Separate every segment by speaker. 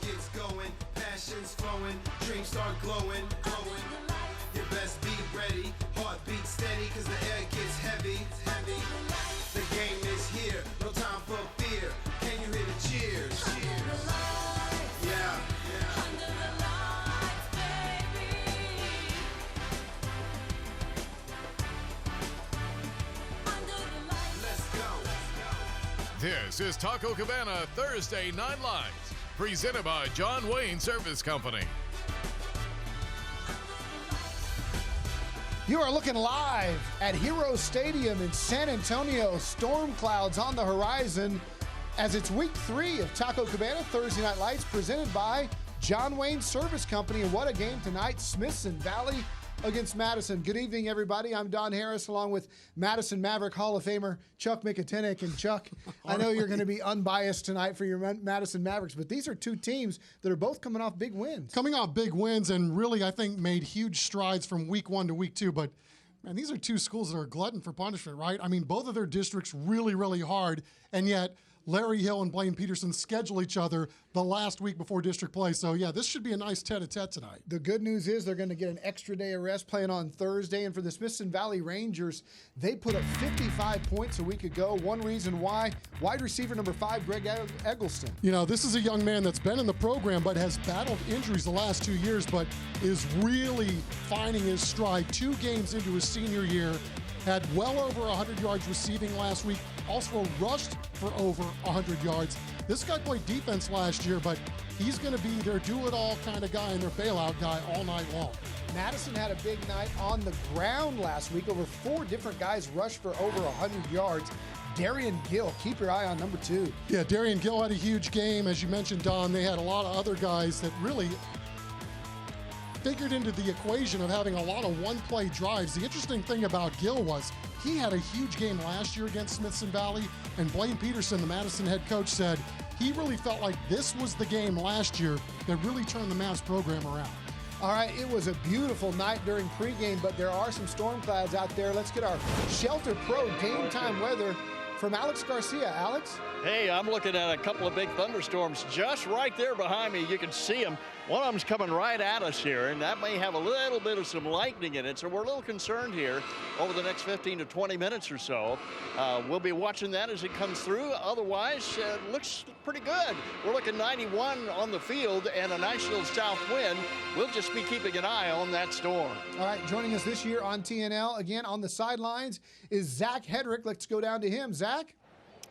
Speaker 1: gets going, passions flowing, dreams start glowing. You best be ready, heartbeat steady, cause the air gets heavy. The game is here, no time for fear. Can you hear the cheers? Yeah.
Speaker 2: Under the lights, baby. Under the lights.
Speaker 1: Let's go.
Speaker 3: This is Taco Cabana Thursday Night Lights, presented by John Wayne Service Company.
Speaker 4: You are looking live at Hero Stadium in San Antonio. Storm clouds on the horizon as it's week 3 of Taco Cabana Thursday Night Lights, presented by John Wayne Service Company. And what a game tonight, Smithson Valley against Madison. Good evening, everybody. I'm Don Harris, along with Madison Maverick Hall of Famer Chuck Mikatinik. And Chuck, I know you're going to be unbiased tonight for your Madison Mavericks, but these are two teams that are both coming off big wins.
Speaker 5: Coming off big wins and really, I think, made huge strides from week 1 to week 2. But, man, these are two schools that are a glutton for punishment, right? I mean, both of their districts really, really hard, and yet Larry Hill and Blaine Peterson schedule each other the last week before district play. So, yeah, this should be a nice tete-a-tete tonight.
Speaker 4: The good news is they're going to get an extra day of rest playing on Thursday. And for the Smithson Valley Rangers, they put up 55 points a week ago. One reason why, wide receiver number 5, Greg Eggleston.
Speaker 5: You know, this is a young man that's been in the program but has battled injuries the last 2 years, but is really finding his stride. 2 games into his senior year, had well over 100 yards receiving last week, also rushed for over 100 yards. This guy played defense last year, but he's going to be their do-it-all kind of guy and their bailout guy all night long.
Speaker 4: Madison had a big night on the ground last week. Over 4 different guys rushed for over 100 yards. Darian Gill, keep your eye on number 2.
Speaker 5: Yeah, Darian Gill had a huge game. As you mentioned, Don, they had a lot of other guys that really figured into the equation of having a lot of one-play drives. The interesting thing about Gill was he had a huge game last year against Smithson Valley, and Blaine Peterson, the Madison head coach, said he really felt like this was the game last year that really turned the Mavs program around.
Speaker 4: All right, it was a beautiful night during pregame, but there are some storm clouds out there. Let's get our Shelter Pro game time weather from Alex Garcia. Alex?
Speaker 6: Hey, I'm looking at a couple of big thunderstorms just right there behind me. You can see them. One of them's coming right at us here, and that may have a little bit of some lightning in it, so we're a little concerned here over the next 15 to 20 minutes or so. We'll be watching that as it comes through. Otherwise, it looks pretty good. We're looking 91 on the field and a nice little south wind. We'll just be keeping an eye on that storm.
Speaker 4: All right, joining us this year on TNL, again on the sidelines, is Zach Hedrick. Let's go down to him. Zach?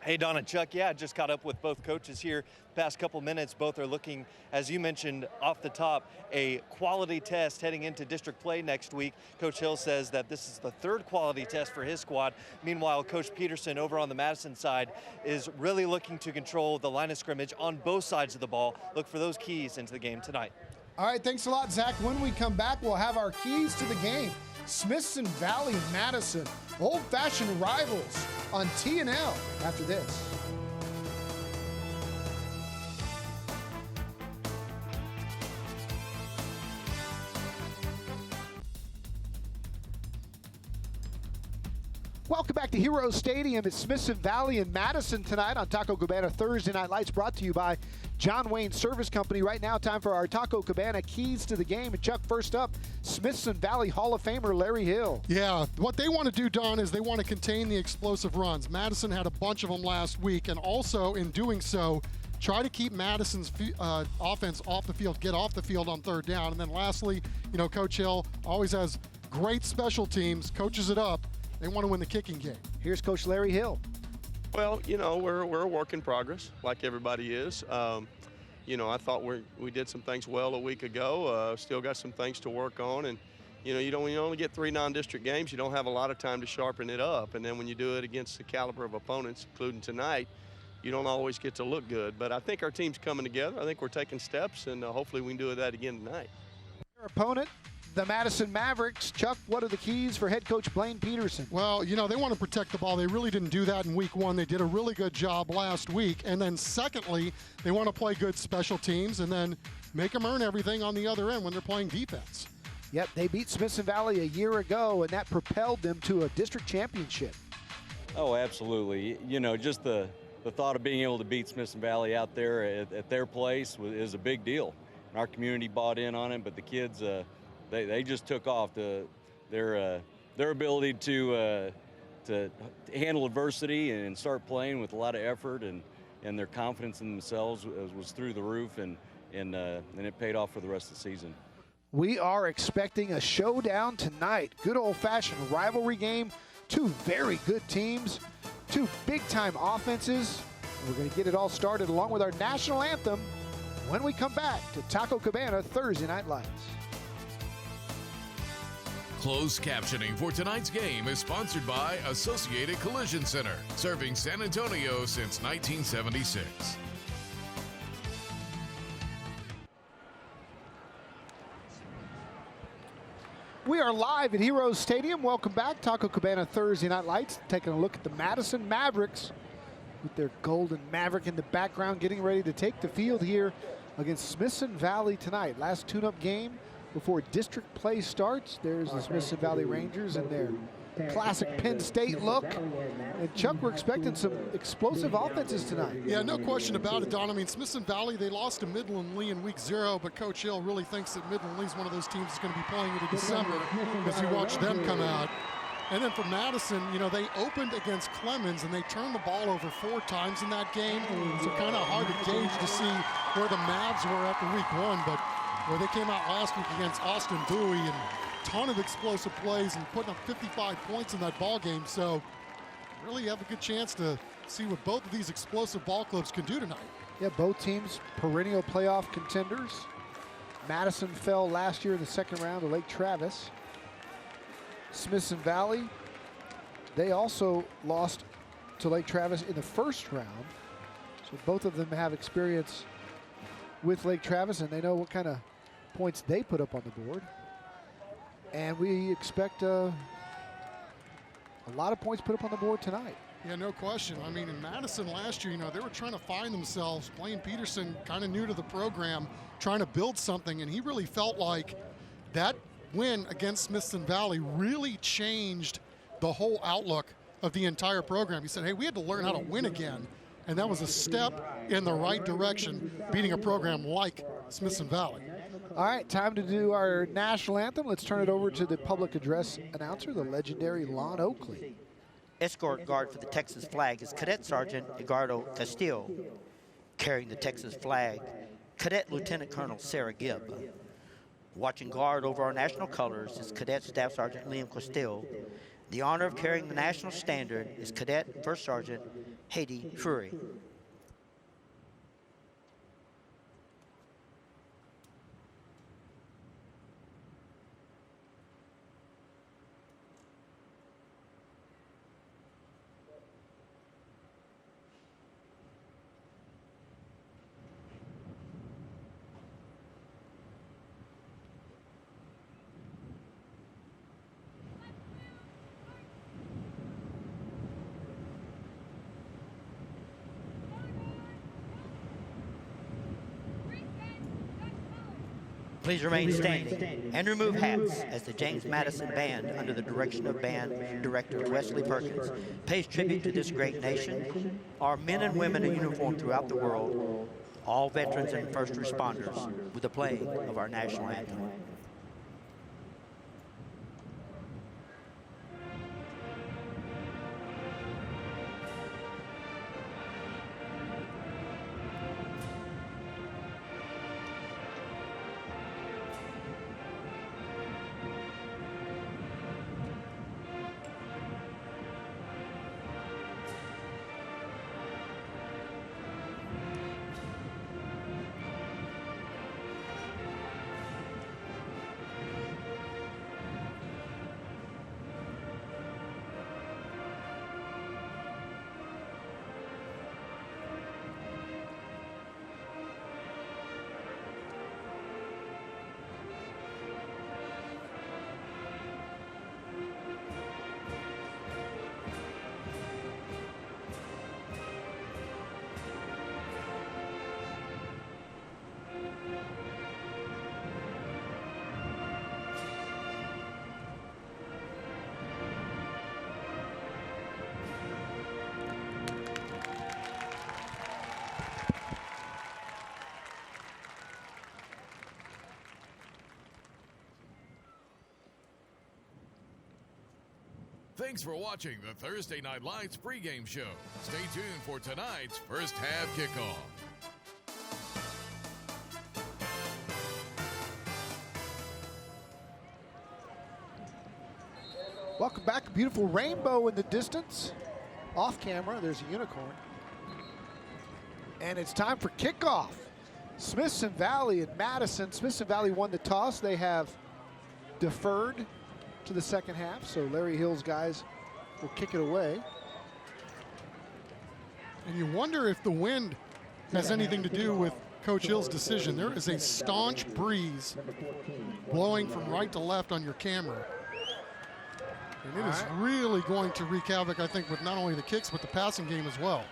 Speaker 7: Hey, Don and Chuck. Yeah, just caught up with both coaches here. Past couple minutes, both are looking, as you mentioned off the top, a quality test heading into district play next week. Coach Hill says that this is the 3rd quality test for his squad. Meanwhile, Coach Peterson over on the Madison side is really looking to control the line of scrimmage on both sides of the ball. Look for those keys into the game tonight.
Speaker 4: All right, thanks a lot, Zach. When we come back, we'll have our keys to the game. Smithson Valley, Madison, old-fashioned rivals on TNL after this. Welcome back to Hero Stadium at Smithson Valley in Madison tonight on Taco Cabana Thursday Night Lights, brought to you by John Wayne Service Company. Right now, time for our Taco Cabana keys to the game. And Chuck, first up, Smithson Valley Hall of Famer Larry Hill.
Speaker 5: Yeah, what they want to do, Don, is they want to contain the explosive runs. Madison had a bunch of them last week, and also in doing so, try to keep Madison's offense off the field, get off the field on 3rd down. And then lastly, you know, Coach Hill always has great special teams, coaches it up. They want to win the kicking game.
Speaker 4: Here's Coach Larry Hill.
Speaker 8: Well, you know, we're a work in progress, like everybody is. You know, I thought we did some things well a week ago. Still got some things to work on, and you know, when you only get 3 non-district games, you don't have a lot of time to sharpen it up. And then when you do it against the caliber of opponents, including tonight, you don't always get to look good. But I think our team's coming together. I think we're taking steps, and hopefully we can do that again tonight.
Speaker 4: Your opponent, the Madison Mavericks. Chuck, what are the keys for head coach Blaine Peterson?
Speaker 5: Well, you know, they want to protect the ball. They really didn't do that in week 1. They did a really good job last week. And then secondly, they want to play good special teams and then make them earn everything on the other end when they're playing defense.
Speaker 4: Yep, they beat Smithson Valley a year ago, and that propelled them to a district championship.
Speaker 9: Oh, absolutely. You know, just the the thought of being able to beat Smithson Valley out there at their place is a big deal. And our community bought in on it, but the kids, they just took off. Their ability to handle adversity and start playing with a lot of effort and their confidence in themselves was through the roof, and it paid off for the rest of the season.
Speaker 4: We are expecting a showdown tonight. Good old-fashioned rivalry game. Two very good teams, two big-time offenses. We're going to get it all started along with our national anthem when we come back to Taco Cabana Thursday Night Lights.
Speaker 3: Closed captioning for tonight's game is sponsored by Associated Collision Center, serving San Antonio since 1976.
Speaker 4: We are live at Heroes Stadium. Welcome back. Taco Cabana Thursday Night Lights. Taking a look at the Madison Mavericks with their golden Maverick in the background, getting ready to take the field here against Smithson Valley tonight. Last tune-up game before district play starts. There's the Smithson Valley Rangers and their classic Penn State look. And Chuck, we're expecting some explosive offenses tonight.
Speaker 5: Yeah, no question about it, Don. I mean, Smithson Valley, they lost to Midland Lee in week 0, but Coach Hill really thinks that Midland Lee's one of those teams that's going to be playing into December as you watch them come out. And then for Madison, you know, they opened against Clemens and they turned the ball over 4 times in that game. So kind of hard to gauge to see where the Mavs were after week 1, but where they came out last week against Austin Bowie and ton of explosive plays and putting up 55 points in that ball game. So really have a good chance to see what both of these explosive ball clubs can do tonight.
Speaker 4: Yeah, both teams perennial playoff contenders. Madison fell last year in the second round to Lake Travis. Smithson Valley, they also lost to Lake Travis in the first round. So both of them have experience with Lake Travis, and they know what kind of points they put up on the board. And we expect a lot of points put up on the board tonight.
Speaker 5: Yeah, no question. I mean, in Madison last year, you know, they were trying to find themselves. Blaine Peterson, kind of new to the program, trying to build something, and he really felt like that win against Smithson Valley really changed the whole outlook of the entire program. He said, hey, we had to learn how to win again, and that was a step in the right direction, beating a program like Smithson Valley.
Speaker 4: All right, time to do our national anthem. Let's turn it over to the public address announcer, the legendary Lon Oakley.
Speaker 10: Escort guard for the Texas flag is Cadet Sergeant Edgardo Castillo. Carrying the Texas flag, Cadet Lieutenant Colonel Sarah Gibb. Watching guard over our national colors is Cadet Staff Sergeant Liam Castillo. The honor of carrying the national standard is Cadet First Sergeant Haiti Fury. Please remain standing and remove hats as the James Madison Band, under the direction of Band Director Wesley Perkins, pays tribute to this great nation, our men and women in uniform throughout the world, all veterans and first responders, with the playing of our national anthem.
Speaker 3: Thanks for watching the Thursday Night Lights pregame show. Stay tuned for tonight's first half kickoff.
Speaker 4: Welcome back. A beautiful rainbow in the distance. Off camera, there's a unicorn. And it's time for kickoff. Smithson Valley and Madison. Smithson Valley won the toss. They have deferred to the second half, so Larry Hill's guys will kick it away.
Speaker 5: And you wonder if the wind has anything to do with Coach Hill's decision. There is a staunch breeze blowing from right to left on your camera. And it is really going to wreak havoc, I think, with not only the kicks, but the passing game as well.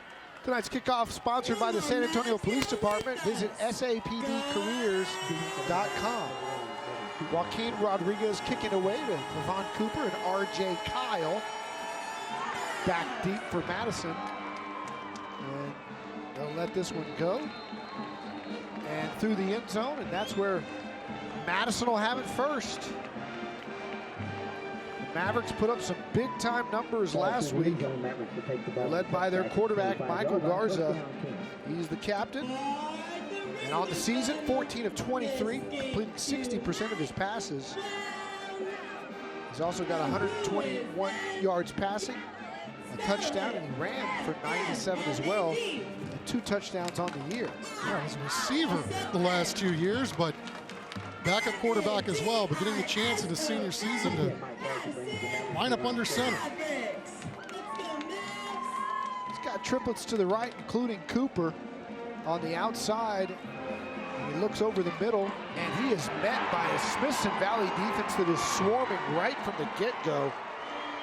Speaker 4: Tonight's kickoff sponsored by the San Antonio Police Department. Visit sapdcareers.com. Joaquin Rodriguez kicking away with Levon Cooper and R.J. Kyle. Back deep for Madison. And they'll let this one go. And through the end zone, and that's where Madison will have it first. The Mavericks put up some big-time numbers last week. They're led by their quarterback, Michael Garza. He's the captain. And on the season, 14 of 23, completing 60% of his passes. He's also got 121 yards passing, a touchdown, and he ran for 97 as well, and 2 touchdowns on the year.
Speaker 5: Yeah, he's a receiver the last 2 years, but backup quarterback as well, but getting the chance in his senior season to line up under center.
Speaker 4: He's got triplets to the right, including Cooper on the outside. He looks over the middle, and he is met by a Smithson Valley defense that is swarming right from the get-go.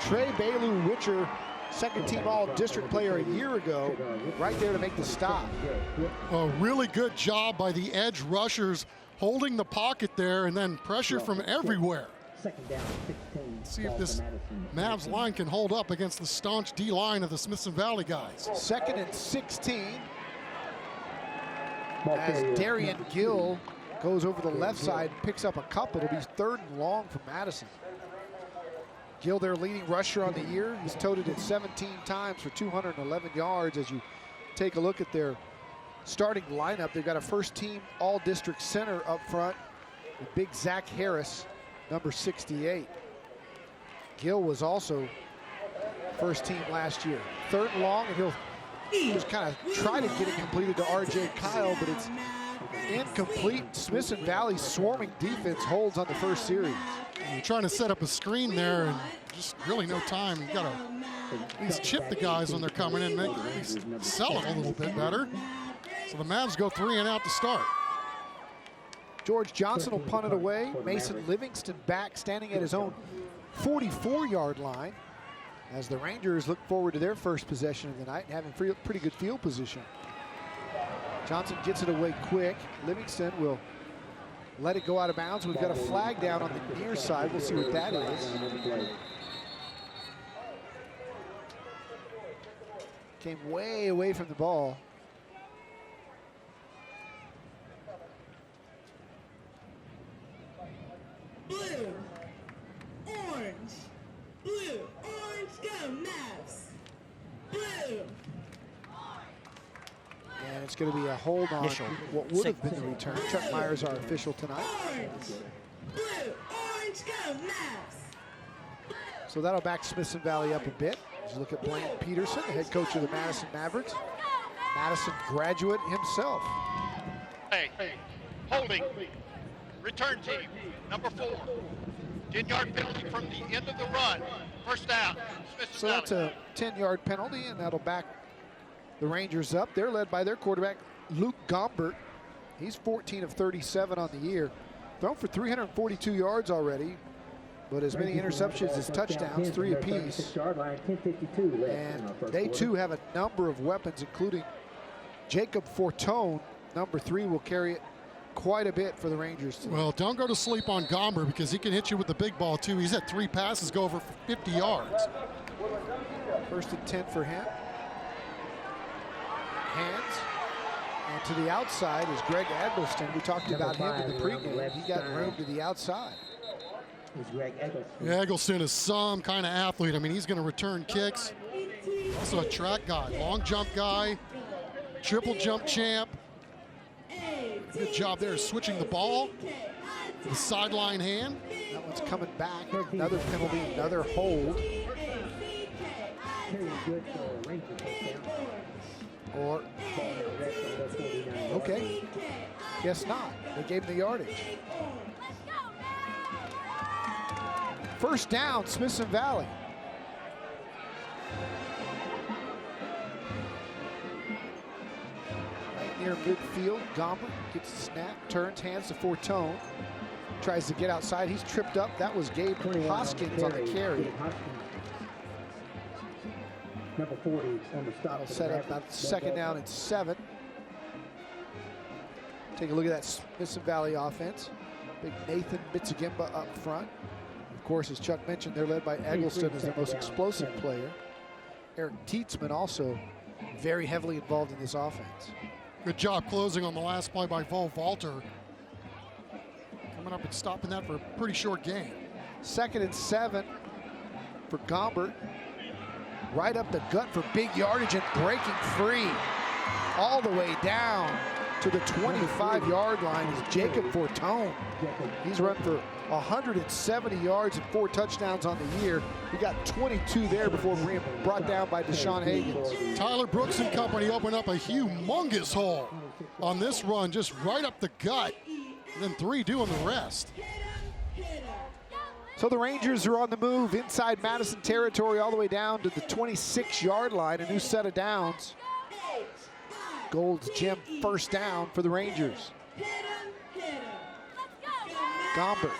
Speaker 4: Trey Bailey-Witcher, second-team All-District player a year ago, right there to make the stop.
Speaker 5: A really good job by the edge rushers holding the pocket there, and then pressure from everywhere. See if this Mavs line can hold up against the staunch D-line of the Smithson Valley guys.
Speaker 4: 2nd and 16. As Darian Gill goes over the left side and picks up a couple. It'll be 3rd and long for Madison. Gill, their leading rusher on the year. He's toted it 17 times for 211 yards. As you take a look at their starting lineup, they've got a first-team All-District center up front with big Zach Harris, number 68. Gill was also first team last year. 3rd and long, and he'll just kind of try to get it completed to R.J. Kyle, but it's incomplete. Smithson Valley swarming defense holds on the first series.
Speaker 5: You're trying to set up a screen there, and just really no time. You got to at least chip the guys when they're coming in, make at least sell it a little bit better. So the Mavs go 3 and out to start.
Speaker 4: George Johnson will punt it away. Mason Livingston back, standing at his own 44-yard line, as the Rangers look forward to their first possession of the night and having pretty good field position. Johnson gets it away quick. Livingston will let it go out of bounds. We've got a flag down on the near side. We'll see what that is. Came way away from the ball.
Speaker 2: Blue, orange, blue, orange, go Mavs. Blue.
Speaker 4: And it's going to be a hold on what would have been the return. Chuck Myers, our official tonight.
Speaker 2: Orange, blue, orange, go Mavs.
Speaker 4: So that'll back Smithson Valley up a bit. As you look at Blaine Peterson, the head coach of the Madison Mavericks. Madison graduate himself.
Speaker 11: Hey, holding, return team, number 4. 10-yard penalty from the end of the run. First down, Smithson
Speaker 4: So that's a 10-yard penalty, and that'll back the Rangers up. They're led by their quarterback, Luke Gombert. He's 14 of 37 on the year. Thrown for 342 yards already, but as many interceptions as touchdowns, 3 apiece. And they too have a number of weapons, including Jacob Fortone. Number 3 will carry it quite a bit for the Rangers today.
Speaker 5: Well, don't go to sleep on Gomber, because he can hit you with the big ball too. He's had 3 passes go over 50 yards.
Speaker 4: 1st and 10 for him. Hands. And to the outside is Greg Adelston. We talked about him in the pregame. He got room to the outside.
Speaker 5: Eggleston is some kind of athlete. I mean, he's going to return kicks. Also a track guy, long jump guy, triple jump champ. Good job there switching the ball. The sideline hand.
Speaker 4: That one's coming back. Another penalty, another hold. Or, okay, guess not. They gave him the yardage. First down, Smithson Valley. Right near midfield, Gomber gets the snap, turns, hands to Fortone. Tries to get outside, he's tripped up. That was Gabe Hoskins on the carry.
Speaker 12: Number 40 on the stop.
Speaker 4: Set up about second down and 7. Take a look at that Smithson Valley offense. Big Nathan Mitsugimba up front. Of course, as Chuck mentioned, they're led by Eggleston as their most explosive player. Eric Tietzman also very heavily involved in this offense.
Speaker 5: Good job closing on the last play by Volter. Coming up and stopping that for a pretty short game.
Speaker 4: Second and 7 for Gombert. Right up the gut for big yardage and breaking free. All the way down to the 25-yard line is Jacob Fortone. He's run for 170 yards and 4 touchdowns on the year. He got 22 there before being brought down by Deshaun Higgins.
Speaker 5: Tyler Brooks and company open up a humongous hole on this run, just right up the gut. And then 3 doing the rest.
Speaker 4: So the Rangers are on the move inside Madison territory all the way down to the 26-yard line. A new set of downs. Gold's Gym first down for the Rangers. Gombert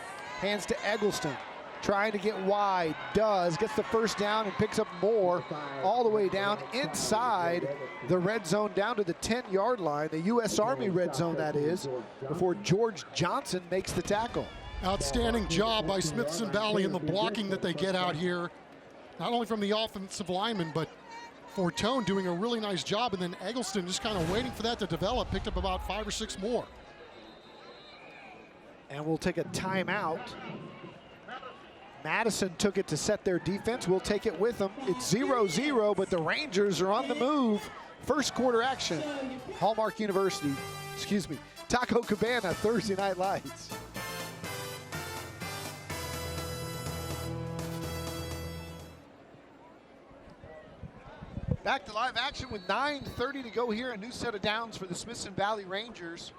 Speaker 4: hands to Eggleston. Trying to get wide, does, gets the first down and picks up more all the way down inside the red zone down to the 10-yard line, the U.S. Army red zone that is, before George Johnson makes the tackle.
Speaker 5: Outstanding job by Smithson Valley in the blocking that they get out here. Not only from the offensive lineman, but Fortone doing a really nice job, and then Eggleston just kind of waiting for that to develop, picked up about 5 or 6 more.
Speaker 4: And we'll take a timeout. Madison took it to set their defense. We'll take it with them. It's 0-0, but the Rangers are on the move. First quarter action. Hallmark University, Taco Cabana, Thursday Night Lights. Back to live action with 9:30 to go here. A new set of downs for the Smithson Valley Rangers.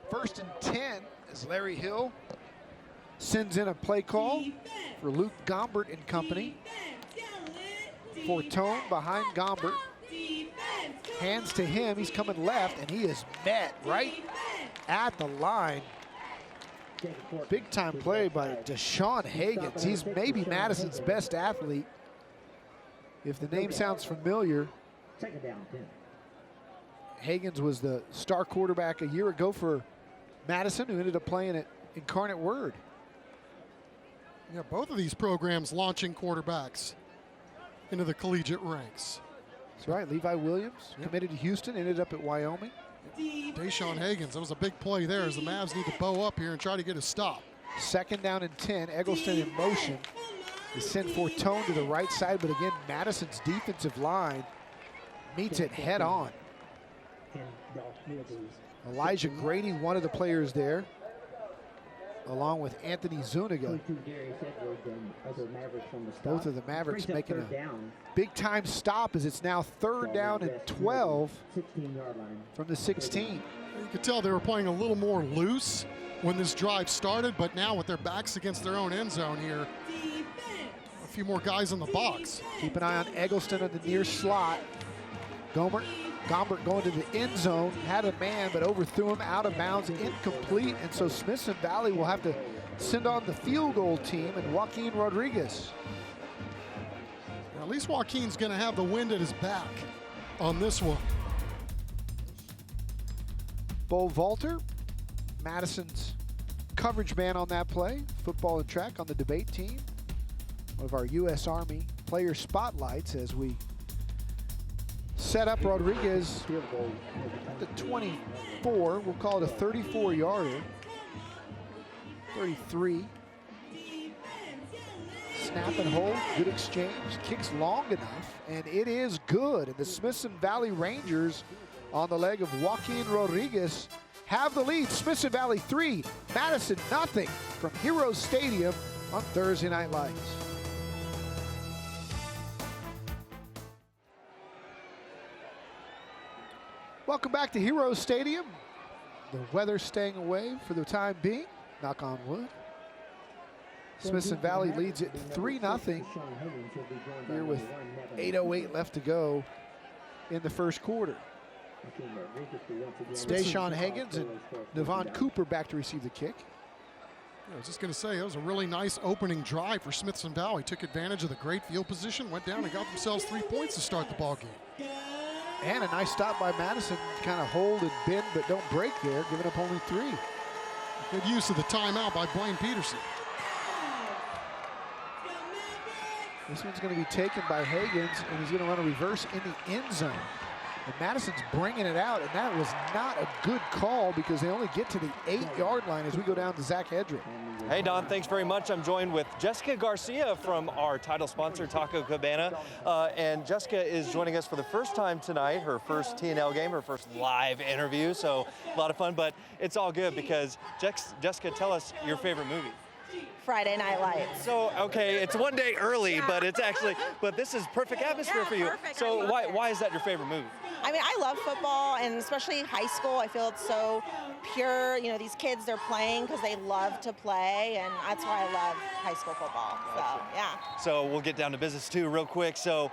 Speaker 4: First and 10 as Larry Hill sends in a play call for Luke Gombert and company. Fortone behind Gombert. Hands to him, he's coming left, and he is met right at the line. Big time play by Deshaun Higgins. He's maybe Madison's best athlete. If the name sounds familiar, Higgins was the star quarterback a year ago for Madison, who ended up playing at Incarnate Word.
Speaker 5: Yeah, both of these programs launching quarterbacks into the collegiate ranks.
Speaker 4: That's right, Levi Williams, committed to Houston, ended up at Wyoming.
Speaker 5: Deshaun Higgins, that was a big play there as the Mavs need to bow up here and try to get a stop.
Speaker 4: Second down and 10, Eggleston in motion. They send Fortone to the right side, but again, Madison's defensive line meets it head on. Elijah Grady, one of the players there, along with Anthony Zuniga. Both of the Mavericks making a big time stop as it's now third down and 12 from the 16.
Speaker 5: You could tell they were playing a little more loose when this drive started, but now with their backs against their own end zone here, a few more guys in the box.
Speaker 4: Keep an eye on Eggleston in the near slot. Gombert going to the end zone, had a man, but overthrew him out of bounds, incomplete. And so Smithson Valley will have to send on the field goal team and Joaquin Rodriguez.
Speaker 5: Well, at least Joaquin's going to have the wind at his back on this one.
Speaker 4: Bo Volter, Madison's coverage man on that play. Football and track on the debate team. One of our U.S. Army player spotlights as we set up Rodriguez at the 24. We'll call it a 34-yarder. 33. snap and hold, good exchange, kicks long enough, and it is good. And the Smithson Valley Rangers on the leg of Joaquin Rodriguez have the lead. Smithson Valley 3, Madison nothing from Heroes Stadium on Thursday Night Lights. Welcome back to Heroes Stadium. The weather staying away for the time being, knock on wood. Smithson Valley leads it 3-0 here with 8:08 left to go in the first quarter. Deshaun Higgins and Devon Cooper back to receive the kick.
Speaker 5: I was just going to say, it was a really nice opening drive for Smithson Valley. Took advantage of the great field position, went down and got themselves 3 points to start the ball game.
Speaker 4: And a nice stop by Madison, kind of hold and bend but don't break there, giving up only 3.
Speaker 5: Good use of the timeout by Blaine Peterson.
Speaker 4: This one's going to be taken by Higgins, and he's going to run a reverse in the end zone. And Madison's bringing it out, and that was not a good call because they only get to the 8-yard line as we go down to Zach Hedrick.
Speaker 7: Hey, Don, thanks very much. I'm joined with Jessica Garcia from our title sponsor, Taco Cabana. And Jessica is joining us for the first time tonight, her first TNL game, her first live interview. So a lot of fun, but it's all good because Jessica, tell us your favorite movie.
Speaker 13: Friday Night Lights.
Speaker 7: So, okay, it's one day early, but it's actually, but this is perfect atmosphere for you. So why is that your favorite movie?
Speaker 13: I mean, I love football, and especially high school. I feel it's so pure. You know, these kids, they're playing because they love to play, and that's why I love high school football. So, yeah.
Speaker 7: So we'll get down to business too real quick. So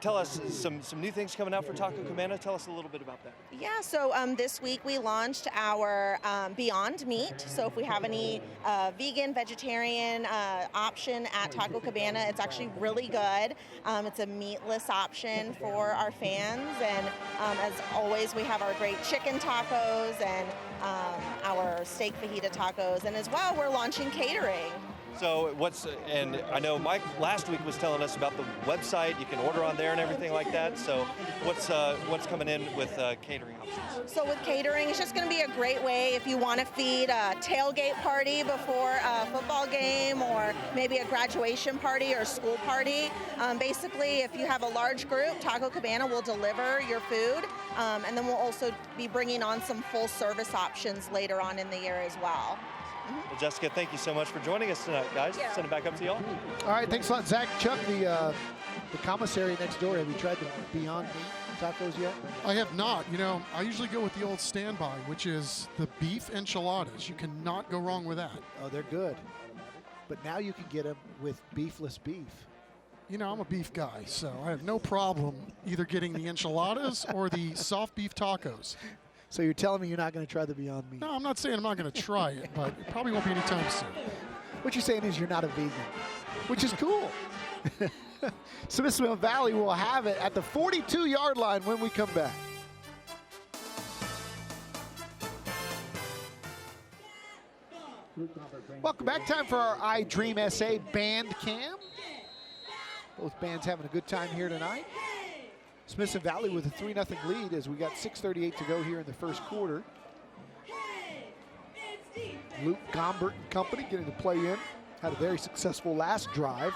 Speaker 7: tell us some new things coming out for Taco Cabana. Tell us a little bit about that.
Speaker 13: Yeah, so this week we launched our Beyond Meat. So if we have any vegan, vegetarian option at Taco Cabana, it's actually really good. It's a meatless option for our fans. And as always, we have our great chicken tacos and our steak fajita tacos. And as well, we're launching catering.
Speaker 7: So and I know Mike last week was telling us about the website. You can order on there and everything like that. So what's coming in with catering options?
Speaker 13: So with catering, it's just going to be a great way if you want to feed a tailgate party before a football game or maybe a graduation party or school party. Basically, if you have a large group, Taco Cabana will deliver your food. And then we'll also be bringing on some full service options later on in the year as well.
Speaker 7: Well, Jessica, thank you so much for joining us tonight, guys.
Speaker 13: Yeah.
Speaker 7: Send it back up to y'all.
Speaker 4: All right, thanks a lot, Zach. Chuck, the commissary next door, have you tried the Beyond Meat tacos yet?
Speaker 5: I have not. You know, I usually go with the old standby, which is the beef enchiladas. You cannot go wrong with that.
Speaker 4: Oh, they're good. But now you can get them with beefless beef.
Speaker 5: You know, I'm a beef guy, so I have no problem either getting the enchiladas or the soft beef tacos.
Speaker 4: So you're telling me you're not going to try the Beyond Meat?
Speaker 5: No, I'm not saying I'm not going to try it, but it probably won't be anytime soon.
Speaker 4: What you're saying is you're not a vegan, which is cool. Smithson Valley will have it at the 42-yard line when we come back. Welcome back. Time for our I Dream SA band cam. Both bands having a good time here tonight. Smithson Valley with a 3-0 lead as we got 6:38 to go here in the first quarter. Luke Gombert and company getting the play in. Had a very successful last drive.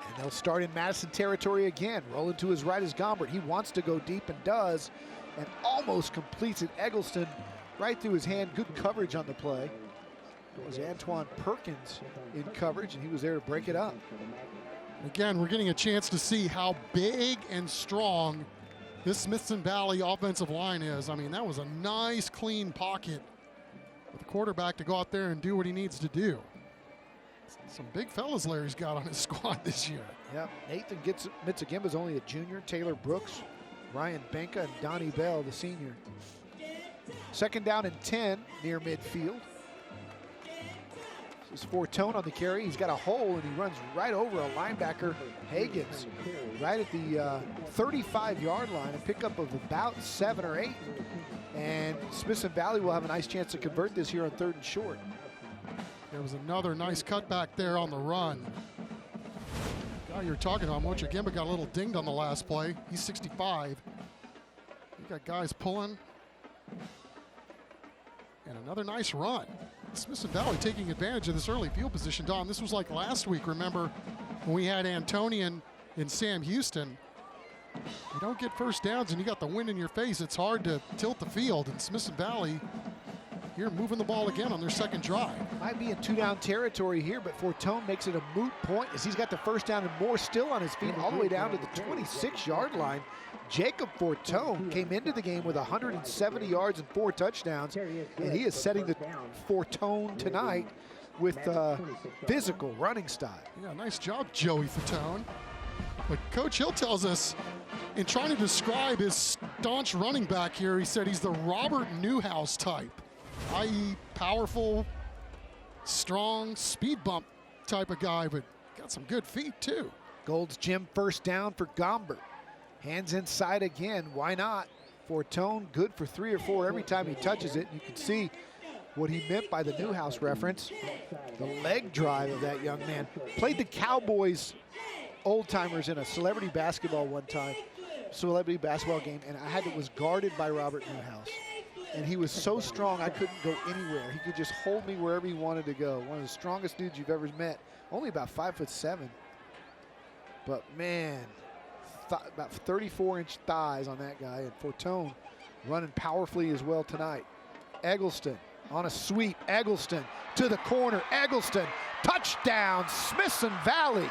Speaker 4: And they'll start in Madison territory again. Rolling to his right is Gombert. He wants to go deep and does, and almost completes it. Eggleston right through his hand. Good coverage on the play. It was Antoine Perkins in coverage, and he was there to break it up.
Speaker 5: Again, we're getting a chance to see how big and strong this Smithson Valley offensive line is. I mean, that was a nice, clean pocket for the quarterback to go out there and do what he needs to do. Some big fellas Larry's got on his squad this year.
Speaker 4: Yeah, Nathan Mitsugimba's only a junior. Taylor Brooks, Ryan Benka, and Donnie Bell, the senior. Second down and 10 near midfield. This is Fortone on the carry. He's got a hole, and he runs right over a linebacker, Higgins, right at the 35-yard line, a pickup of about 7 or 8. And Smithson Valley will have a nice chance to convert this here on 3rd and short.
Speaker 5: There was another nice cutback there on the run. The guy you're talking about, Mocha Gimba, got a little dinged on the last play. He's 65. You got guys pulling. And another nice run. Smithson Valley taking advantage of this early field position. Don, this was like last week, remember, when we had Antonian and Sam Houston. You don't get first downs and you got the wind in your face, it's hard to tilt the field. And Smithson Valley here moving the ball again on their second drive.
Speaker 14: Might be in two-down territory here, but Fortone makes it a moot point as he's got the first down and more still on his feet all the way down to the 26-yard line. Jacob Fortone came into the game with 170 yards and 4 touchdowns, and he is setting the Fortone tonight with physical running style.
Speaker 5: Yeah, nice job, Joey Fortone. But Coach Hill tells us, in trying to describe his staunch running back here, he said he's the Robert Newhouse type, i.e. powerful, strong, speed bump type of guy, but got some good feet too.
Speaker 14: Gold's Gym first down for Gombert. Hands inside again, why not? Fortone good for 3 or 4 every time he touches it. You can see what he meant by the Newhouse reference. The leg drive of that young man. Played the Cowboys old timers in a celebrity basketball one time, celebrity basketball game, and was guarded by Robert Newhouse. And he was so strong I couldn't go anywhere. He could just hold me wherever he wanted to go. One of the strongest dudes you've ever met. Only about 5'7". But man, about 34-inch thighs on that guy. And Fortone running powerfully as well tonight. Eggleston on a sweep. Eggleston to the corner. Eggleston, touchdown, Smithson Valley.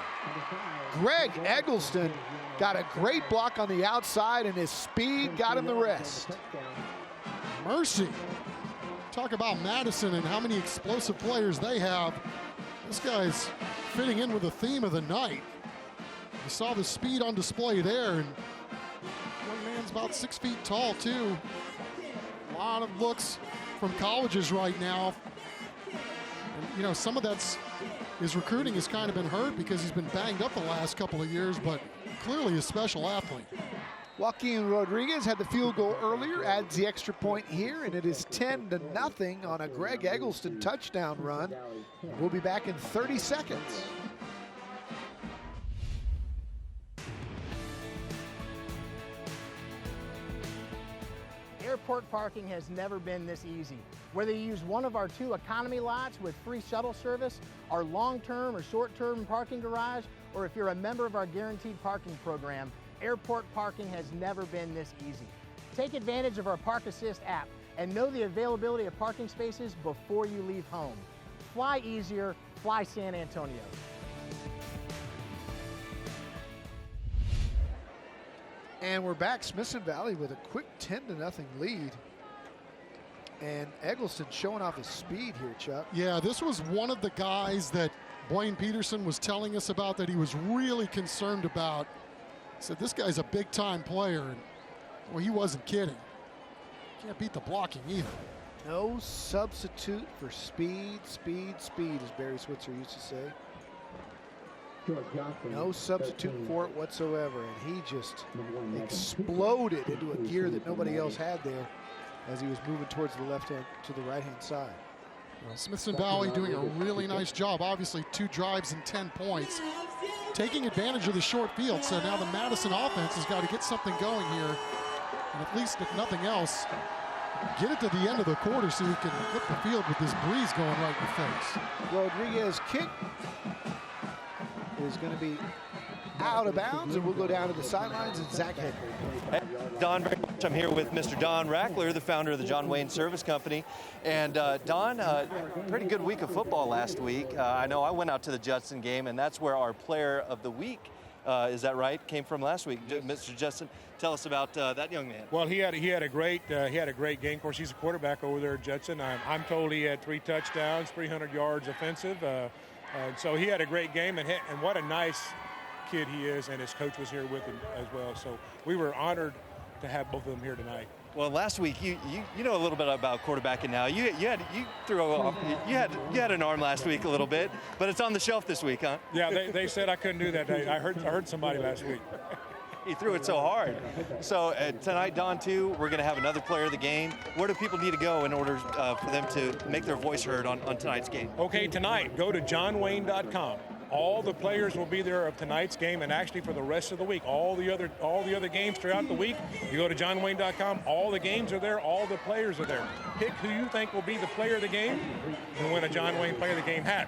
Speaker 14: Greg Eggleston got a great block on the outside, and his speed got him the rest.
Speaker 5: Mercy. Talk about Madison and how many explosive players they have. This guy's fitting in with the theme of the night. You saw the speed on display there, and one man's about 6 feet tall too. A lot of looks from colleges right now. And, you know, some of his recruiting has kind of been hurt because he's been banged up the last couple of years, but clearly a special athlete.
Speaker 14: Joaquin Rodriguez had the field goal earlier, adds the extra point here, and it is 10-0 on a Greg Eggleston touchdown run. We'll be back in 30 seconds.
Speaker 15: Airport parking has never been this easy. Whether you use one of our 2 economy lots with free shuttle service, our long-term or short-term parking garage, or if you're a member of our guaranteed parking program, airport parking has never been this easy. Take advantage of our Park Assist app and know the availability of parking spaces before you leave home. Fly easier, fly San Antonio.
Speaker 14: And we're back, Smithson Valley with a quick 10-0 lead. And Eggleston showing off his speed here, Chuck.
Speaker 5: Yeah, this was one of the guys that Blaine Peterson was telling us about that he was really concerned about. He said, this guy's a big-time player, and well, he wasn't kidding. Can't beat the blocking either.
Speaker 14: No substitute for speed, speed, speed, as Barry Switzer used to say. No substitute for it whatsoever, and he just exploded into a gear that nobody else had there as he was moving towards the left-hand to the right-hand side.
Speaker 5: Well, Smithson Valley doing a really nice job. Obviously, 2 drives and 10 points. Taking advantage of the short field, so now the Madison offense has got to get something going here. And at least, if nothing else, get it to the end of the quarter so you can flip the field with this breeze going right in the face.
Speaker 14: Rodriguez kick is going to be out of bounds, and we'll go down to the sidelines and Zach Hedley.
Speaker 7: Don, I'm here with Mr. Don Rackler, the founder of the John Wayne Service Company. And Don, pretty good week of football last week. I know I went out to the Judson game, and that's where our player of the week, is that right, came from last week. Mr. Judson, tell us about that young man.
Speaker 16: Well, he had a great game. Of course, he's a quarterback over there at Judson. I'm told he had 3 touchdowns, 300 yards offensive. So he had a great game, and what a nice kid he is, and his coach was here with him as well. So we were honored to have both of them here tonight.
Speaker 7: Well, last week you know a little bit about quarterbacking now. You had an arm last week a little bit, but it's on the shelf this week, huh?
Speaker 16: Yeah, they said I couldn't do that. I heard somebody last week.
Speaker 7: He threw it so hard. So tonight, Don, too, we're going to have another player of the game. Where do people need to go in order for them to make their voice heard on tonight's game?
Speaker 16: Okay, tonight, go to johnwayne.com. All the players will be there of tonight's game, and actually for the rest of the week. All the other games throughout the week. You go to johnwayne.com. All the games are there. All the players are there. Pick who you think will be the player of the game, and win a John Wayne Player of the Game hat.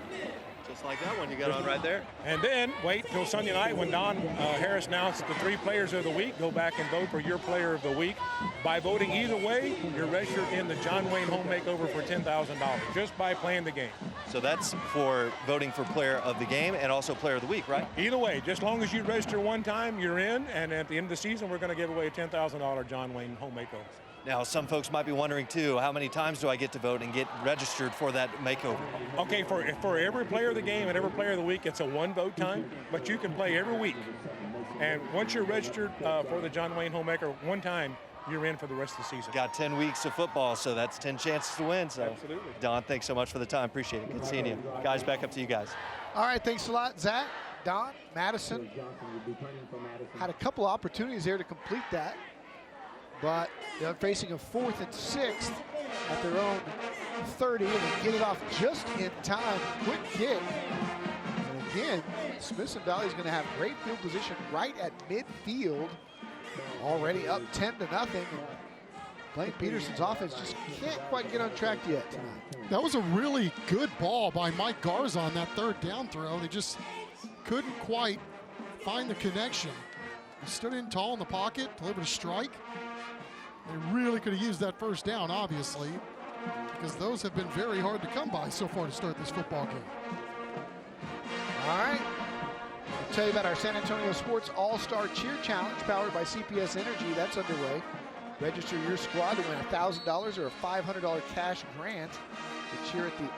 Speaker 7: Just like that one you got on right there.
Speaker 16: And then wait till Sunday night when Don Harris announced the 3 players of the week. Go back and vote for your player of the week. By voting either way, you're registered in the John Wayne Home Makeover for $10,000 just by playing the game.
Speaker 7: So that's for voting for player of the game and also player of the week, right?
Speaker 16: Either way, just long as you register one time, you're in. And at the end of the season, we're going to give away a $10,000 John Wayne Home Makeover.
Speaker 7: Now, some folks might be wondering, too, how many times do I get to vote and get registered for that makeover?
Speaker 16: Okay, for every player of the game and every player of the week, it's a 1 vote time, but you can play every week. And once you're registered for the John Wayne Homemaker one time, you're in for the rest of the season.
Speaker 7: Got 10 weeks of football, so that's 10 chances to win. So,
Speaker 16: absolutely.
Speaker 7: Don, thanks so much for the time. Appreciate it. Good seeing you. Guys, back up to you guys.
Speaker 14: All right, thanks a lot, Zach. Don, Madison had a couple opportunities there to complete that, but they're facing a 4th and 6th at their own 30, and they get it off just in time. Quick kick. And again, Smithson Valley is going to have great field position right at midfield. Already up 10-0. Blaine Peterson's offense just can't quite get on track yet tonight.
Speaker 5: That was a really good ball by Mike Garza on that 3rd down throw. They just couldn't quite find the connection. He stood in tall in the pocket, delivered a strike. They really could have used that 1st down, obviously, because those have been very hard to come by so far to start this football game.
Speaker 14: All right. I'll tell you about our San Antonio Sports All-Star Cheer Challenge powered by CPS Energy. That's underway. Register your squad to win $1,000 or a $500 cash grant to cheer at the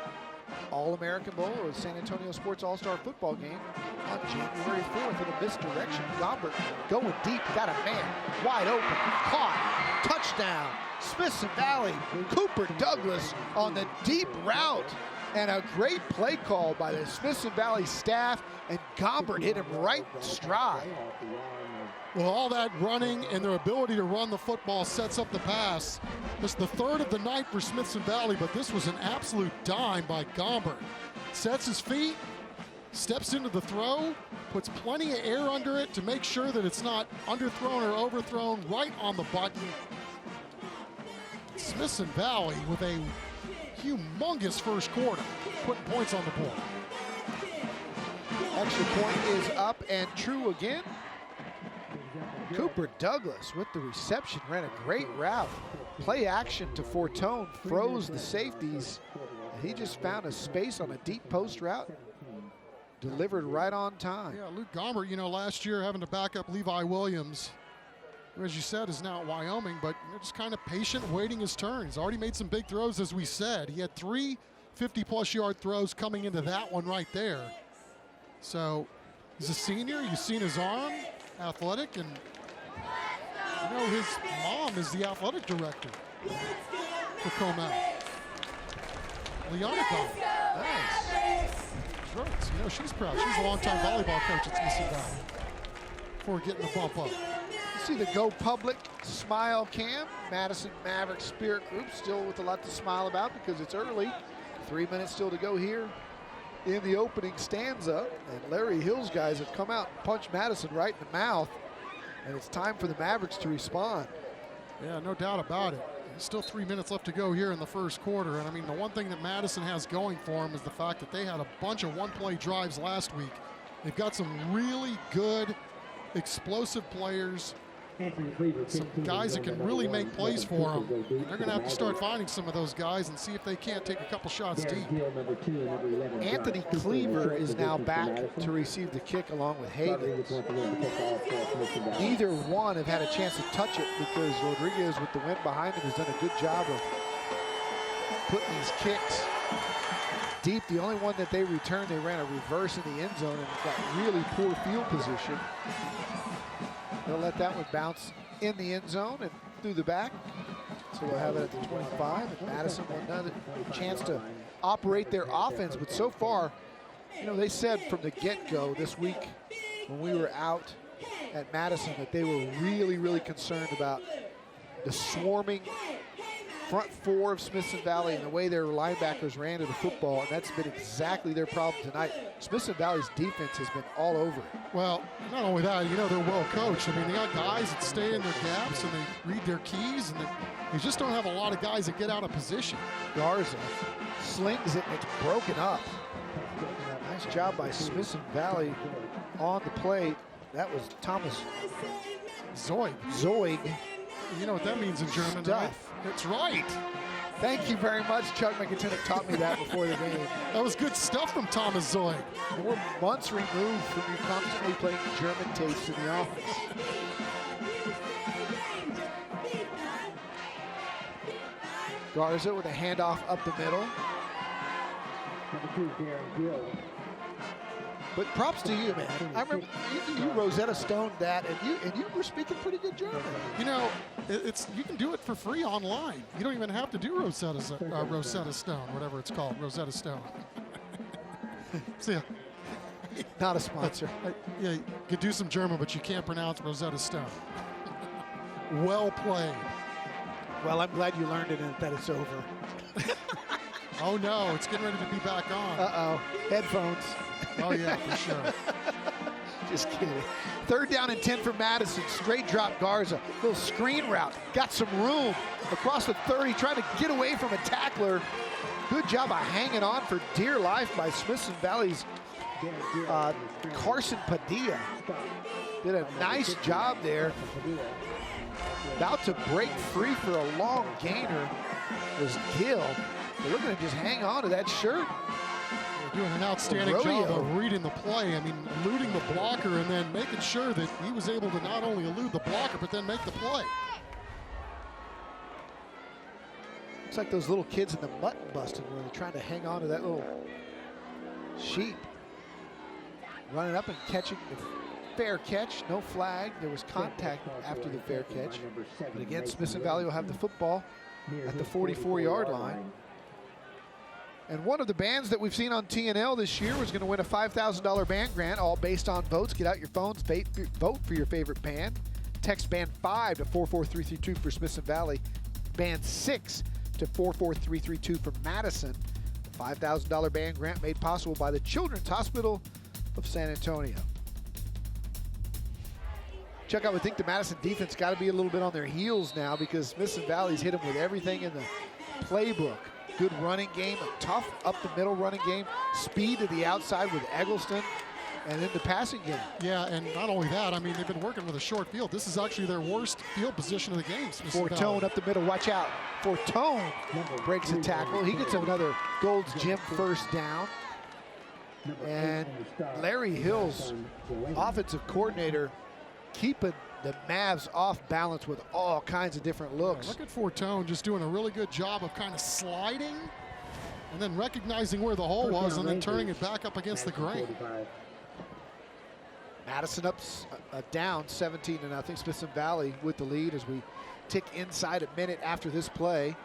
Speaker 14: All-American Bowl or the San Antonio Sports All-Star Football Game on January 4th. In a misdirection, Gombert going deep, got a man wide open, caught, touchdown, Smithson Valley. Cooper Douglas on the deep route, and a great play call by the Smithson Valley staff, and Gombert hit him right in stride.
Speaker 5: Well, all that running and their ability to run the football sets up the pass. It's the 3rd of the night for Smithson Valley, but this was an absolute dime by Gombert. Sets his feet, steps into the throw, puts plenty of air under it to make sure that it's not underthrown or overthrown, right on the button. Smithson Valley with a humongous 1st quarter, putting points on the board.
Speaker 14: Extra point is up and true again. Cooper Douglas with the reception, ran a great route. Play action to Fortone, froze the safeties. And he just found a space on a deep post route. Delivered right on time.
Speaker 5: Yeah, Luke Gombert, last year having to back up Levi Williams, who, as you said, is now at Wyoming, but just kind of patient, waiting his turn. He's already made some big throws, as we said. He had 3 50-plus yard throws coming into that one right there. So he's a senior. You've seen his arm, athletic, and his mom is the athletic director for Comal. Liana Gombert. Nice. That's right. She's proud. She's a longtime volleyball coach at Smithson Valley before getting the bump up.
Speaker 14: You see the Go Public smile cam. Madison Maverick Spirit Group still with a lot to smile about because it's early. 3 minutes still to go here in the opening stanza. And Larry Hill's guys have come out and punched Madison right in the mouth. And it's time for the Mavericks to respond.
Speaker 5: Yeah, no doubt about it. There's still 3 minutes left to go here in the 1st quarter. And I mean, the one thing that Madison has going for them is the fact that they had a bunch of 1-play drives last week. They've got some really good, explosive players, some guys that can really make plays for them. They're going to have to start finding some of those guys and see if they can't take a couple shots deep.
Speaker 14: Anthony Cleaver is now back to receive the kick along with Havens. Neither one have had a chance to touch it because Rodriguez, with the wind behind him, has done a good job of putting these kicks deep. The only one that they returned, they ran a reverse in the end zone and got really poor field position. They'll let that one bounce in the end zone and through the back. So we'll have it at the 25. And Madison will another chance to operate their offense. But so far, they said from the get-go this week when we were out at Madison that they were really, really concerned about the swarming front four of Smithson Valley and the way their linebackers ran to the football, and that's been exactly their problem tonight. Smithson Valley's defense has been all over it.
Speaker 5: Well, not only that, you know, they're well coached. I mean, they got guys that stay in their gaps and they read their keys, and they just don't have a lot of guys that get out of position.
Speaker 14: Garza slings it, and it's broken up. Nice job by Smithson Valley on the play. That was Thomas
Speaker 5: Zoig. You know what that means in German, right? That's right.
Speaker 14: Thank you very much. Chuck McIntyre taught me that before the game.
Speaker 5: That was good stuff from Thomas Zoig.
Speaker 14: More months removed from you constantly playing German tapes in the office. Garza with a handoff up the middle. But props to you, man. I remember you Rosetta Stoned that, and you were speaking pretty good German.
Speaker 5: You know, you can do it for free online. You don't even have to do Rosetta Stone, whatever it's called, Rosetta Stone. See ya.
Speaker 14: Not a sponsor.
Speaker 5: Yeah, you could do some German, but you can't pronounce Rosetta Stone. Well played.
Speaker 14: Well, I'm glad you learned it and that it's over.
Speaker 5: Oh no, it's getting ready to be back on.
Speaker 14: Uh-oh, headphones.
Speaker 5: Oh yeah, for sure.
Speaker 14: Just kidding. 3rd down and 10 for Madison. Straight drop Garza. Little screen route. Got some room across the 30, trying to get away from a tackler. Good job of hanging on for dear life by Smithson Valley's Carson Padilla. Did a nice job there. About to break free for a long gainer was Gill. They're looking to just hang on to that shirt.
Speaker 5: They're doing an outstanding job of reading the play. I mean, eluding the blocker and then making sure that he was able to not only elude the blocker, but then make the play.
Speaker 14: It's like those little kids in the mutton busting where they're trying to hang on to that little sheep. Running up and catching the fair catch, no flag. There was contact after the fair catch. But again, Smithson Valley will have the football at the 44-yard line. And one of the bands that we've seen on TNL this year was going to win a $5,000 band grant, all based on votes. Get out your phones, vote for your favorite band. Text band 5 to 44332 for Smithson Valley. Band 6 to 44332 for Madison. The $5,000 band grant made possible by the Children's Hospital of San Antonio. Chuck, I would think the Madison defense got to be a little bit on their heels now because Smithson Valley's hit them with everything in the playbook. Good running game, a tough up-the-middle running game, speed to the outside with Eggleston, and then the passing game.
Speaker 5: Yeah, and not only that, I mean, they've been working with a short field. This is actually their worst field position of the game.
Speaker 14: Fortone up the middle, watch out. Fortone breaks a tackle. He gets another Gold's Gym first down. And Larry Hill's offensive coordinator keeping the Mavs off balance with all kinds of different looks.
Speaker 5: Look at Fortone just doing a really good job of kind of sliding and then recognizing where the hole was and then turning it back up against the grain.
Speaker 14: Madison up down 17-0. Smithson Valley with the lead as we tick inside a minute after this play.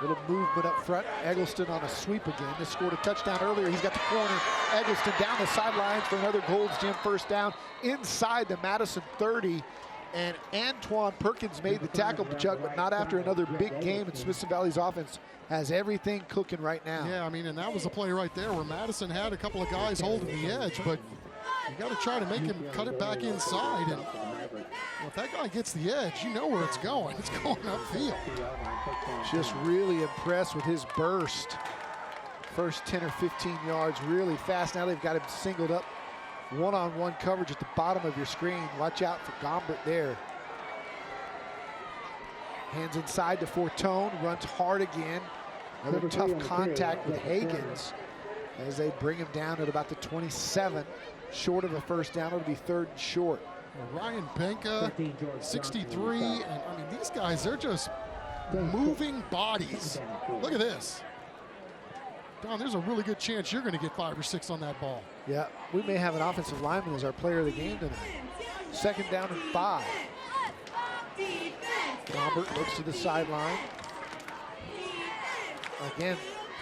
Speaker 14: Little movement up front. Eggleston on a sweep again. They scored a touchdown earlier. He's got the corner. Eggleston down the sidelines for another Gold's Gym first down inside the Madison 30. And Antoine Perkins made the tackle, Chuck, but not after another big game. And Smithson Valley's offense has everything cooking right now.
Speaker 5: Yeah, I mean, and that was a play right there where Madison had a couple of guys holding the edge, but you got to try to make him cut it back inside. And if that guy gets the edge, you know where it's going. It's going upfield.
Speaker 14: Just really impressed with his burst. First 10 or 15 yards, really fast. Now they've got him singled up. One-on-one coverage at the bottom of your screen. Watch out for Gombert there. Hands inside to Fortone, runs hard again. Another tough contact with Higgins as they bring him down at about the 27. Short of a first down, it'll be 3rd and short.
Speaker 5: Ryan Benka, 63, and I mean, these guys, they're just moving bodies. Look at this. Don, there's a really good chance you're going to get 5 or 6 on that ball.
Speaker 14: Yeah, we may have an offensive lineman as our player of the game tonight. 2nd down and 5. Gombert looks to the sideline. Again,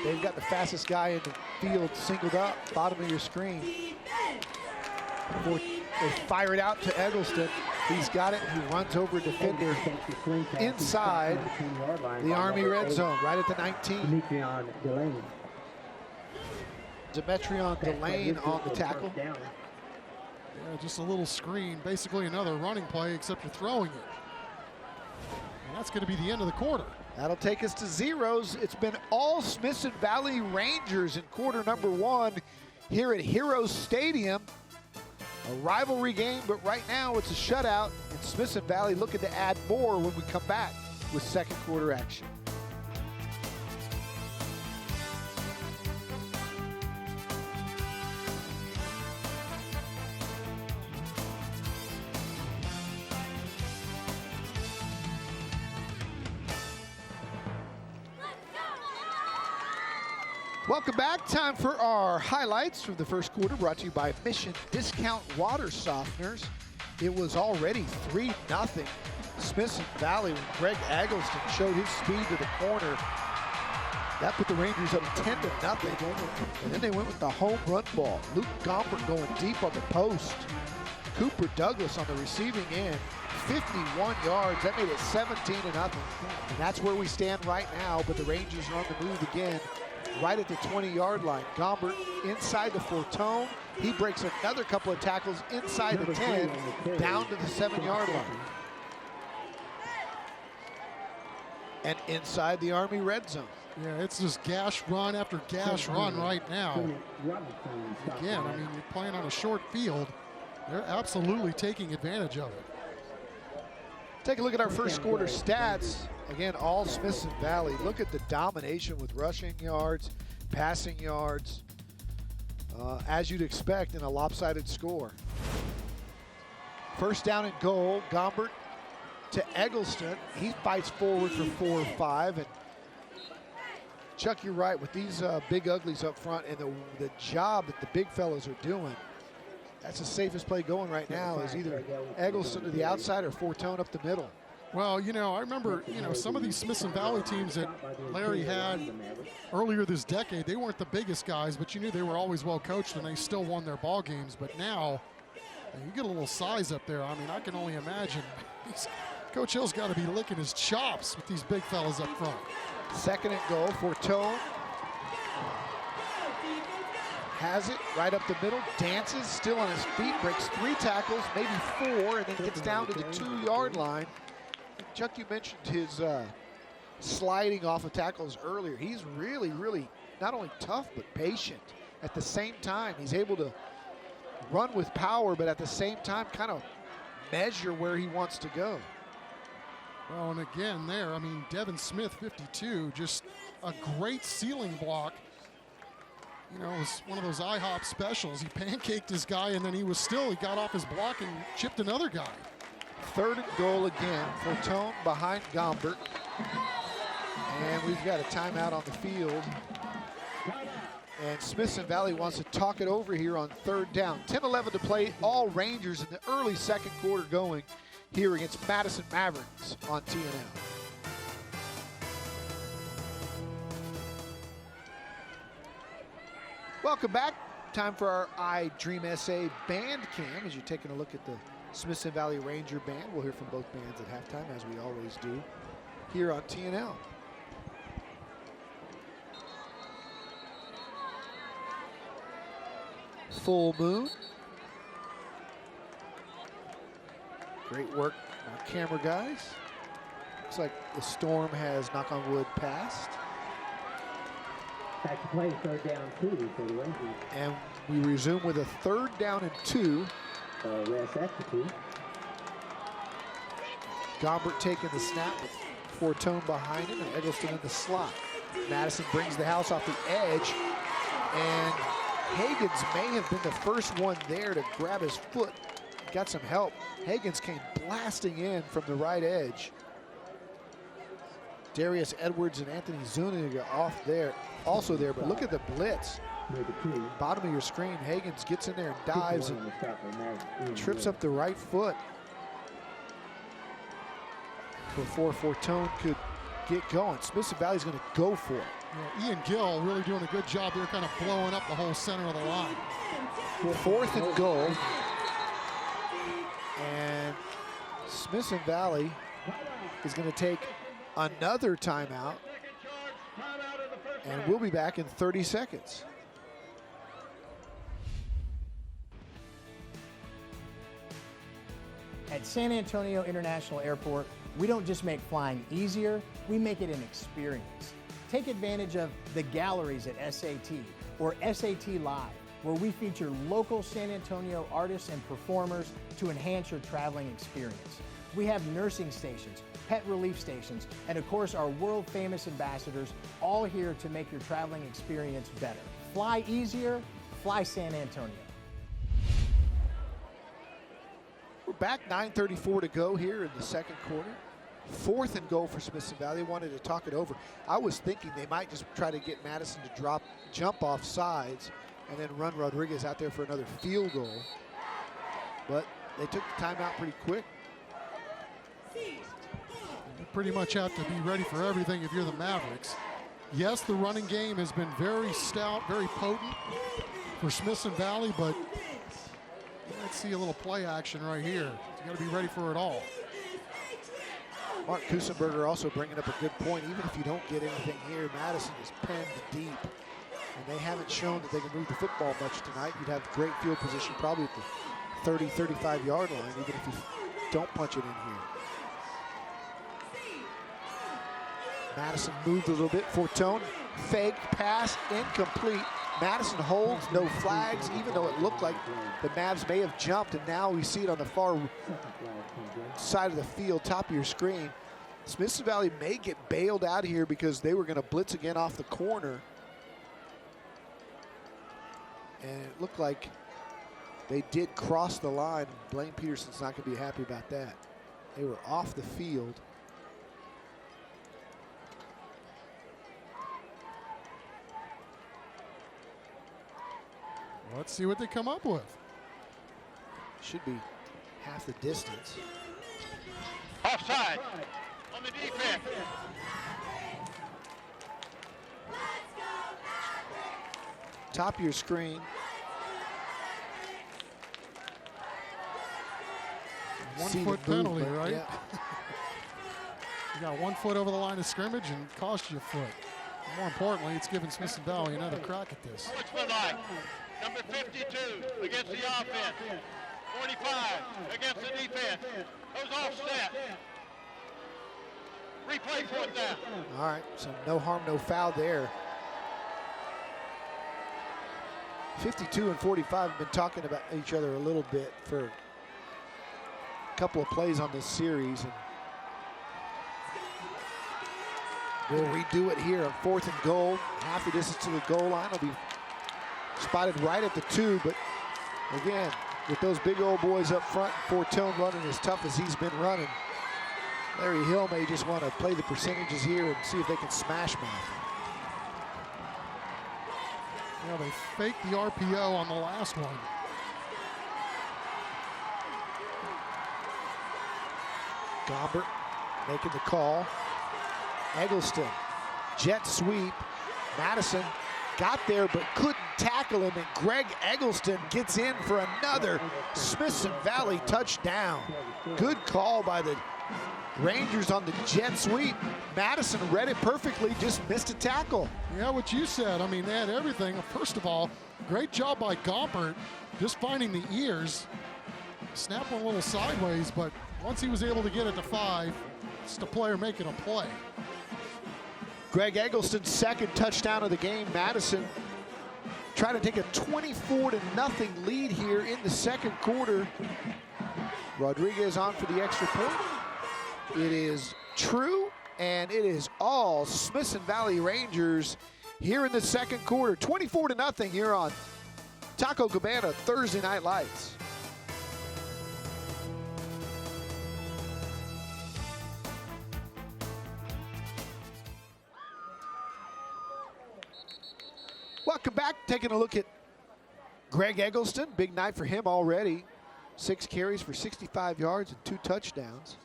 Speaker 14: they've got the fastest guy in the field singled up, bottom of your screen. They fire it out to Eggleston. He's got it. He runs over a defender inside the Army red zone, right at the 19. Demetrion Delane on the tackle.
Speaker 5: Yeah, just a little screen, basically another running play, except you're throwing it. And that's going to be the end of the quarter.
Speaker 14: That'll take us to zeros. It's been all Smithson Valley Rangers in quarter number 1 here at Heroes Stadium. A rivalry game, but right now it's a shutout, and Smithson Valley looking to add more when we come back with second quarter action. Welcome back. Time for our highlights from the first quarter, brought to you by Mission Discount Water Softeners. It was already 3-0 Smithson Valley when Greg Eggleston showed his speed to the corner. That put the Rangers up 10-0. And then they went with the home run ball. Luke Gompert going deep on the post. Cooper Douglas on the receiving end. 51 yards. That made it 17-0. And that's where we stand right now, but the Rangers are on the move again. Right at the 20-yard line. Gombert inside the Fortone. He breaks another couple of tackles inside the 10, down to the 7-yard line. And inside the Army red zone.
Speaker 5: Yeah, it's just gash run after gash run right now. Again, I mean, you're playing on a short field. They're absolutely taking advantage of it.
Speaker 14: Take a look at our first quarter stats. Again, all Smithson Valley. Look at the domination with rushing yards, passing yards, as you'd expect in a lopsided score. First down and goal, Gombert to Eggleston. He fights forward for 4 or 5. And Chuck, you're right, with these big uglies up front and the job that the big fellows are doing, that's the safest play going right now is either Eggleston to the outside or Fortone up the middle.
Speaker 5: Well, you know, I remember, you know, some of these Smithson Valley teams that Larry had earlier this decade, they weren't the biggest guys, but you knew they were always well coached and they still won their ball games. But now, you get a little size up there. I mean, I can only imagine. Coach Hill's got to be licking his chops with these big fellas up front.
Speaker 14: Second and goal, Fortone has it right up the middle, dances, still on his feet, breaks 3 tackles, maybe 4, and then gets down to the 2-yard line. Chuck, you mentioned his sliding off of tackles earlier. He's really, really not only tough, but patient. At the same time, he's able to run with power, but at the same time kind of measure where he wants to go.
Speaker 5: Well, and again there, I mean, Devin Smith, 52, just a great ceiling block. You know, it was one of those IHOP specials. He pancaked his guy, and then he got off his block and chipped another guy.
Speaker 14: Third and goal again. Fortone behind Gombert. And we've got a timeout on the field. And Smithson Valley wants to talk it over here on third down. 10-11 to play. All Rangers in the early second quarter going here against Madison Mavericks on TNL. Welcome back. Time for our I Dream SA band cam as you're taking a look at the Smithson Valley Ranger band. We'll hear from both bands at halftime, as we always do here on TNL. Full moon. Great work by our camera guys. Looks like the storm has, knock on wood, passed.
Speaker 12: Back to play, third down 2 for the Rangers.
Speaker 14: And we resume with a third down and 2.
Speaker 12: Rest execute.
Speaker 14: Gombert taking the snap with Fortone behind him and Eggleston in the slot. Madison brings the house off the edge, and Hagens may have been the first one there to grab his foot. Got some help. Hagens came blasting in from the right edge. Darius Edwards and Anthony Zuniga off there, also there, but look at the blitz. Bottom of your screen, Hagens gets in there and dives and trips up the right foot before Fortone could get going. Smithson Valley's going to go for it.
Speaker 5: Yeah, Ian Gill really doing a good job there, kind of blowing up the whole center of the line.
Speaker 14: Fourth and goal. And Smithson Valley is going to take another timeout, and we'll be back in 30 seconds.
Speaker 15: At San Antonio International Airport, we don't just make flying easier, we make it an experience. Take advantage of the galleries at SAT or SAT Live, where we feature local San Antonio artists and performers to enhance your traveling experience. We have nursing stations, pet relief stations, and of course our world famous ambassadors, all here to make your traveling experience better. Fly easier, fly San Antonio.
Speaker 14: We're back, 9:34 to go here in the second quarter. 4th and goal for Smithson Valley. They wanted to talk it over. I was thinking they might just try to get Madison to jump off sides and then run Rodriguez out there for another field goal. But they took the timeout pretty quick.
Speaker 5: You pretty much have to be ready for everything if you're the Mavericks. Yes, the running game has been very stout, very potent for Smithson Valley, but let's see a little play action right here. You got to be ready for it all.
Speaker 14: Mark Kusenberger also bringing up a good point. Even if you don't get anything here, Madison is penned deep, and they haven't shown that they can move the football much tonight. You'd have great field position probably at the 30, 35-yard line, even if you don't punch it in here. Madison moved a little bit for Tone. Fake pass, incomplete. Madison holds, no flags, even though it looked like the Mavs may have jumped, and now we see it on the far side of the field, top of your screen. Smithson Valley may get bailed out here because they were going to blitz again off the corner. And it looked like they did cross the line. Blaine Peterson's not going to be happy about that. They were off the field.
Speaker 5: Let's see what they come up with.
Speaker 14: Should be half the distance.
Speaker 11: Offside on the defense.
Speaker 14: Top of your screen.
Speaker 5: One-foot penalty,
Speaker 14: movement,
Speaker 5: right?
Speaker 14: Yeah.
Speaker 5: You got 1 foot over the line of scrimmage and cost you a foot. More importantly, it's giving Smithson Valley another crack at this.
Speaker 11: Sportsmanlike. Number 52 against the offense. 45 against the defense. Goes offset. Replay fourth down.
Speaker 14: All right, so no harm, no foul there. 52 and 45 have been talking about each other a little bit for a couple of plays on this series. And we'll redo it here on 4th and goal. Half the distance to the goal line. Will be spotted right at the 2, but again, with those big old boys up front, Fortune running as tough as he's been running, Larry Hill may just want to play the percentages here and see if they can smash mouth.
Speaker 5: Yeah, they faked the RPO on the last one.
Speaker 14: Gombert making the call. Eggleston, jet sweep. Madison got there but couldn't tackle him, and Greg Eggleston gets in for another Smithson Valley touchdown. Good call by the Rangers on the jet sweep. Madison read it perfectly, just missed a tackle.
Speaker 5: Yeah, what you said. I mean, they had everything. First of all, great job by Gompert just finding the ears. Snap one a little sideways, but once he was able to get it to 5, it's the player making a play.
Speaker 14: Greg Eggleston's second touchdown of the game. Madison trying to take a 24-0 lead here in the second quarter. Rodriguez on for the extra point. It is true, and it is all Smithson Valley Rangers here in the second quarter. 24-0 here on Taco Cabana Thursday Night Lights. Welcome back. Taking a look at Greg Eggleston. Big night for him already. 6 carries for 65 yards and 2 touchdowns.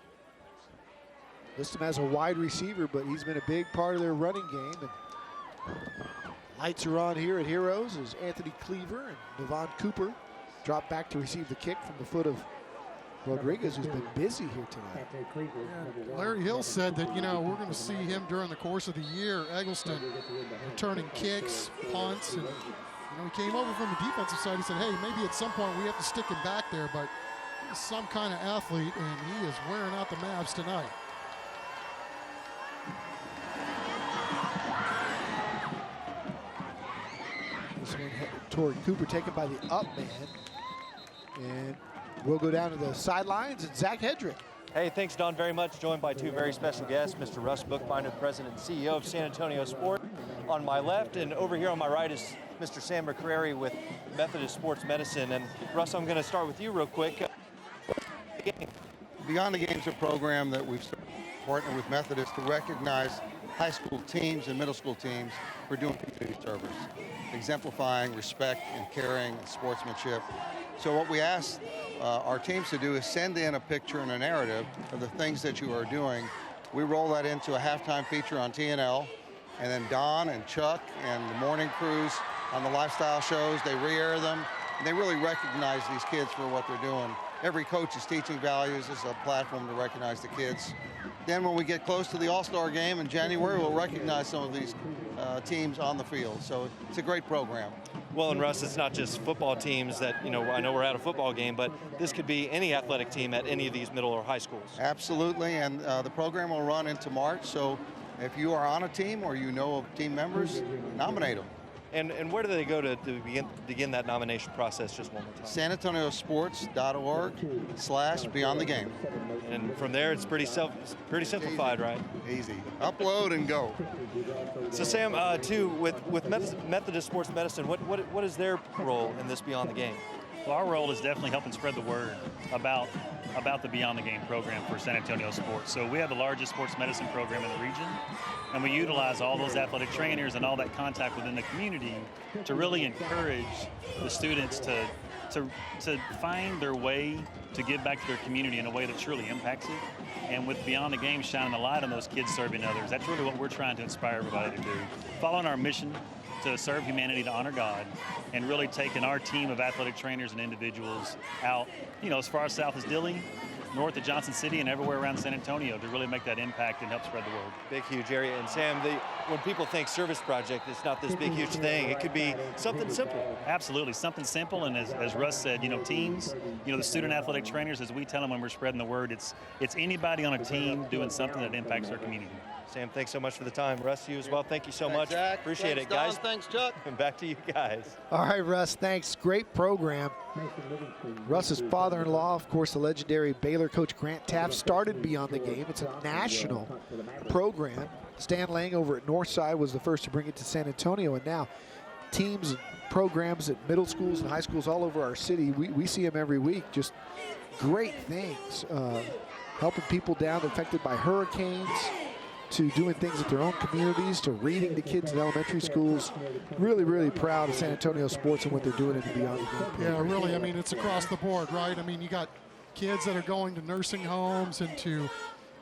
Speaker 14: List him as a wide receiver, but he's been a big part of their running game. And lights are on here at Heroes as Anthony Cleaver and Devon Cooper drop back to receive the kick from the foot of Rodriguez, who's been busy here tonight.
Speaker 5: Yeah, Larry Hill said that, we're going to see him during the course of the year, Eggleston, returning kicks, punts, and, he came over from the defensive side. He said, hey, maybe at some point we have to stick him back there, but he's some kind of athlete, and he is wearing out the Mavs tonight.
Speaker 14: This one, Torrey Cooper taken by the up man. And we'll go down to the sidelines and Zach Hedrick.
Speaker 7: Hey, thanks, Don, very much. Joined by two very special guests, Mr. Russ Bookbinder, President and CEO of San Antonio Sport, on my left, and over here on my right is Mr. Sam McCrary with Methodist Sports Medicine. And Russ, I'm going to start with you real quick.
Speaker 17: Beyond the Game's a program that we've partnered with Methodist to recognize high school teams and middle school teams for doing community service, exemplifying respect and caring and sportsmanship. So what we ask our teams to do is send in a picture and a narrative of the things that you are doing. We roll that into a halftime feature on TNL, and then Don and Chuck and the morning crews on the lifestyle shows, they re-air them, and they really recognize these kids for what they're doing. Every coach is teaching values. This is a platform to recognize the kids. Then when we get close to the All-Star game in January, we'll recognize some of these teams on the field. So it's a great program.
Speaker 7: Well, and Russ, it's not just football teams that, I know we're at a football game, but this could be any athletic team at any of these middle or high schools.
Speaker 17: Absolutely, and the program will run into March. So if you are on a team or you know of team members, nominate them.
Speaker 7: And where do they go to begin that nomination process just one more time?
Speaker 17: SanAntonioSports.org/BeyondTheGame.
Speaker 7: And from there, it's pretty simplified, right?
Speaker 17: Easy. Upload and go.
Speaker 7: So Sam, too, with Methodist Sports Medicine, what is their role in this Beyond the Game?
Speaker 18: Well, our role is definitely helping spread the word about the Beyond the Game program for San Antonio sports. So we have the largest sports medicine program in the region, and we utilize all those athletic trainers and all that contact within the community to really encourage the students to find their way to give back to their community in a way that truly impacts it. And with Beyond the Game shining the light on those kids serving others, that's really what we're trying to inspire everybody to do. Following our mission to serve humanity, to honor God, and really taking our team of athletic trainers and individuals out, as far south as Dilley, north of Johnson City, and everywhere around San Antonio to really make that impact and help spread the word.
Speaker 7: Big, huge area. And Sam, when people think service project, it's not this big, huge thing. It could be something simple.
Speaker 18: Absolutely, something simple. And as Russ said, teams, the student athletic trainers, as we tell them when we're spreading the word, it's anybody on a team doing something that impacts our community.
Speaker 7: Sam, thanks so much for the time. Russ, you as well. Thank you so much.
Speaker 17: Zach.
Speaker 7: Appreciate
Speaker 17: Thanks,
Speaker 7: it, guys.
Speaker 17: Don. Thanks, Chuck.
Speaker 7: And back to you guys.
Speaker 14: All right, Russ, thanks. Great program. Russ's father-in-law, of course, the legendary Baylor coach Grant Taft, started Beyond the Game. It's a national program. Stan Lang over at Northside was the first to bring it to San Antonio, and now teams and programs at middle schools and high schools all over our city, we see them every week. Just great things, helping people down affected by hurricanes, to doing things at their own communities, to reading to kids in elementary schools. Really, really proud of San Antonio sports and what they're doing in the Beyond the Game program.
Speaker 5: Yeah, really, it's across the board, right? You got kids that are going to nursing homes and to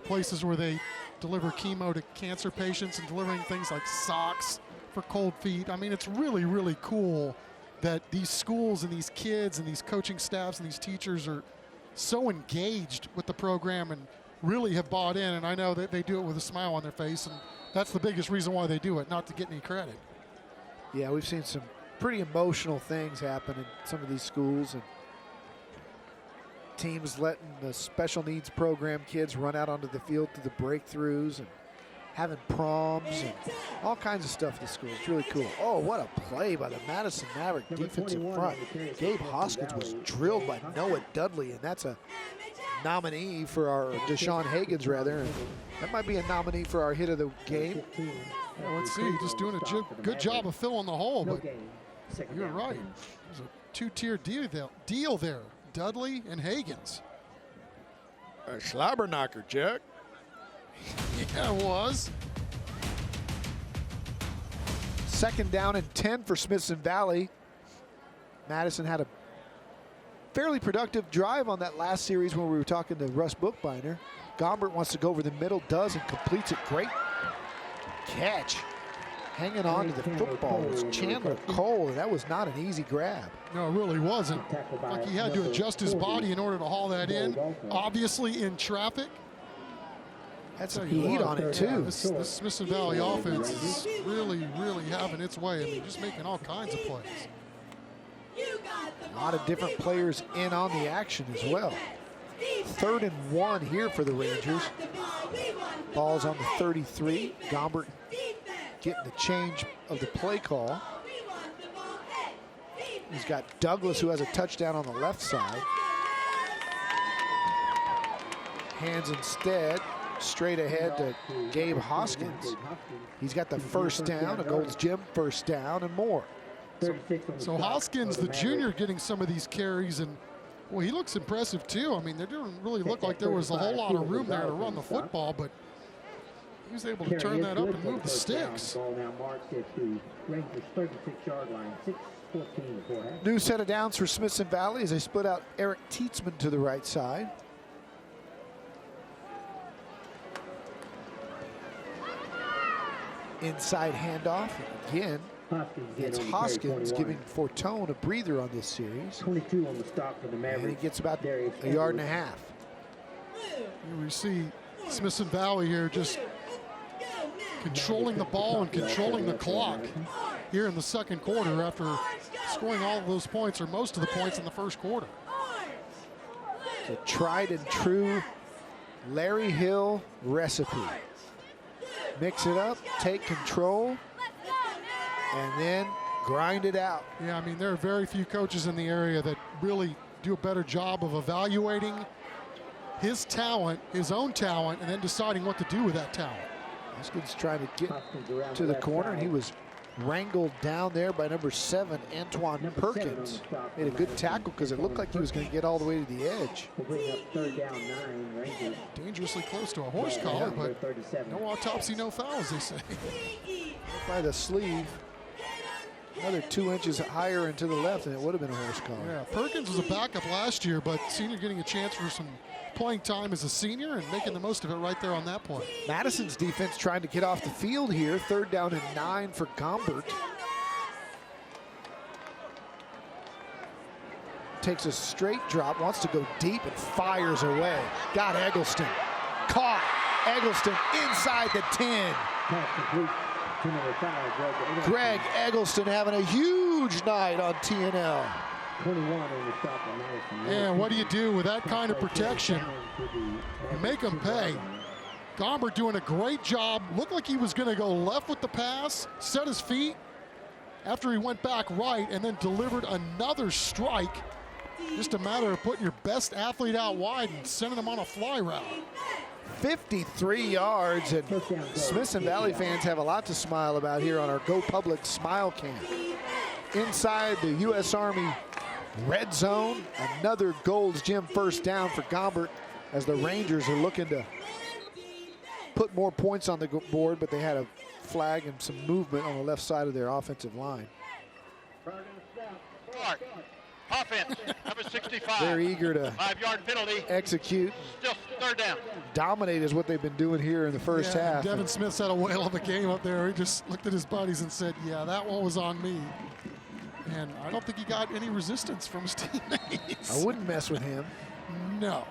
Speaker 5: places where they deliver chemo to cancer patients and delivering things like socks for cold feet. It's really, really cool that these schools and these kids and these coaching staffs and these teachers are so engaged with the program and really have bought in, and I know that they do it with a smile on their face, and that's the biggest reason why they do it, not to get any credit.
Speaker 14: Yeah, we've seen some pretty emotional things happen in some of these schools, and teams letting the special needs program kids run out onto the field through the breakthroughs and having proms and all kinds of stuff at the school. It's really cool. Oh, what a play by the Madison Maverick defensive front. Gabe Hoskins was drilled by Noah Dudley, and that's a nominee for our Deshaun Hagens, rather. And that might be a nominee for our hit of the game.
Speaker 5: Yeah, let's see. Just doing a good job of filling the hole, but you're right. There's a two-tier deal there. Dudley and Hagens.
Speaker 19: A slobber knocker, Chuck.
Speaker 5: Yeah, it was.
Speaker 14: Second down and 10 for Smithson Valley. Madison had a fairly productive drive on that last series when we were talking to Russ Bookbinder. Gombert wants to go over the middle, does, and completes it. Great catch. hanging on to the football was Chandler Cole, and that was not an easy grab.
Speaker 5: No, it really wasn't. Like he had to adjust his body in order to haul that in. Obviously in traffic.
Speaker 14: Had some heat on it too.
Speaker 5: This Smithson Valley offense is really, really having its way. I mean, just making all kinds of plays.
Speaker 14: A lot of different players in on the action as well. 3rd and 1 here for the Rangers. Ball's on the 33. Gombert getting the change of the play call. He's got Douglas, who has a touchdown on the left side. Hands instead straight ahead to Gabe Hoskins. He's got the first down, a Gold's Gym first down, and more.
Speaker 5: So Hoskins, the junior, getting some of these carries, and well, he looks impressive too. I mean, there didn't really look like there was a whole lot of room there to run the football, but he was able to turn that up and move the sticks.
Speaker 14: New set of downs for Smithson Valley as they split out Eric Tietzman to the right side. Inside handoff again. It's Hoskins giving Fortone a breather on this series.
Speaker 12: 22 on the stop for the Mavericks.
Speaker 14: And he gets about a yard and a half.
Speaker 5: We see Smithson Valley here just controlling the ball and controlling the clock here in the second quarter after scoring all of those points, or most of the points, in the first quarter.
Speaker 14: It's a tried and true Larry Hill recipe. Mix it up, take control, and then grind it out.
Speaker 5: Yeah, I mean, there are very few coaches in the area that really do a better job of evaluating his talent, his own talent, and then deciding what to do with that talent.
Speaker 14: Hoskins trying to get to the corner, and he was wrangled down there by number 7, Antoine Perkins. Made a good tackle because it looked like he was going to get all the way to the edge.
Speaker 5: Dangerously close to a horse collar, but no autopsy, no foul, as they say.
Speaker 14: By the sleeve. Another 2 inches higher and to the left, and it would have been a horse collar.
Speaker 5: Yeah, Perkins was a backup last year, but senior getting a chance for some playing time as a senior and making the most of it right there on that play.
Speaker 14: Madison's defense trying to get off the field here. 3rd down and 9 for Gombert. Takes a straight drop, wants to go deep and fires away. Got Eggleston. Caught. Eggleston inside the 10. Greg Eggleston having a huge night on TNL.
Speaker 5: And what do you do with that kind of protection? You make them pay. Gombert doing a great job. Looked like he was going to go left with the pass, set his feet after he went back right, and then delivered another strike. Just a matter of putting your best athlete out wide and sending him on a fly route.
Speaker 14: 53 yards, and Smithson Valley fans have a lot to smile about here on our Go Public Smile Cam. Inside the U.S. Army red zone, another Gold's Gym first down for Gombert as the Rangers are looking to put more points on the board, but they had a flag and some movement on the left side of their offensive line.
Speaker 11: Offense, number 65.
Speaker 14: They're eager to
Speaker 11: 5-yard penalty.
Speaker 14: Execute.
Speaker 11: Still 3rd down.
Speaker 14: Dominate is what they've been doing here in the first half.
Speaker 5: Devin Smith had a whale of a game up there. He just looked at his buddies and said, yeah, that one was on me. And I don't think he got any resistance from his teammates.
Speaker 14: I wouldn't mess with him.
Speaker 5: No.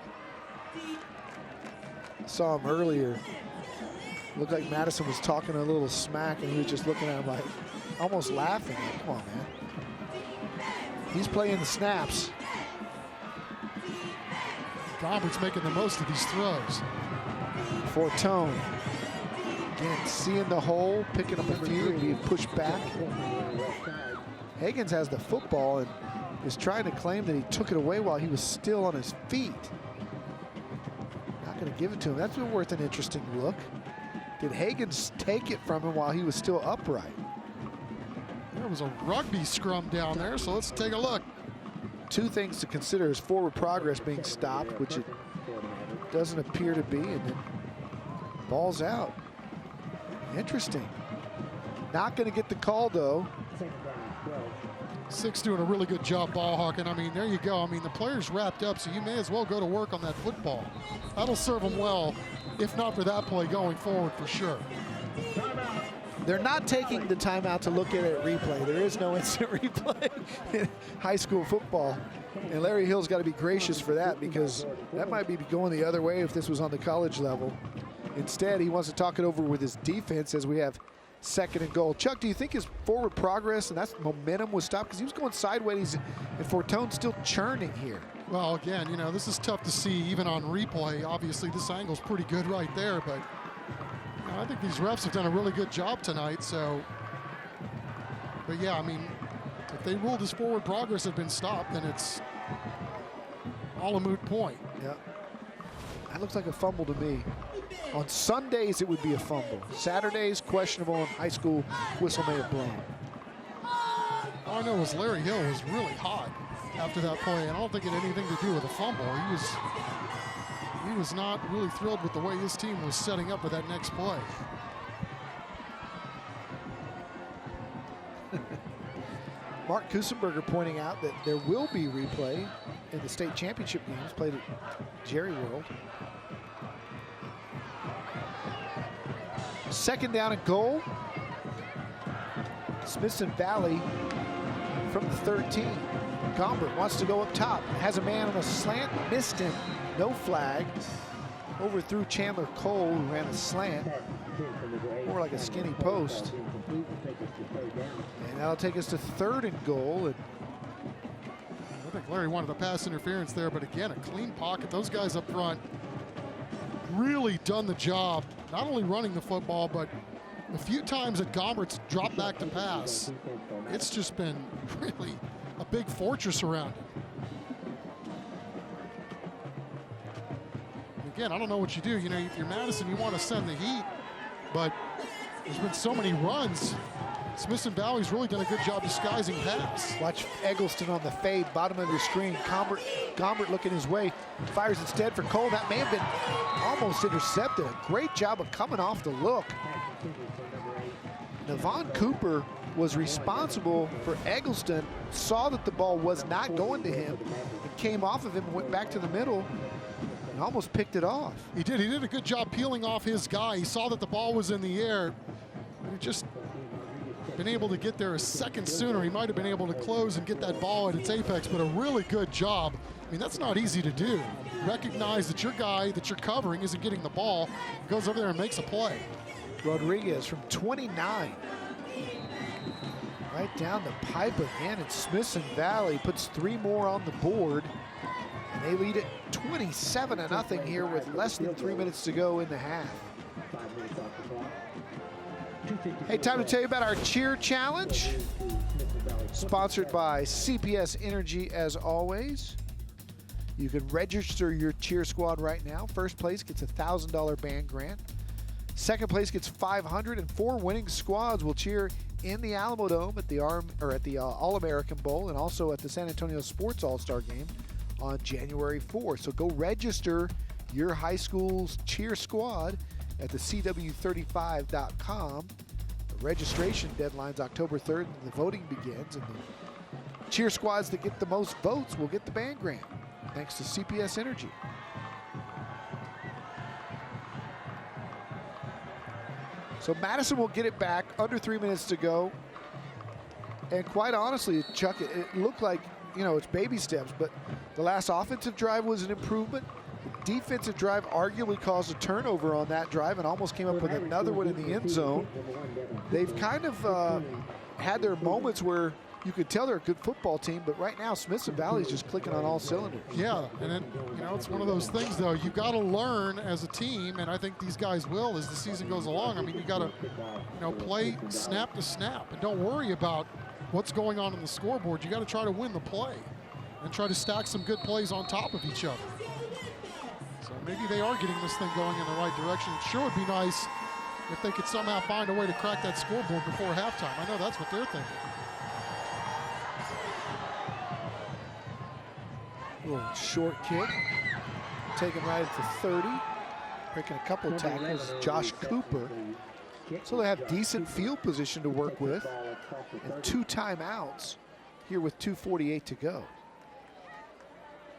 Speaker 14: Saw him earlier. Looked like Madison was talking a little smack, and he was just looking at him like, almost laughing. Like, come on, man. He's playing the snaps.
Speaker 5: Gombert's making the most of these throws.
Speaker 14: Fortone. Again, seeing the hole, picking up a few, and being pushed back. Higgins has the football and is trying to claim that he took it away while he was still on his feet. Not going to give it to him. That's worth an interesting look. Did Higgins take it from him while he was still upright?
Speaker 5: There was a rugby scrum down there, so let's take a look.
Speaker 14: 2 things to consider is forward progress being stopped, which it doesn't appear to be, and then ball's out. Interesting. Not going to get the call, though.
Speaker 5: 6 doing a really good job ball hawking. I mean, there you go. I mean, the player's wrapped up, so you may as well go to work on that football. That'll serve them well, if not for that play going forward for sure.
Speaker 14: They're not taking the time out to look at it replay. There is no instant replay in high school football. And Larry Hill's got to be gracious for that, because that might be going the other way if this was on the college level. Instead, he wants to talk it over with his defense as we have 2nd and goal. Chuck, do you think his forward progress and that momentum was stopped? Because he was going sideways, and Fortone's still churning here.
Speaker 5: Well, again, you know, this is tough to see even on replay. Obviously, this angle's pretty good right there, but you know, I think these refs have done a really good job tonight. So, but yeah, I mean, if they ruled his forward progress had been stopped, then it's all a moot point.
Speaker 14: Yeah, that looks like a fumble to me. On Sundays, it would be a fumble. Saturdays, questionable, and high school whistle may have blown.
Speaker 5: All I know is Larry Hill was really hot after that play, and I don't think it had anything to do with a fumble. He was not really thrilled with the way his team was setting up for that next play.
Speaker 14: Mark Kusenberger pointing out that there will be replay in the state championship games played at Jerry World. 2nd down and goal. Smithson Valley from the 13. Gombert wants to go up top. Has a man on a slant, missed him. No flag. Overthrew Chandler Cole, who ran a slant. More like a skinny post. And that'll take us to 3rd and goal. And
Speaker 5: I think Larry wanted a pass interference there, but again, a clean pocket. Those guys up front really done the job, not only running the football, but the few times that Gombert's dropped back to pass, it's just been really a big fortress around him. Again, I don't know what you do. You know, if you're Madison, you want to send the heat, but there's been so many runs. Smithson Valley's really done a good job disguising pass.
Speaker 14: Watch Eggleston on the fade, bottom of your screen. Gombert looking his way, fires instead for Cole. That may have been almost intercepted. A great job of coming off the look. Navon Cooper was responsible for Eggleston, saw that the ball was not going to him, and came off of him and went back to the middle and almost picked it off.
Speaker 5: He did a good job peeling off his guy. He saw that the ball was in the air, and he just been able to get there a second sooner. He might have been able to close and get that ball at its apex, but a really good job. I mean, that's not easy to do. Recognize that your guy that you're covering isn't getting the ball, goes over there and makes a play.
Speaker 14: Rodriguez from 29. Right down the pipe again, and Smithson Valley puts 3 more on the board. And they lead it 27-0 here with less than 3 minutes to go in the half. Hey, time to tell you about our cheer challenge. Sponsored by CPS Energy as always. You can register your cheer squad right now. First place gets a $1,000 band grant. Second place gets $500, and 4 winning squads will cheer in the Alamo Dome at the All-American Bowl and also at the San Antonio Sports All-Star Game on January 4th. So go register your high school's cheer squad at the CW35.com. The registration deadline's October 3rd, and the voting begins. And the cheer squads that get the most votes will get the band grant, thanks to CPS Energy. So Madison will get it back, under 3 minutes to go. And quite honestly, Chuck, it looked like, you know, it's baby steps, but the last offensive drive was an improvement. The defensive drive arguably caused a turnover on that drive and almost came up with another one in the end zone. They've kind of had their moments where you could tell they're a good football team, but right now Smithson Valley's just clicking on all cylinders.
Speaker 5: Yeah, and then, you know, it's one of those things, though. You've got to learn as a team, and I think these guys will as the season goes along. I mean, you got to, you know, play snap to snap, and don't worry about what's going on the scoreboard. You got to try to win the play and try to stack some good plays on top of each other. So maybe they are getting this thing going in the right direction. It sure would be nice if they could somehow find a way to crack that scoreboard before halftime. I know that's what they're thinking.
Speaker 14: Little short kick, taken right at the 30, breaking a couple of tackles, Josh Cooper. So they have decent field position to work with, and 2 timeouts here with 2:48 to go.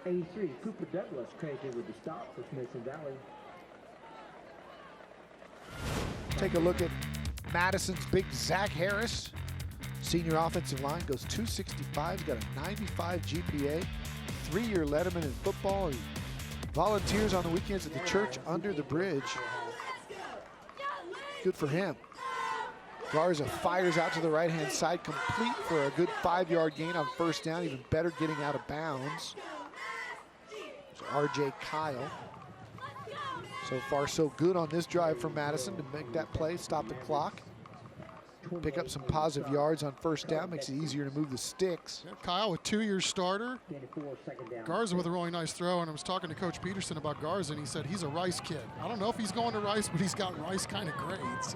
Speaker 12: 83, Cooper Douglas credited with the stop for Smithson Valley.
Speaker 14: Take a look at Madison's big Zach Harris, senior offensive line, goes 265. He's got a 95 GPA, 3-year letterman in football. He volunteers on the weekends at the church under the bridge. Good for him. Garza fires out to the right-hand side, complete for a good 5-yard gain on first down, even better getting out of bounds. So R.J. Kyle. So far, so good on this drive for Madison to make that play, stop the clock, pick up some positive yards on first down, makes it easier to move the sticks.
Speaker 5: Yeah, Kyle, a 2-year starter. Garza with a really nice throw, and I was talking to Coach Peterson about Garza, and he said he's a Rice kid. I don't know if he's going to Rice, but he's got Rice kind of grades.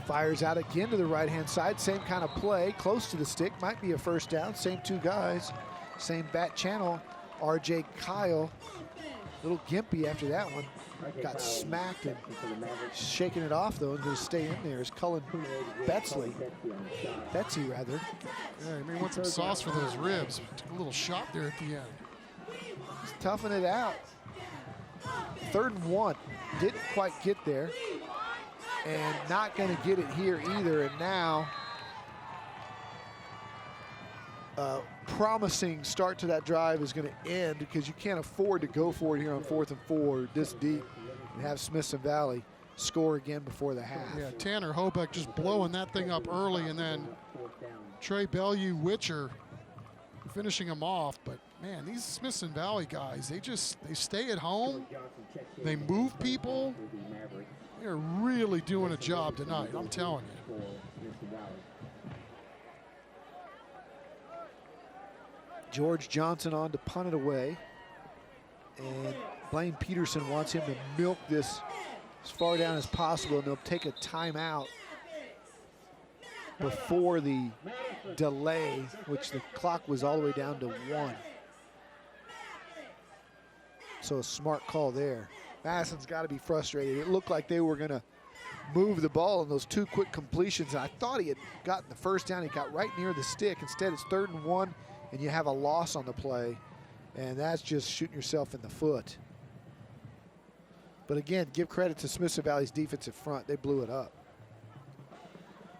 Speaker 14: Fires out again to the right-hand side, same kind of play, close to the stick, might be a first down, same 2 guys, same bat channel. R.J. Kyle, a little gimpy after that one. Got smacked and shaking it off, though, and going to stay in there is Cullen Betsy, rather.
Speaker 5: Yeah, he may want some sauce for those ribs. Took a little shot there at the end.
Speaker 14: He's toughing it out. 3rd and 1. Didn't quite get there. And not going to get it here either. And now, promising start to that drive is going to end because you can't afford to go for it here on 4th and 4 this deep and have Smithson Valley score again before the half.
Speaker 5: Yeah, Tanner Hobeck just blowing that thing up early, and then Trey Bellew-Witcher finishing him off. But man, these Smithson Valley guys, they stay at home, they move people. They're really doing a job tonight, I'm telling you.
Speaker 14: George Johnson on to punt it away. And Blaine Peterson wants him to milk this as far down as possible, and they'll take a timeout before the delay, which the clock was all the way down to 1. So a smart call there. Madison's got to be frustrated. It looked like they were going to move the ball in those 2 quick completions. And I thought he had gotten the first down. He got right near the stick. Instead, it's 3rd and 1, and you have a loss on the play. And that's just shooting yourself in the foot. But again, give credit to Smithson Valley's defensive front. They blew it up.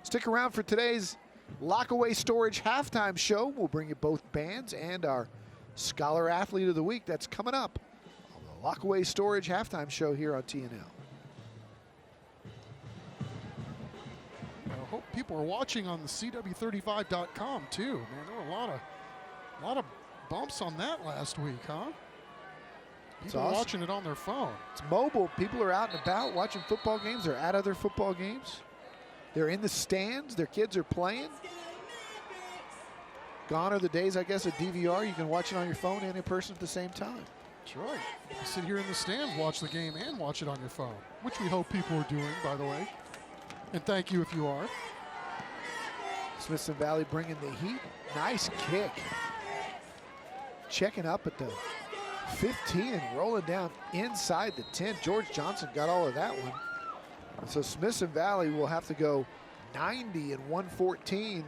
Speaker 14: Stick around for today's Lockaway Storage halftime show. We'll bring you both bands and our Scholar Athlete of the Week. That's coming up. Lockaway Storage halftime show here on TNL.
Speaker 5: I hope people are watching on the CW35.com too. Man, there were a lot of bumps on that last week, huh? People are watching it on their phone.
Speaker 14: It's mobile. People are out and about watching football games. They're at other football games. They're in the stands. Their kids are playing. Gone are the days, I guess, of DVR. You can watch it on your phone and in person at the same time.
Speaker 5: That's right. You sit here in the stands, watch the game, and watch it on your phone, which we hope people are doing, by the way. And thank you if you are.
Speaker 14: Smithson Valley bringing the heat. Nice kick. Checking up at the 15 and rolling down inside the 10. George Johnson got all of that one. So Smithson Valley will have to go 90 and 114,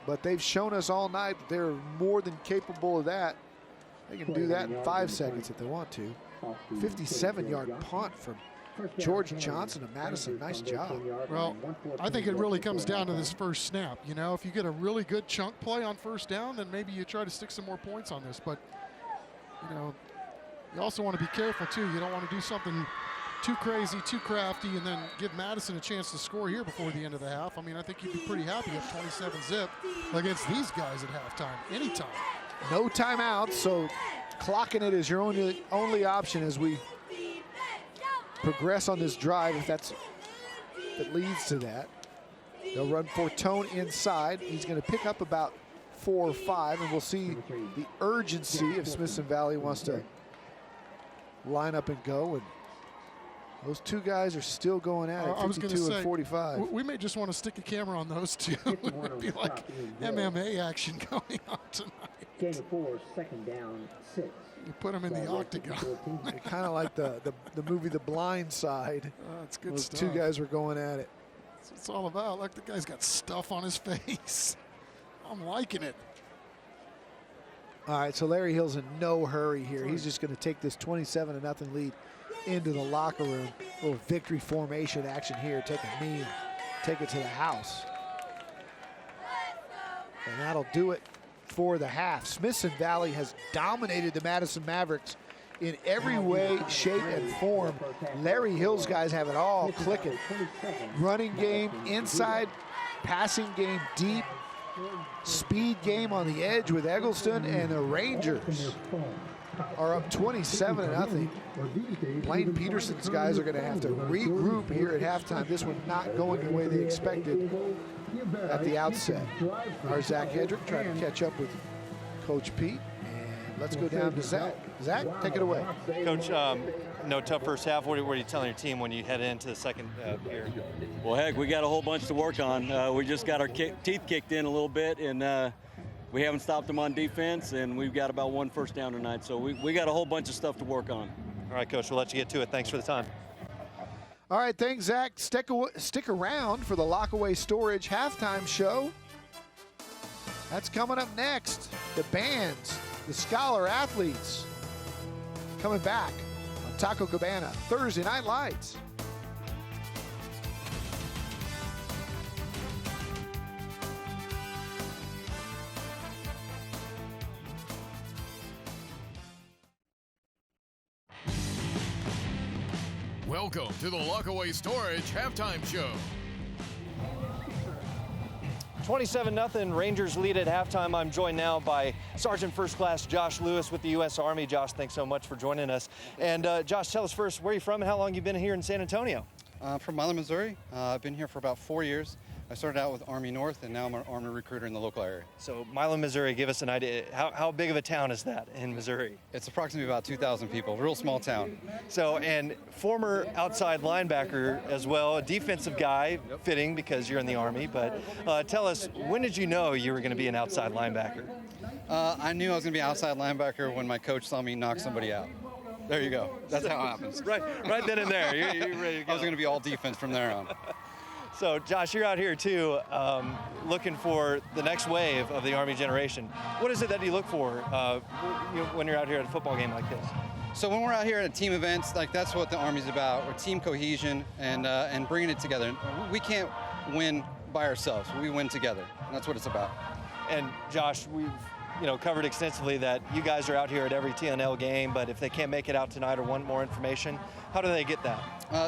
Speaker 14: but they've shown us all night that they're more than capable of that. They can do that in 5 seconds if they want to. 57-yard punt from George Johnson of Madison. Nice job.
Speaker 5: Well, I think it really comes down to this first snap. You know, if you get a really good chunk play on first down, then maybe you try to stick some more points on this. But, you know, you also want to be careful, too. You don't want to do something too crazy, too crafty, and then give Madison a chance to score here before the end of the half. I mean, I think you'd be pretty happy at 27-zip against these guys at halftime, anytime.
Speaker 14: No timeouts, so clocking it is your only option as we progress on this drive, if it leads to that. They'll run Fortone inside. He's going to pick up about 4 or 5, and we'll see the urgency if Smithson Valley wants to line up and go. And those 2 guys are still going at it, 52 and 45.
Speaker 5: We may just want to stick a camera on those 2. It'd be like MMA action going on tonight.
Speaker 12: Gain of 4, 2nd down, 6.
Speaker 5: You put them in the octagon.
Speaker 14: Kind of like the movie The Blind Side.
Speaker 5: That's good
Speaker 14: Those
Speaker 5: stuff.
Speaker 14: 2 guys were going at it.
Speaker 5: That's what it's all about. Like, the guy's got stuff on his face. I'm liking it.
Speaker 14: All right, so Larry Hill's in no hurry here. He's just going to take this 27-0 lead into the locker room. A little victory formation action here. Take a knee, take it to the house. And that'll do it for the half. Smithson Valley has dominated the Madison Mavericks in every way, shape, and form. Larry Hill's guys have it all clicking. Running game, inside, passing game, deep, speed game on the edge with Eggleston, and the Rangers are up 27-0. Blaine Peterson's guys are going to have to regroup here at halftime. This one not going the way they expected at the outset. Our Zach Hedrick trying to catch up with Coach Pete. And let's go down to Zach. Zach, take it away.
Speaker 7: Coach, tough first half. What are you telling your team when you head into the second period?
Speaker 9: Well, heck, we got a whole bunch to work on. We just got our teeth kicked in a little bit, and we haven't stopped them on defense, and we've got about 1 first down tonight. So we got a whole bunch of stuff to work on.
Speaker 7: All right, Coach, we'll let you get to it. Thanks for the time.
Speaker 14: All right, thanks, Zach. Stick around for the Lockaway Storage halftime show. That's coming up next. The bands, the Scholar Athletes, coming back on Taco Cabana Thursday Night Lights.
Speaker 3: Welcome to the Lockaway Storage halftime show.
Speaker 7: 27-0, Rangers lead at halftime. I'm joined now by Sergeant First Class Josh Lewis with the U.S. Army. Josh, thanks so much for joining us. And Josh, tell us first, where are you from and how long you've been here in San Antonio?
Speaker 20: From Milan, Missouri. I've been here for about 4 years. I started out with Army North, and now I'm an Army recruiter in the local area.
Speaker 7: So Milan, Missouri, give us an idea. How big of a town is that in Missouri?
Speaker 20: It's approximately about 2,000 people, real small town.
Speaker 7: So, and former outside linebacker as well, a defensive guy, fitting because you're in the Army, but tell us, when did you know you were going to be an outside linebacker?
Speaker 20: I knew I was going to be an outside linebacker when my coach saw me knock somebody out. There you go. That's how it happens.
Speaker 7: right then and there. You're ready to go.
Speaker 20: I was going to be all defense from there on.
Speaker 7: So, Josh, you're out here, too, looking for the next wave of the Army generation. What is it that you look for when you're out here at a football game like this?
Speaker 20: So when we're out here at team events, like that's what the Army's about. We're team cohesion and bringing it together. We can't win by ourselves. We win together. And that's what it's about.
Speaker 7: And, Josh, we've covered extensively that you guys are out here at every TNL game, but if they can't make it out tonight or want more information, how do they get that?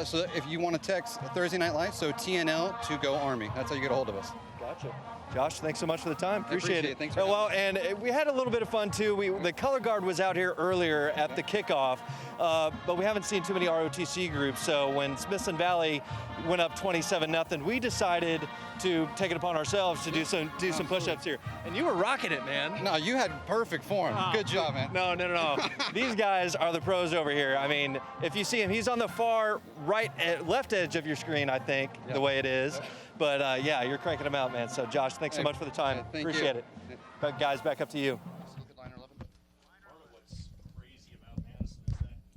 Speaker 20: So if you want to text Thursday Night Lights, so TNL to go Army. That's how you get a hold of us.
Speaker 7: Gotcha. Josh, thanks so much for the time. Appreciate it.
Speaker 20: Thanks for
Speaker 7: and we had a little bit of fun too. The color guard was out here earlier at the kickoff, but we haven't seen too many ROTC groups. So when Smithson Valley went up 27-0, we decided to take it upon ourselves to do some push-ups here. And you were rocking it, man.
Speaker 20: No, you had perfect form. Good job, man.
Speaker 7: No. These guys are the pros over here. I mean, if you see him, he's on the far left edge of your screen, I think, the way it is. But, yeah, you're cranking them out, man. So, Josh, thanks so much for the time. Appreciate it. But, guys, back up to you.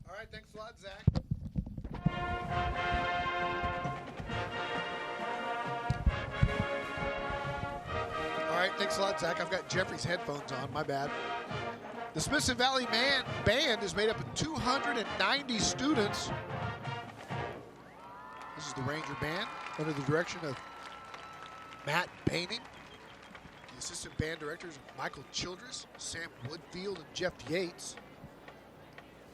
Speaker 4: All right, thanks a lot, Zach. All right, thanks a lot, Zach. I've got Jeffrey's headphones on. My bad. The Smithson Valley Band is made up of 290 students. This is the Ranger Band under the direction of Matt Baining. The assistant band directors are Michael Childress, Sam Woodfield, and Jeff Yates.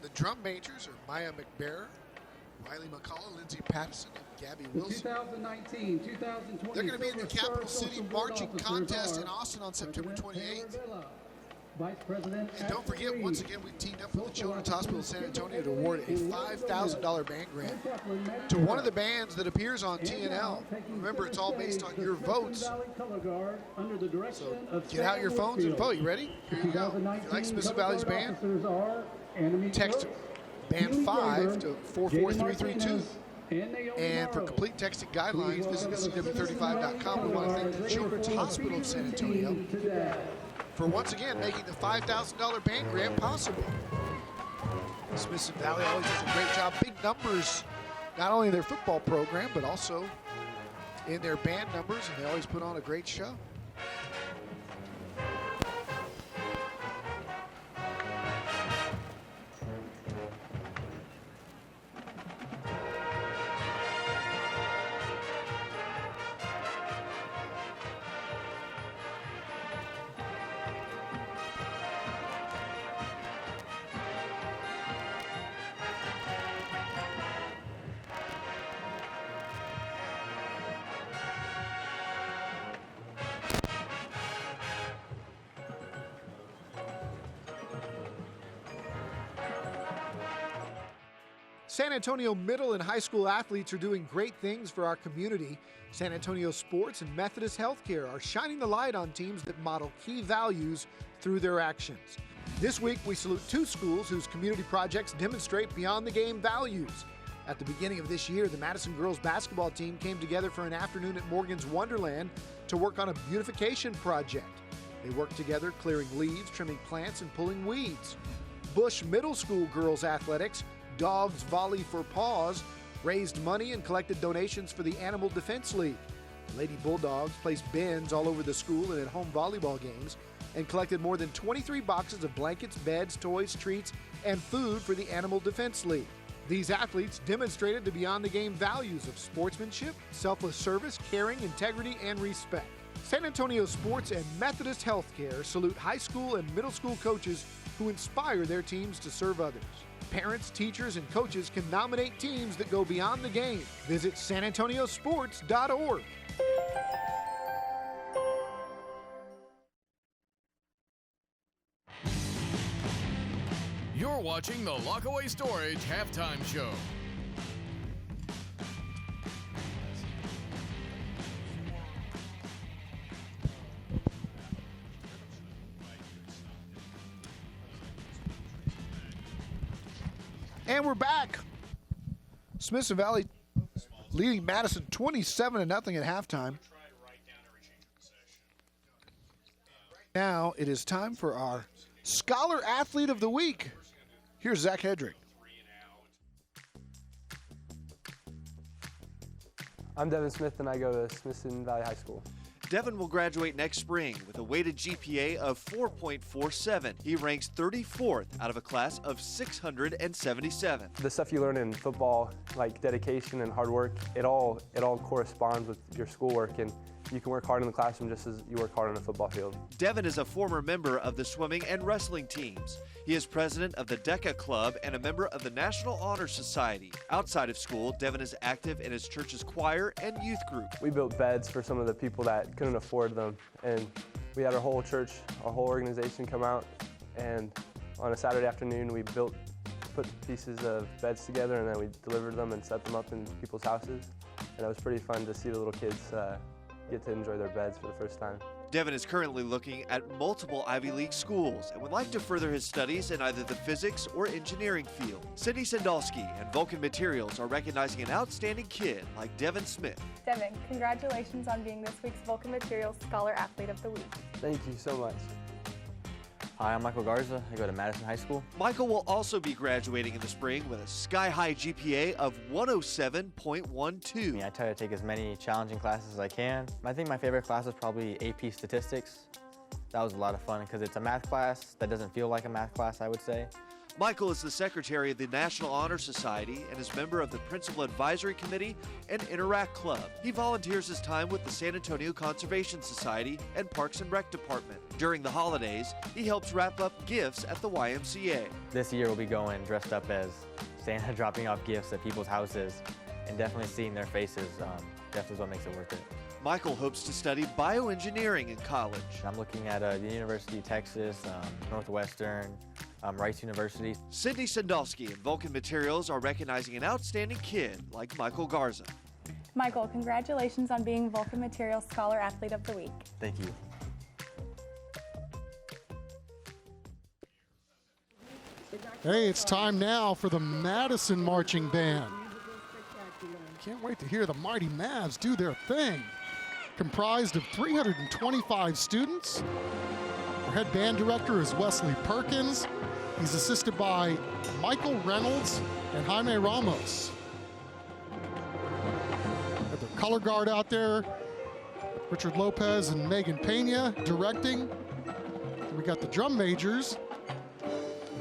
Speaker 4: The drum majors are Maya McBarer, Riley McCullough, Lindsay Pattison, and Gabby Wilson.
Speaker 2: 2019-2020.
Speaker 4: They're going to be in the Capital City Marching Contest in Austin on September 28th.
Speaker 2: Vice President.
Speaker 4: And don't forget, once again, we've teamed up with the Children's Hospital of San Antonio to award a $5,000 band grant to one of the bands that appears on TNL. Remember, it's all based on your votes. So get out your phones and vote. You ready? Here you go. If you like Smithson Valley's band, text band 5 to 44332. And for complete texting guidelines, visit CW35.com. We want to thank the Children's Hospital of San Antonio for once again making the $5,000 band grant possible. Smithson Valley always does a great job. Big numbers, not only in their football program, but also in their band numbers, and they always put on a great show.
Speaker 14: San Antonio middle and high school athletes are doing great things for our community. San Antonio Sports and Methodist Healthcare are shining the light on teams that model key values through their actions. This week, we salute 2 schools whose community projects demonstrate beyond the game values. At the beginning of this year, the Madison girls basketball team came together for an afternoon at Morgan's Wonderland to work on a beautification project. They worked together clearing leaves, trimming plants, and pulling weeds. Bush Middle School girls athletics, Dogs Volley for Paws, raised money and collected donations for the Animal Defense League. The Lady Bulldogs placed bins all over the school and at home volleyball games and collected more than 23 boxes of blankets, beds, toys, treats, and food for the Animal Defense League. These athletes demonstrated the beyond the game values of sportsmanship, selfless service, caring, integrity, and respect. San Antonio Sports and Methodist Healthcare salute high school and middle school coaches who inspire their teams to serve others. Parents, teachers, and coaches can nominate teams that go beyond the game. Visit sanantoniosports.org.
Speaker 3: You're watching the Lockaway Storage Halftime Show.
Speaker 14: And we're back. Smithson Valley leading Madison 27-0 at halftime. Now it is time for our Scholar Athlete of the Week. Here's Zach Hedrick.
Speaker 21: I'm Devin Smith, and I go to Smithson Valley High School.
Speaker 7: Devin will graduate next spring with a weighted GPA of 4.47. He ranks 34th out of a class of 677.
Speaker 21: The stuff you learn in football, like dedication and hard work, it all corresponds with your schoolwork, and you can work hard in the classroom just as you work hard on a football field.
Speaker 7: Devin is a former member of the swimming and wrestling teams. He is president of the DECA Club and a member of the National Honor Society. Outside of school, Devin is active in his church's choir and youth group.
Speaker 21: We built beds for some of the people that couldn't afford them, and we had our whole church, our whole organization come out, and on a Saturday afternoon we put pieces of beds together, and then we delivered them and set them up in people's houses, and it was pretty fun to see the little kids get to enjoy their beds for the first time.
Speaker 7: Devin is currently looking at multiple Ivy League schools and would like to further his studies in either the physics or engineering field. Cindy Sandalski and Vulcan Materials are recognizing an outstanding kid like Devin Smith.
Speaker 22: Devin, congratulations on being this week's Vulcan Materials Scholar Athlete of the Week.
Speaker 21: Thank you so much.
Speaker 23: Hi, I'm Michael Garza. I go to Madison High School.
Speaker 7: Michael will also be graduating in the spring with a sky-high GPA of 107.12.
Speaker 23: I try to take as many challenging classes as I can. I think my favorite class is probably AP Statistics. That was a lot of fun because it's a math class that doesn't feel like a math class, I would say.
Speaker 7: Michael is the secretary of the National Honor Society and is member of the Principal Advisory Committee and Interact Club. He volunteers his time with the San Antonio Conservation Society and Parks and Rec Department. During the holidays, he helps wrap up gifts at the YMCA.
Speaker 23: This year we'll be going dressed up as Santa, dropping off gifts at people's houses, and definitely seeing their faces definitely is what makes it worth it.
Speaker 7: Michael hopes to study bioengineering in college.
Speaker 23: I'm looking at the University of Texas, Northwestern, Rice University.
Speaker 7: Cindy Sandalski and Vulcan Materials are recognizing an outstanding kid like Michael Garza.
Speaker 22: Michael, congratulations on being Vulcan Materials Scholar Athlete of the Week.
Speaker 23: Thank you.
Speaker 5: Hey, it's time now for the Madison Marching Band. Can't wait to hear the Mighty Mavs do their thing. Comprised of 325 students. Our head band director is Wesley Perkins. He's assisted by Michael Reynolds and Jaime Ramos. Got their color guard out there, Richard Lopez and Megan Pena directing. We got the drum majors,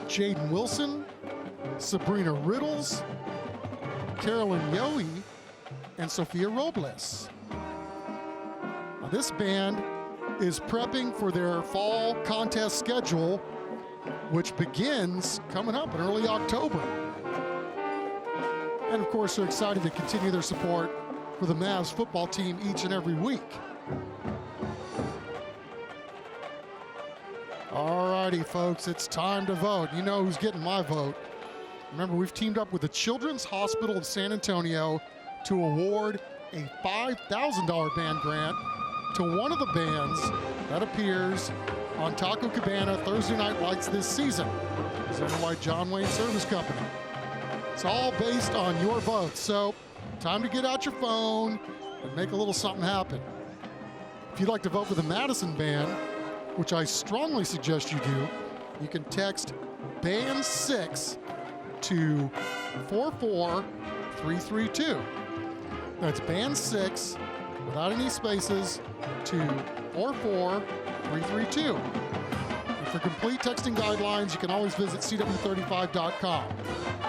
Speaker 5: Jaden Wilson, Sabrina Riddles, Carolyn Yohe, and Sophia Robles. Now this band is prepping for their fall contest schedule, which begins coming up in early October. And of course, they're excited to continue their support for the Mavs football team each and every week. All righty, folks, it's time to vote. You know who's getting my vote. Remember, we've teamed up with the Children's Hospital of San Antonio to award a $5,000 band grant to one of the bands that appears on Taco Cabana Thursday Night Lights this season, presented by John Wayne Service Company. It's all based on your votes, so time to get out your phone and make a little something happen. If you'd like to vote for the Madison band, which I strongly suggest you do, you can text Band 6 to 44332. That's Band 6, without any spaces, to 44332. And for complete texting guidelines, you can always visit CW35.com.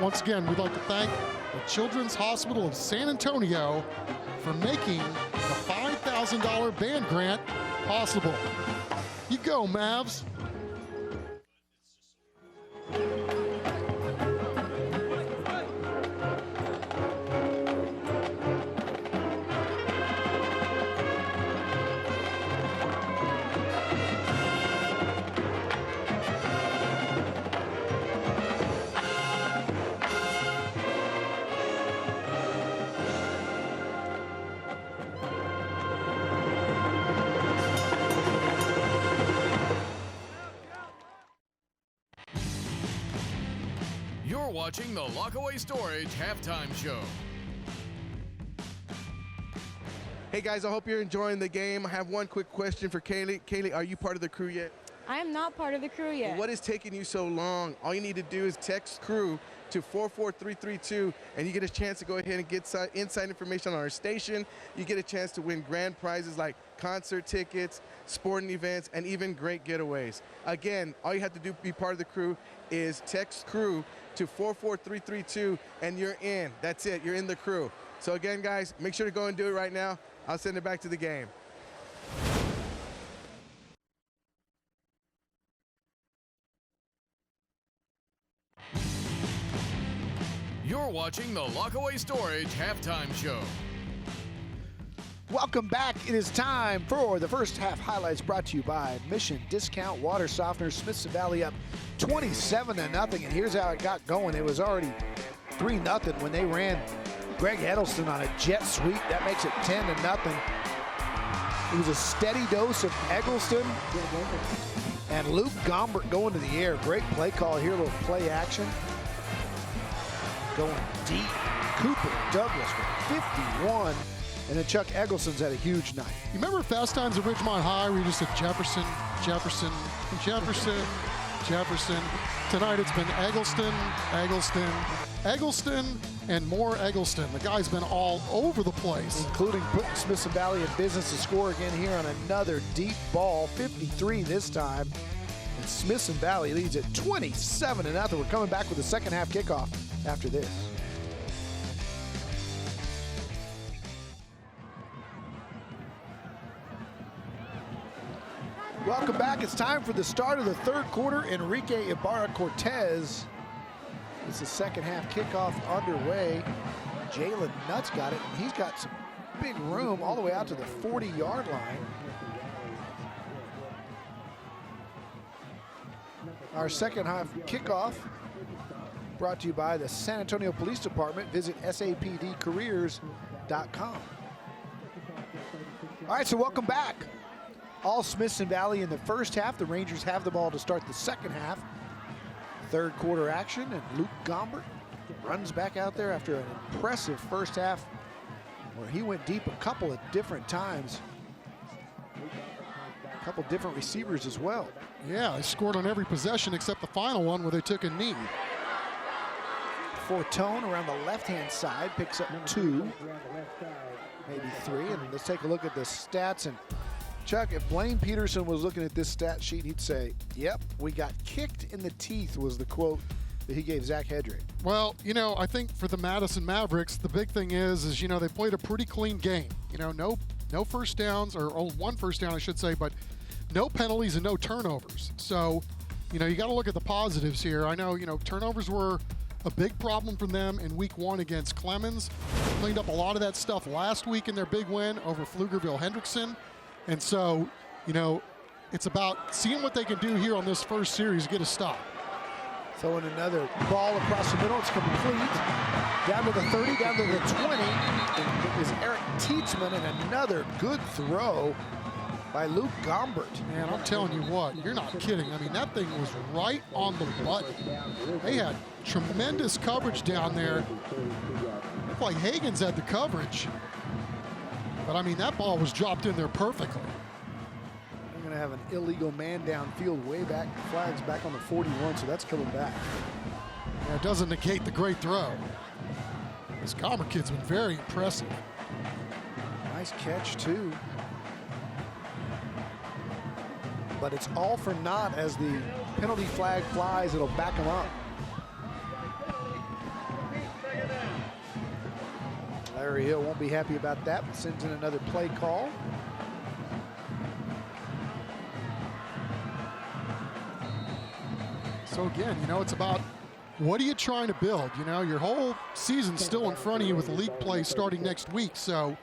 Speaker 5: Once again, we'd like to thank the Children's Hospital of San Antonio for making the $5,000 band grant possible. You go, Mavs.
Speaker 3: You're watching the Lockaway Storage Halftime Show.
Speaker 1: Hey guys, I hope you're enjoying the game. I have one quick question for Kaylee. Kaylee, are you part of the crew yet?
Speaker 6: I am not part of the crew yet.
Speaker 1: What is taking you so long? All you need to do is text crew to 44332 and you get a chance to go ahead and get inside information on our station. You get a chance to win grand prizes like concert tickets, sporting events, and even great getaways. Again, all you have to do to be part of the crew is text crew to 44332 and you're in. That's it, you're in the crew. So again, guys, make sure to go and do it right now. I'll send it back to the game.
Speaker 3: You're watching the Lockaway Storage Halftime Show.
Speaker 14: Welcome back. It is time for the first half highlights brought to you by Mission Discount Water Softeners. Smithson Valley up 27-0, and here's how it got going. It was already 3-0 when they ran Greg Edelston on a jet sweep. That makes it 10-0. It was a steady dose of Eggleston and Luke Gombert going to the air. Great play call here, a little play action. Going deep. Cooper Douglas with 51. And then Chuck Eggleston's had a huge night.
Speaker 5: You remember Fast Times at Ridgemont High where you just said Jefferson, Jefferson, Jefferson, Jefferson. Tonight it's been Eggleston, Eggleston, Eggleston, and more Eggleston. The guy's been all over the place.
Speaker 14: Including putting Smithson Valley in business to score again here on another deep ball, 53 this time. And Smithson Valley leads at 27-0. We're coming back with the second half kickoff after this. Welcome back. It's time for the start of the third quarter. Enrique Ibarra-Cortez. It's the second half kickoff underway. Jalen Nutt's got it. He's got some big room all the way out to the 40-yard line. Our second half kickoff brought to you by the San Antonio Police Department. Visit sapdcareers.com. All right, so welcome back. All Smithson Valley in the first half. The Rangers have the ball to start the second half. Third quarter action, and Luke Gombert runs back out there after an impressive first half where he went deep a couple of different times. A couple different receivers as well.
Speaker 5: Yeah, they scored on every possession except the final one where they took a knee.
Speaker 14: Fortone around the left-hand side picks up 2, maybe 3. And let's take a look at the stats. And Chuck, if Blaine Peterson was looking at this stat sheet, he'd say, yep, we got kicked in the teeth, was the quote that he gave Zach Hedrick.
Speaker 5: Well, you know, I think for the Madison Mavericks, the big thing is, you know, they played a pretty clean game. You know, no first downs, or one first down, I should say, but no penalties and no turnovers. So, you know, you got to look at the positives here. I know, you know, turnovers were a big problem for them in week 1 against Clemens. Cleaned up a lot of that stuff last week in their big win over Pflugerville-Hendrickson. And so, you know, it's about seeing what they can do here on this first series, get a stop.
Speaker 14: Throwing another ball across the middle. It's complete. Down to the 30, down to the 20. It is Eric Tietzman, and another good throw by Luke Gombert.
Speaker 5: Man, I'm telling you what, you're not kidding. I mean, that thing was right on the button. They had tremendous coverage down there. Looked like Hagens had the coverage. But, I mean, that ball was dropped in there perfectly.
Speaker 14: They're going to have an illegal man downfield way back. Flags back on the 41, so that's coming back.
Speaker 5: Yeah, it doesn't negate the great throw. This Gombert kid's been very impressive.
Speaker 14: Nice catch, too. But it's all for naught as the penalty flag flies. It'll back him up. Larry Hill won't be happy about that, but sends in another play call.
Speaker 5: So again, you know, it's about what are you trying to build? You know, your whole season's still in front of you with league play starting next week. So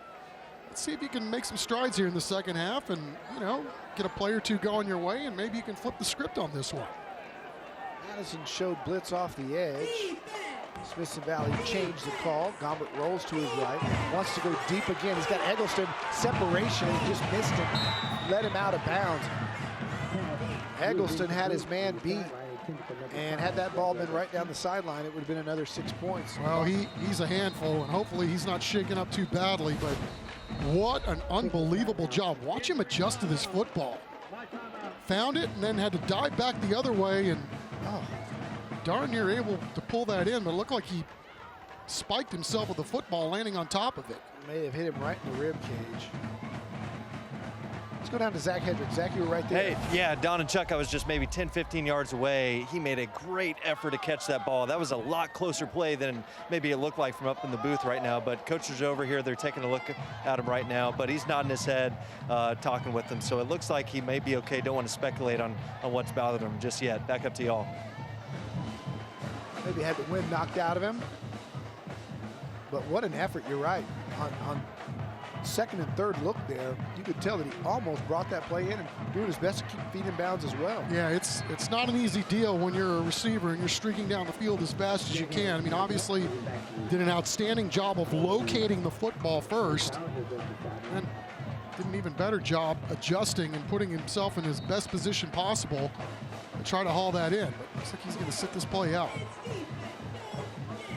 Speaker 5: let's see if you can make some strides here in the second half and, you know, get a play or two going your way, and maybe you can flip the script on this one.
Speaker 14: Madison showed blitz off the edge. Smithson Valley changed the call. Gombert rolls to his right. Wants to go deep again. He's got Eggleston separation. He just missed him. Let him out of bounds. Eggleston had his man beat. And had that ball been right down the sideline, it would have been another 6 points.
Speaker 5: Well, he's a handful, and hopefully he's not shaken up too badly, but what an unbelievable job. Watch him adjust to this football. Found it and then had to dive back the other way, and darn near able to pull that in, but it looked like he spiked himself with the football landing on top of it.
Speaker 14: May have hit him right in the rib cage. Let's go down to Zach Hedrick. Zach, you were right there.
Speaker 7: Hey, yeah, Don and Chuck, I was just maybe 10, 15 yards away. He made a great effort to catch that ball. That was a lot closer play than maybe it looked like from up in the booth right now. But coaches are over here. They're taking a look at him right now. But he's nodding his head, talking with them. So it looks like he may be okay. Don't want to speculate on what's bothering him just yet. Back up to y'all.
Speaker 14: Maybe had the wind knocked out of him. But what an effort, you're right. On second and third look there, you could tell that he almost brought that play in and doing his best to keep feet in bounds as well.
Speaker 5: Yeah, it's not an easy deal when you're a receiver and you're streaking down the field as fast as you can. I mean, obviously did an outstanding job of locating the football first, and did an even better job adjusting and putting himself in his best position possible to try to haul that in. But looks like he's going to sit this play out.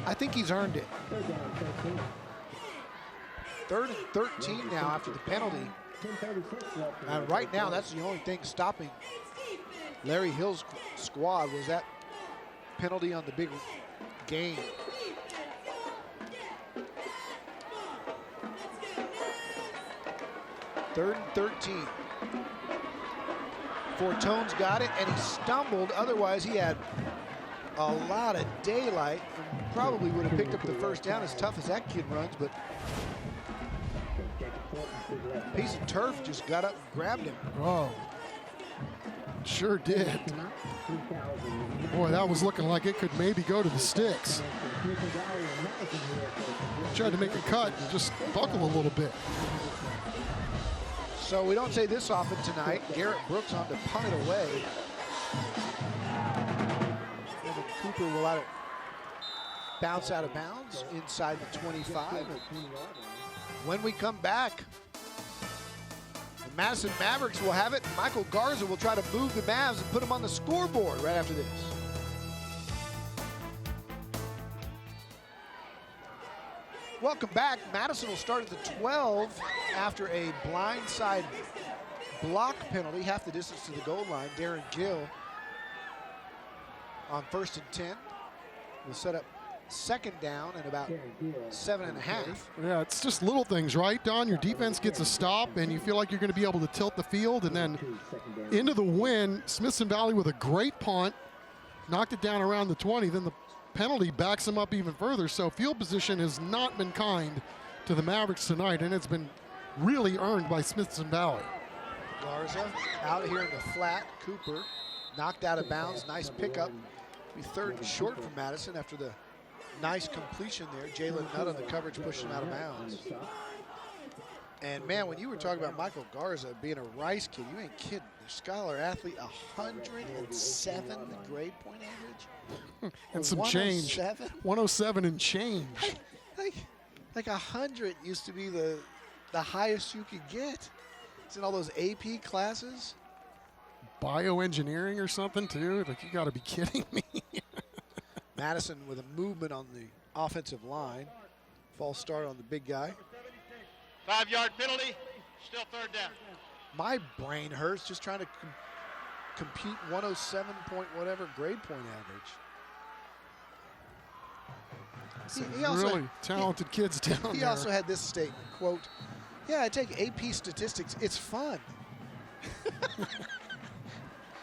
Speaker 14: I think he's earned it. 3rd and 13 now after the penalty. And right now, that's the only thing stopping Larry Hill's squad was that penalty on the big game. Third and 13. Fortone's got it, and he stumbled. Otherwise, he had a lot of daylight and probably would have picked up the first down, as tough as that kid runs, but a piece of turf just got up and grabbed him.
Speaker 5: Oh, sure did. Boy, that was looking like it could maybe go to the sticks. Tried to make a cut and just buckle a little bit.
Speaker 14: So we don't say this often tonight. Garrett Brooks on to punt it away. Evan Cooper will bounce out of bounds inside the 25. When we come back, the Madison Mavericks will have it. Michael Garza will try to move the Mavs and put them on the scoreboard right after this. Welcome back. Madison will start at the 12 after a blindside block penalty, half the distance to the goal line. Darren Gill on 1st and 10 will set up second down and about 7.5.
Speaker 5: Yeah, it's just little things, right, Don? Your defense gets a stop, and you feel like you're going to be able to tilt the field, and then into the win, Smithson Valley with a great punt, knocked it down around the 20, then the penalty backs them up even further. So field position has not been kind to the Mavericks tonight, and it's been really earned by Smithson Valley.
Speaker 14: Garza out here in the flat. Cooper knocked out of bounds. Nice pickup. Be 3rd and short for Madison after the nice completion there. Jalen Nutt on the coverage pushed him out of bounds. And man, when you were talking about Michael Garza being a Rice kid, you ain't kidding. The scholar athlete, 107 grade point average.
Speaker 5: And some change. 107 and change.
Speaker 14: Like 100 used to be the highest you could get. It's in all those AP classes.
Speaker 5: Bioengineering or something too? Like, you got to be kidding me.
Speaker 14: Madison with a movement on the offensive line. False start on the big guy.
Speaker 11: 5-yard penalty, still third down.
Speaker 14: My brain hurts just trying to compute 107 point whatever grade point average.
Speaker 5: He also really talented kids down there.
Speaker 14: He also had this statement, quote, "Yeah, I take AP statistics. It's fun."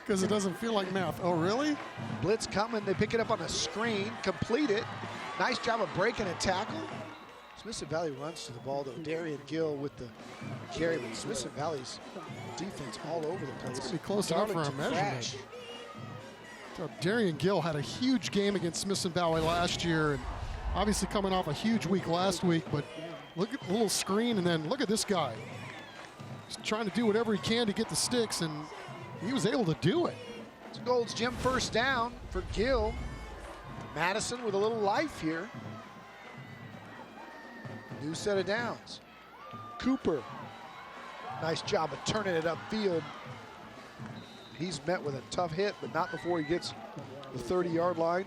Speaker 5: Because it doesn't feel like math. Oh, really?
Speaker 14: Blitz coming. They pick it up on the screen, complete it. Nice job of breaking a tackle. Smithson Valley runs to the ball, though. Darian Gill with the carry, but Smithson Valley's defense all over the place.
Speaker 5: It's pretty close enough for a measurement. So Darian Gill had a huge game against Smithson Valley last year, and obviously coming off a huge week last week, but look at the little screen, and then look at this guy. He's trying to do whatever he can to get the sticks, and he was able to do it.
Speaker 14: It's Gold's Gym first down for Gill. Madison with a little life here. New set of downs. Cooper. Nice job of turning it upfield. He's met with a tough hit, but not before he gets the 30-yard line.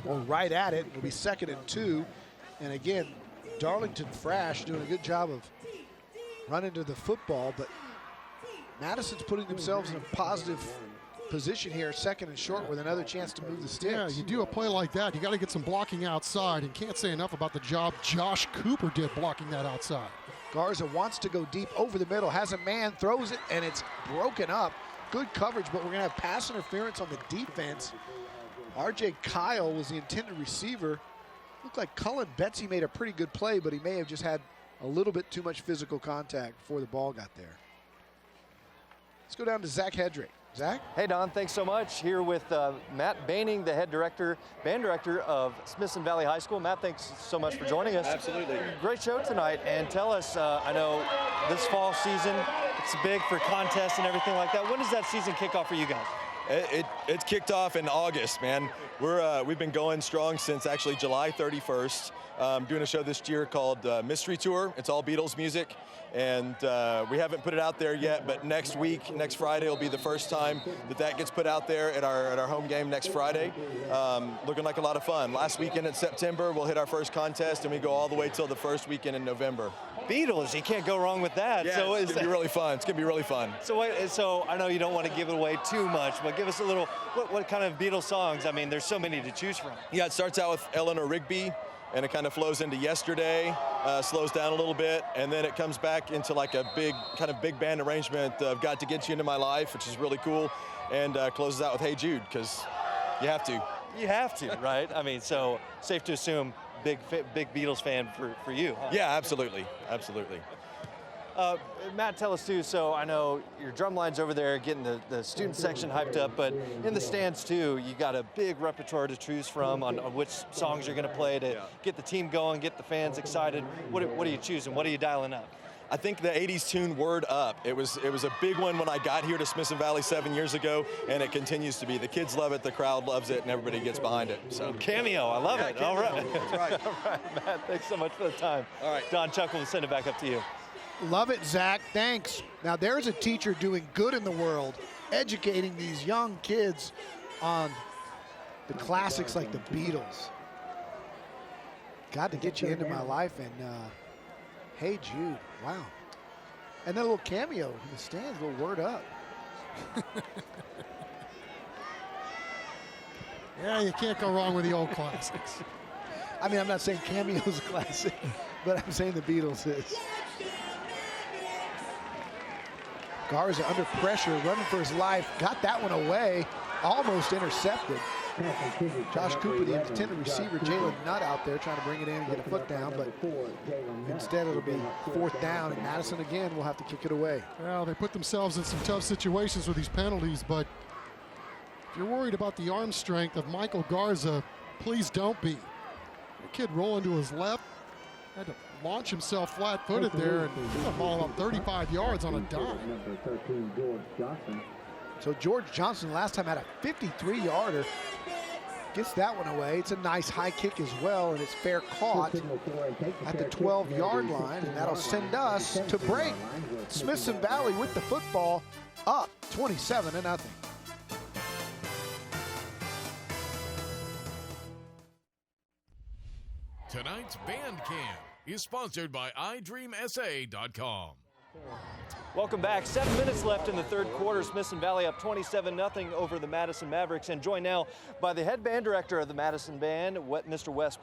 Speaker 14: Or right at it. It'll be 2nd and 2. And again, Darlington Frash doing a good job of running to the football, but Madison's putting themselves in a positive position here, 2nd and short with another chance to move the sticks.
Speaker 5: Yeah, you do a play like that, you got to get some blocking outside, and can't say enough about the job Josh Cooper did blocking that outside.
Speaker 14: Garza wants to go deep over the middle, has a man, throws it, and it's broken up. Good coverage, but we're going to have pass interference on the defense. R.J. Kyle was the intended receiver. Looked like Cullen Betsy made a pretty good play, but he may have just had a little bit too much physical contact before the ball got there. Let's go down to Zach Hedrick. Zach?
Speaker 7: Hey, Don, thanks so much. Here with Matt Baining, the band director of Smithson Valley High School. Matt, thanks so much for joining us.
Speaker 8: Absolutely.
Speaker 7: Great show tonight. And tell us, I know this fall season, it's big for contests and everything like that. When does that season kick off for you guys?
Speaker 8: It's kicked off in August, man. We've been going strong since actually July 31st. Doing a show this year called Mystery Tour. It's all Beatles music, and we haven't put it out there yet, but next Friday will be the first time that gets put out there at our home game next Friday. Looking like a lot of fun. Last weekend in September, we'll hit our first contest, and we go all the way till the first weekend in November.
Speaker 7: Beatles, you can't go wrong with that.
Speaker 8: Yeah,
Speaker 7: so
Speaker 8: it's gonna be really fun. It's gonna be really fun.
Speaker 7: So I know you don't want to give it away too much, but give us a little, what kind of Beatles songs? I mean, there's so many to choose from.
Speaker 8: Yeah, it starts out with Eleanor Rigby, and it kind of flows into Yesterday, slows down a little bit, and then it comes back into like a big band arrangement of Got to Get You Into My Life, which is really cool, and closes out with Hey Jude, because you have to.
Speaker 7: You have to, right? I mean, so safe to assume big Beatles fan for you, huh?
Speaker 8: Yeah, absolutely.
Speaker 7: Matt, tell us too, so I know your drum line's over there getting the student section hyped up, but in the stands too, you got a big repertoire to choose from on which songs you're gonna play to get the team going, get the fans excited. What are you choosing? What are you dialing up?
Speaker 8: I think the 80s tune Word Up. It was a big one when I got here to Smithson Valley 7 years ago, and it continues to be. The kids love it, the crowd loves it, and everybody gets behind it. So
Speaker 7: Cameo, I love it.
Speaker 8: Cameo.
Speaker 7: All right.
Speaker 8: That's right.
Speaker 7: All right, Matt, thanks so much for the time.
Speaker 8: All right.
Speaker 7: Don Chuck, we'll send it back up to you.
Speaker 14: Love it, Zach. Thanks. Now, there's a teacher doing good in the world, educating these young kids on the classics like the Beatles. Got to Get You Into My Life, and Hey Jude. Wow. And then a little cameo in the stands, a little Word Up.
Speaker 5: Yeah, you can't go wrong with the old classics.
Speaker 14: I mean, I'm not saying Cameo's a classic, but I'm saying the Beatles is. Garza under pressure, running for his life, got that one away, almost intercepted. Josh Cooper, the intended receiver, Jalen Nutt out there trying to bring it in and get a foot down, but instead it'll be 4th down, and Madison again will have to kick it away.
Speaker 5: Well, they put themselves in some tough situations with these penalties, but if you're worried about the arm strength of Michael Garza, please don't be. The kid rolling to his left, had to launch himself flat-footed there and get the ball up 35 yards on a dime.
Speaker 12: Number 13, George Johnson.
Speaker 14: So George Johnson last time had a 53-yarder. Gets that one away. It's a nice high kick as well, and it's fair caught at the 12-yard line, and that'll send us to break. Smithson Valley with the football, up 27-0.
Speaker 3: Tonight's Band Camp is sponsored by iDreamSA.com.
Speaker 7: Welcome back. 7 minutes left in the third quarter. Smithson Valley up 27-0 over the Madison Mavericks. And joined now by the head band director of the Madison Band, Mr. Wes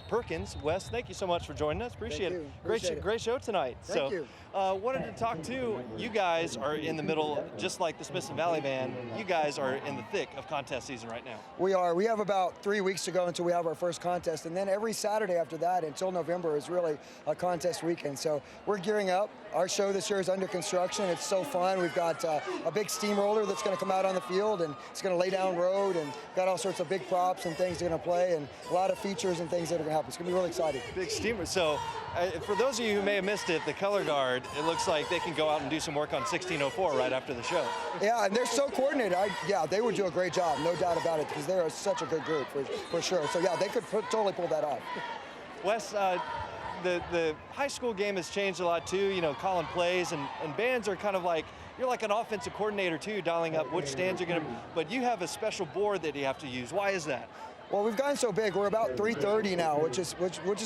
Speaker 7: Perkins. Wes, thank you so much for joining us. Appreciate it. Great show tonight.
Speaker 10: Thank you.
Speaker 7: Wanted to talk to you guys are in the middle, just like the Smithson Valley Band. You guys are in the thick of contest season right now.
Speaker 10: We are. We have about 3 weeks to go until we have our first contest. And then every Saturday after that until November is really a contest weekend. So we're gearing up. Our show this year is under construction. It's so fun. We've got a big steamroller that's going to come out on the field, and it's going to lay down road, and got all sorts of big props and things they're going to play, and a lot of features and things that are going to happen. It's going to be really exciting.
Speaker 7: Big steamer. So for those of you who may have missed it, the color guard, it looks like they can go out and do some work on 1604 right after the show.
Speaker 10: Yeah, and they're so coordinated. Yeah, they would do a great job, no doubt about it, because they're such a good group for sure. So yeah, they could totally pull that off.
Speaker 7: Wes, the high school game has changed a lot too, you know, calling plays, and bands are kind of like, you're like an offensive coordinator too, dialing up which stands you're going to, but you have a special board that you have to use. Why is that?
Speaker 10: Well, we've gotten so big. We're about 330 now, which is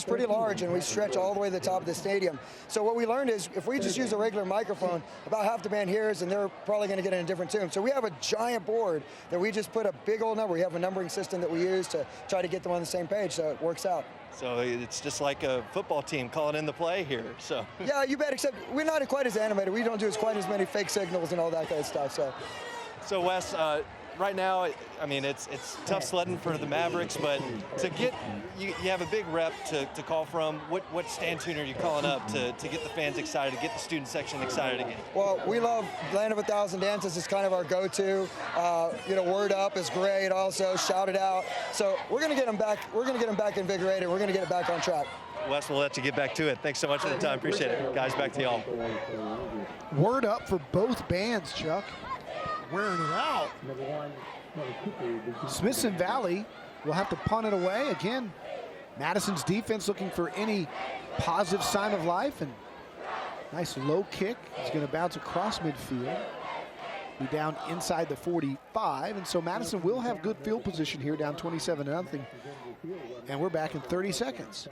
Speaker 10: pretty large, and we stretch all the way to the top of the stadium. So what we learned is if we just use a regular microphone, about half the band hears, and they're probably going to get in a different tune. So we have a giant board that we just put a big old number. We have a numbering system that we use to try to get them on the same page, so it works out.
Speaker 7: So it's just like a football team calling in the play here. So
Speaker 10: yeah, you bet. Except we're not quite as animated. We don't do quite as many fake signals and all that kind of stuff.
Speaker 7: So Wes, right now, I mean, it's tough sledding for the Mavericks, but to get you have a big rep to call from. What stand tune are you calling up to get the fans excited, to get the student section excited again?
Speaker 10: Well, we love Land of a Thousand Dances. It's kind of our go-to. Word Up is great. Also, Shout It Out. So we're going to get them back. We're going to get them back invigorated. We're going to get it back on track.
Speaker 7: Wes, we'll let you get back to it. Thanks so much for the time. Appreciate it, guys. Back to y'all.
Speaker 14: Word Up for both bands, Chuck.
Speaker 5: Wearing it out.
Speaker 14: Smithson Valley will have to punt it away. Again, Madison's defense looking for any positive sign of life, and nice low kick. He's going to bounce across midfield. Be down inside the 45, and so Madison will have good field position here, down 27-0. And we're back in 30 seconds.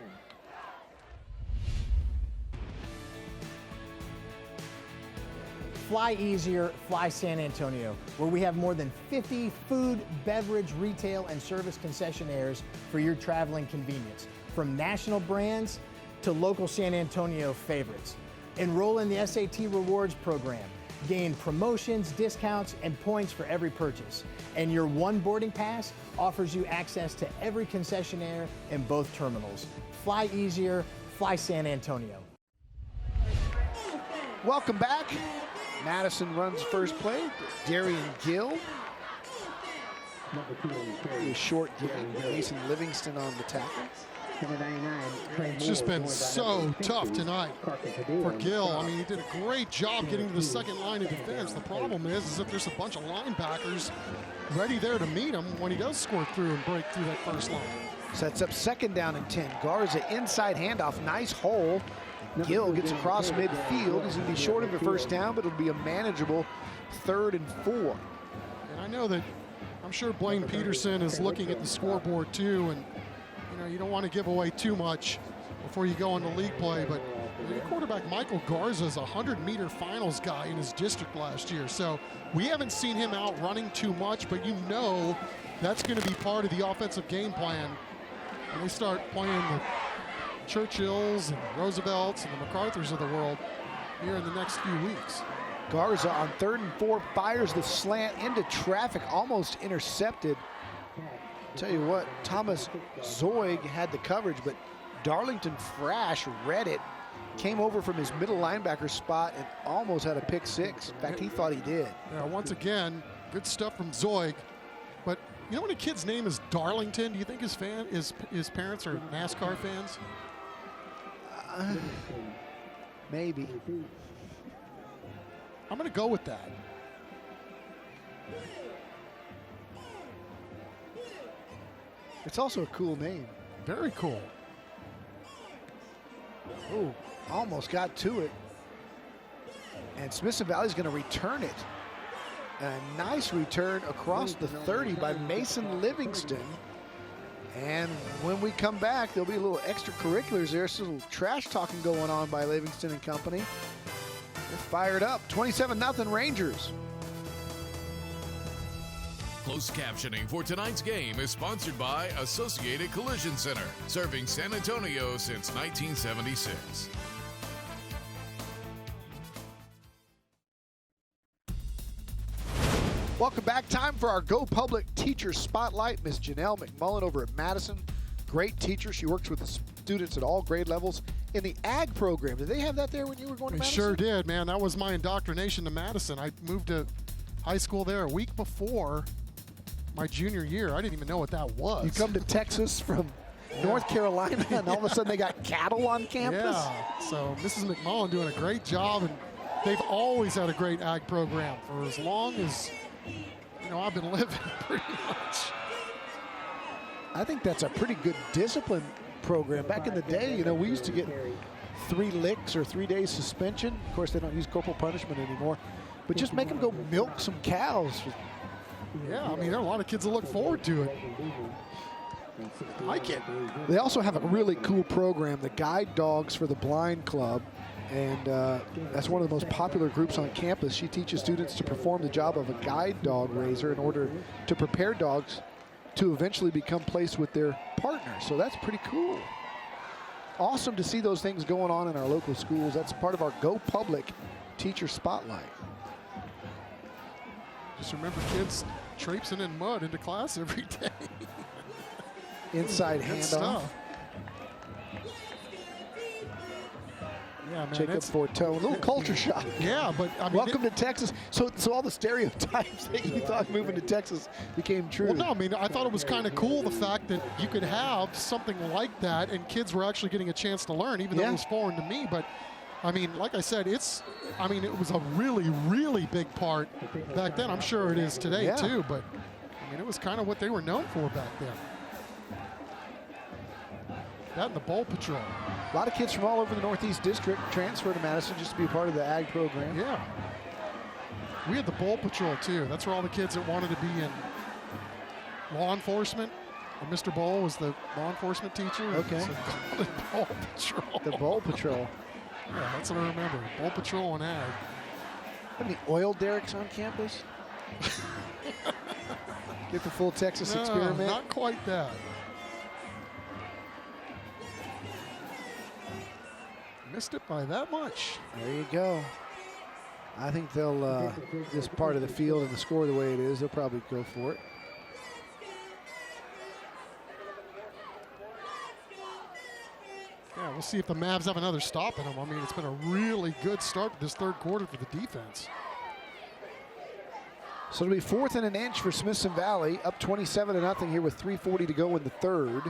Speaker 15: Fly easier, fly San Antonio, where we have more than 50 food, beverage, retail, and service concessionaires for your traveling convenience. From national brands to local San Antonio favorites. Enroll in the SAT Rewards program. Gain promotions, discounts, and points for every purchase. And your one boarding pass offers you access to every concessionaire in both terminals. Fly easier, fly San Antonio.
Speaker 14: Welcome back. Madison runs first play. Darian Gill. A short game. Mason Livingston on the tackle.
Speaker 5: It's just been so tough tonight for Gill. I mean, he did a great job getting to the second line of defense. The problem is that there's a bunch of linebackers ready there to meet him when he does score through and break through that first line.
Speaker 14: Sets up second down and 10. Garza inside handoff, nice hole. Gill gets across midfield. He's going to be short of the first down, but it'll be a manageable 3rd and 4.
Speaker 5: And I know that I'm sure Blaine Peterson is looking at the scoreboard too, and you don't want to give away too much before you go into league play, but your quarterback Michael Garza is a 100-meter finals guy in his district last year, so we haven't seen him out running too much, but that's going to be part of the offensive game plan when they start playing the Churchills and Roosevelts and the MacArthurs of the world here in the next few weeks.
Speaker 14: Garza on 3rd and 4 fires the slant into traffic, almost intercepted. Tell you what, Thomas Zoig had the coverage, but Darlington Frash read it, came over from his middle linebacker spot and almost had a pick six. In fact, he thought he did.
Speaker 5: Yeah, once again, good stuff from Zoig. But you know when a kid's name is Darlington, do you think his parents are NASCAR fans?
Speaker 14: Maybe.
Speaker 5: I'm going to go with that.
Speaker 14: It's also a cool name.
Speaker 5: Very cool.
Speaker 14: Oh, almost got to it. And Smithson Valley's going to return it. And a nice return across the 30 by Mason Livingston. And when we come back, there'll be a little extracurriculars there. Some little trash talking going on by Livingston and company. They're fired up. 27-0 Rangers.
Speaker 3: Closed captioning for tonight's game is sponsored by Associated Collision Center, serving San Antonio since 1976.
Speaker 14: Welcome back. Time for our Go Public Teacher Spotlight. Ms. Janelle McMullen over at Madison. Great teacher. She works with the students at all grade levels in the ag program. Did they have that there when you were going to Madison?
Speaker 5: Sure did, man. That was my indoctrination to Madison. I moved to high school there a week before my junior year. I didn't even know what that was.
Speaker 14: You come to Texas from North Carolina, and all of a sudden they got cattle on campus?
Speaker 5: Yeah, so Mrs. McMullen doing a great job, and they've always had a great ag program for as long as, you know, I've been living pretty much.
Speaker 14: I think that's a pretty good discipline program. Back in the day, you know, we used to get 3 licks or 3 days suspension. Of course, they don't use corporal punishment anymore. But just make them go milk some cows.
Speaker 5: Yeah, I mean, there are a lot of kids that look forward to it. I like it.
Speaker 14: They also have a really cool program, the Guide Dogs for the Blind Club. And that's one of the most popular groups on campus. She teaches students to perform the job of a guide dog raiser in order to prepare dogs to eventually become placed with their partner. So that's pretty cool. Awesome to see those things going on in our local schools. That's part of our Go Public Teacher Spotlight.
Speaker 5: Just remember kids traipsing in mud into class every day.
Speaker 14: Inside handoff.
Speaker 5: Yeah, man,
Speaker 14: Jacob Fortone, a little culture shock.
Speaker 5: Yeah, but I mean,
Speaker 14: welcome to Texas. So all the stereotypes that you thought moving to Texas became true.
Speaker 5: Well, no, I mean, I thought it was kind of cool the fact that you could have something like that and kids were actually getting a chance to learn, even though it was foreign to me. But I mean, like I said, it was a really, really big part back then. I'm sure it is today too, but I mean, it was kind of what they were known for back then. That and the Bowl Patrol.
Speaker 14: A lot of kids from all over the Northeast District transfer to Madison just to be a part of the ag program.
Speaker 5: Yeah. We had the Bowl Patrol too. That's where all the kids that wanted to be in law enforcement. And Mr. Bowl was the law enforcement teacher.
Speaker 14: Okay.
Speaker 5: So the Bowl Patrol.
Speaker 14: The Bowl Patrol.
Speaker 5: Yeah, that's what I remember. Bowl Patrol and ag.
Speaker 14: How many oil derricks on campus? Get the full Texas experiment?
Speaker 5: Not quite that. Missed it by that much.
Speaker 14: There you go. I think they'll, this part of the field and the score the way it is, they'll probably go for it.
Speaker 5: Yeah, we'll see if the Mavs have another stop in them. I mean, it's been a really good start to this third quarter for the defense.
Speaker 14: So it'll be 4th and an inch for Smithson Valley, up 27-0 here with 3:40 to go in the third.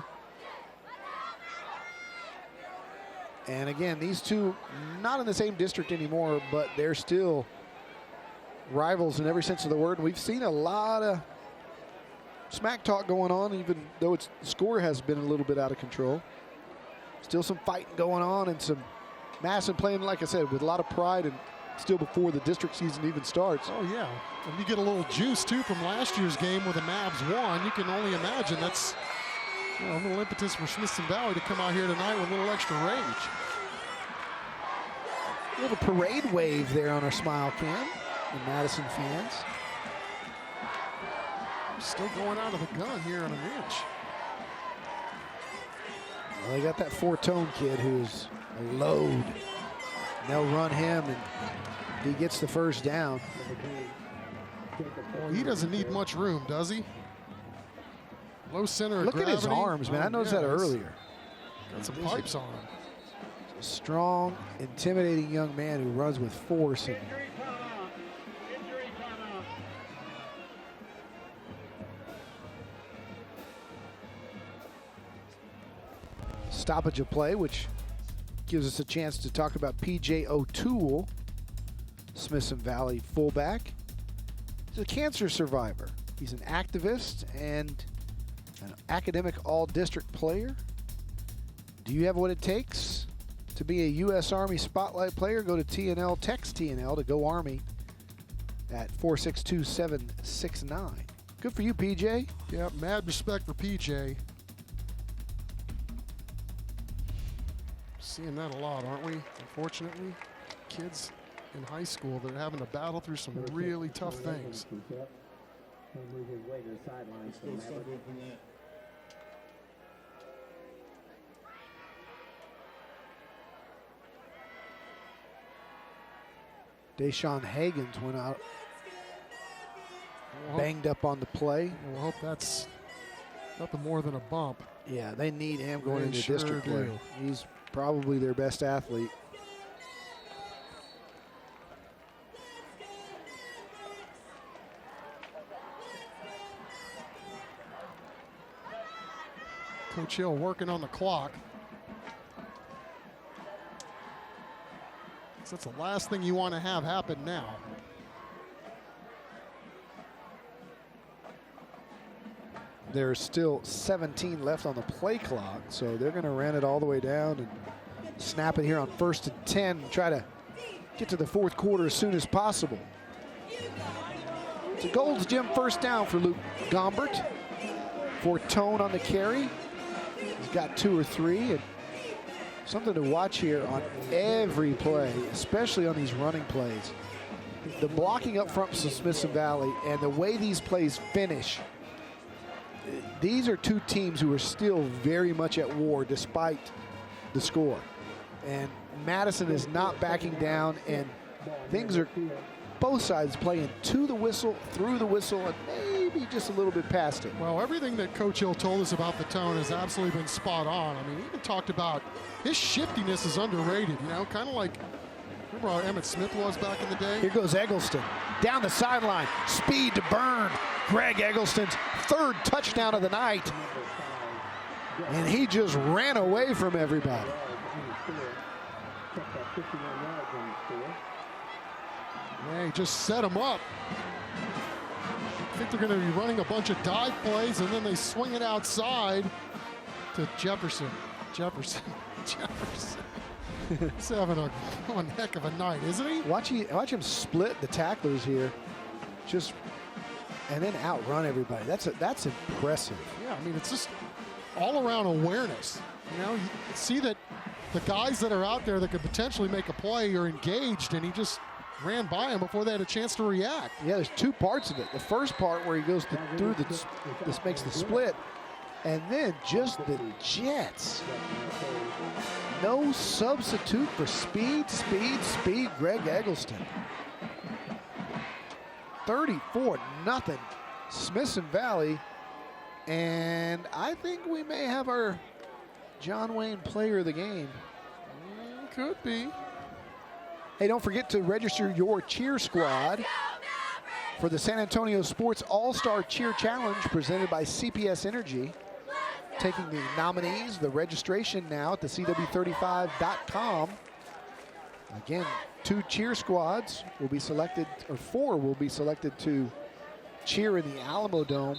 Speaker 14: And again, these two not in the same district anymore, but they're still rivals in every sense of the word. And we've seen a lot of smack talk going on, even though the score has been a little bit out of control. Still some fighting going on and some Madison playing, like I said, with a lot of pride and still before the district season even starts.
Speaker 5: Oh, yeah. And you get a little juice, too, from last year's game where the Mavs won. You can only imagine that's a little impetus for Smithson Valley to come out here tonight with a little extra rage.
Speaker 14: A little parade wave there on our smile cam, the Madison fans.
Speaker 5: Still going out of the gun here on an inch.
Speaker 14: Well, they got that Fortone kid who's a load. And they'll run him, and he gets the first down.
Speaker 5: Well, he doesn't need much room, does he? Low center of
Speaker 14: Look
Speaker 5: gravity.
Speaker 14: at his arms, man. I noticed that earlier.
Speaker 5: Got some pipes on him.
Speaker 14: Strong, intimidating young man who runs with force. And stoppage of play, which gives us a chance to talk about P.J. O'Toole, Smithson Valley fullback. He's a cancer survivor. He's an activist and an academic all-district player. Do you have what it takes to be a U.S. Army Spotlight player? Go to TNL, text TNL to go Army at 462-769. Good for you, PJ.
Speaker 5: Yeah, mad respect for PJ. Seeing that a lot, aren't we? Unfortunately, kids in high school that are having to battle through some really tough things.
Speaker 12: Move his way to the sideline.
Speaker 14: Deshaun Hagens went out, banged up on the play.
Speaker 5: We'll hope that's nothing more than a bump.
Speaker 14: Yeah, they need him going
Speaker 5: They
Speaker 14: into
Speaker 5: sure
Speaker 14: district
Speaker 5: do.
Speaker 14: play. He's probably their best athlete.
Speaker 5: Coach Hill working on the clock. So that's the last thing you want to have happen now.
Speaker 14: There's still 17 left on the play clock, so they're going to run it all the way down and snap it here on 1st and 10 and try to get to the fourth quarter as soon as possible. It's a Gold's Gym first down for Luke Gombert. For Tone on the carry. He's got 2 or 3. And something to watch here on every play, especially on these running plays. The blocking up front from Smithson Valley and the way these plays finish. These are two teams who are still very much at war despite the score. And Madison is not backing down, and things are both sides playing to the whistle, through the whistle, and maybe just a little bit past it.
Speaker 5: Well, everything that Coach Hill told us about the Tone has absolutely been spot on. I mean, he even talked about his shiftiness is underrated, you know, kind of like, remember how Emmett Smith was back in the day?
Speaker 14: Here goes Eggleston down the sideline, speed to burn. Greg Eggleston's 3rd touchdown of the night, and he just ran away from everybody.
Speaker 5: Yeah, he just set him up. I think they're going to be running a bunch of dive plays, and then they swing it outside to Jefferson. Jefferson. He's having one heck of a night, isn't he?
Speaker 14: Watch him split the tacklers here, just and then outrun everybody. That's impressive.
Speaker 5: Yeah, I mean, it's just all-around awareness. You know, you see that the guys that are out there that could potentially make a play are engaged, and he just ran by him before they had a chance to react.
Speaker 14: Yeah, there's 2 parts of it. The first part where he goes through this makes the split, and then just the jets. No substitute for speed, Greg Eggleston. 34-0, Smithson Valley. And I think we may have our John Wayne player of the game.
Speaker 5: Could be.
Speaker 14: Hey, don't forget to register your cheer squad for the San Antonio Sports All-Star Cheer Challenge presented by CPS Energy. Taking the nominees, the registration now at the CW35.com. Again, 2 cheer squads will be selected, or 4 will be selected to cheer in the Alamo Dome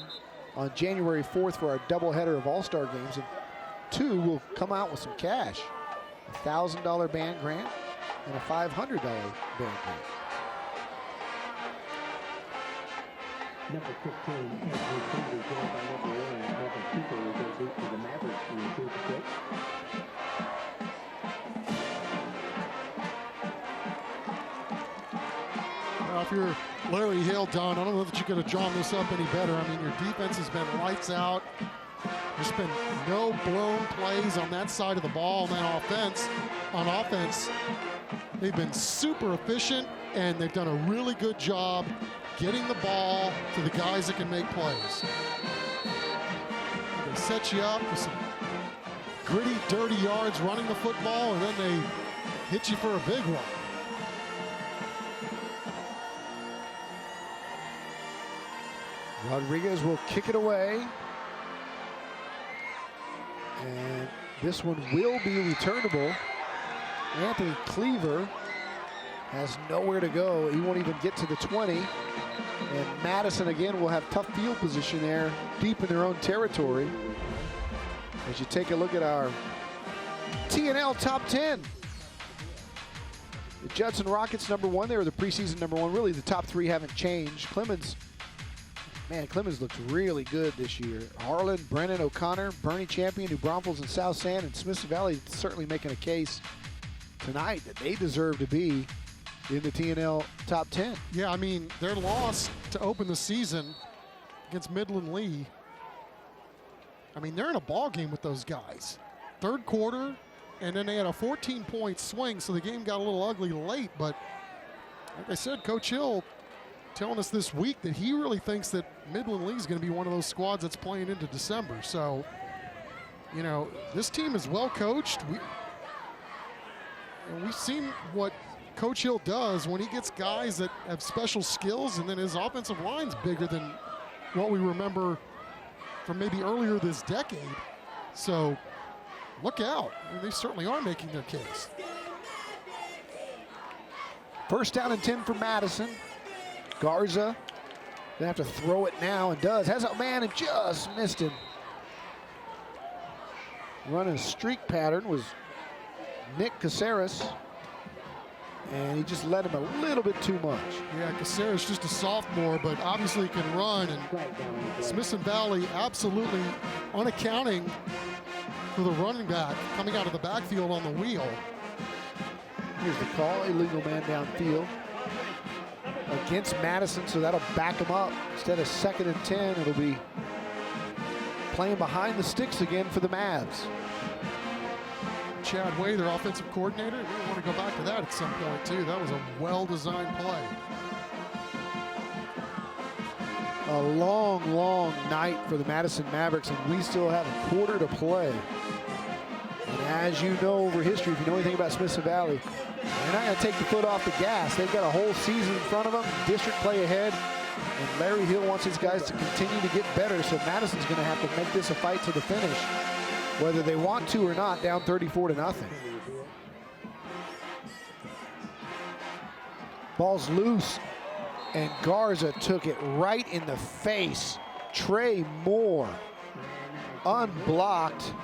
Speaker 14: on January 4th for our doubleheader of All-Star games. And 2 will come out with some cash, a $1,000 band grant and a $500 band grant.
Speaker 12: Number 15, Anthony Kennedy, joined by number 1, Evan Cooper, will go deep to the Mavericks to improve the kick.
Speaker 5: Well, if you're Larry Hill, Don, I don't know that you could have drawn this up any better. I mean, your defense has been lights out. There's been no blown plays on that side of the ball on that offense. On offense, they've been super efficient, and they've done a really good job getting the ball to the guys that can make plays. They set you up with some gritty, dirty yards running the football, and then they hit you for a big one.
Speaker 14: Rodriguez will kick it away. And this one will be returnable. Anthony Cleaver has nowhere to go. He won't even get to the 20. And Madison, again, will have tough field position there, deep in their own territory. As you take a look at our TNL top 10. The Judson Rockets #1. They were the preseason #1. Really, the top 3 haven't changed. Clemens looks really good this year. Harlan, Brennan, O'Connor, Bernie Champion, New Braunfels, and South San, and Smithson Valley certainly making a case tonight that they deserve to be in the TNL top 10.
Speaker 5: Yeah, I mean, their loss to open the season against Midland Lee, I mean, they're in a ball game with those guys. Third quarter, and then they had a 14-point swing, so the game got a little ugly late. But like I said, Coach Hill telling us this week that he really thinks that Midland Lee is going to be one of those squads that's playing into December. So, you know, this team is well coached. We've seen what Coach Hill does when he gets guys that have special skills, and then his offensive line's bigger than what we remember from maybe earlier this decade. So look out. I mean, they certainly are making their case.
Speaker 14: First down and 10 for Madison. Garza gonna have to throw it now, and does. Has a man and just missed him. Running a streak pattern was Nick Caceres, and he just led him a little bit too much.
Speaker 5: Yeah, Caceres just a sophomore, but obviously can run, and Smithson Valley absolutely unaccounting for the running back coming out of the backfield on the wheel.
Speaker 14: Here's the call, illegal man downfield against Madison, so that'll back him up. Instead of 2nd and 10, it'll be playing behind the sticks again for the Mavs.
Speaker 5: Chad Way, their offensive coordinator, we want to go back to that at some point too. That was a well-designed play.
Speaker 14: A long, long night for the Madison Mavericks, and we still have a quarter to play. And as you know over history, if you know anything about Smithson Valley, they're not going to take the foot off the gas. They've got a whole season in front of them, district play ahead, and Larry Hill wants his guys to continue to get better, so Madison's going to have to make this a fight to the finish, whether they want to or not, down 34-0. Ball's loose, and Garza took it right in the face. Trey Moore unblocked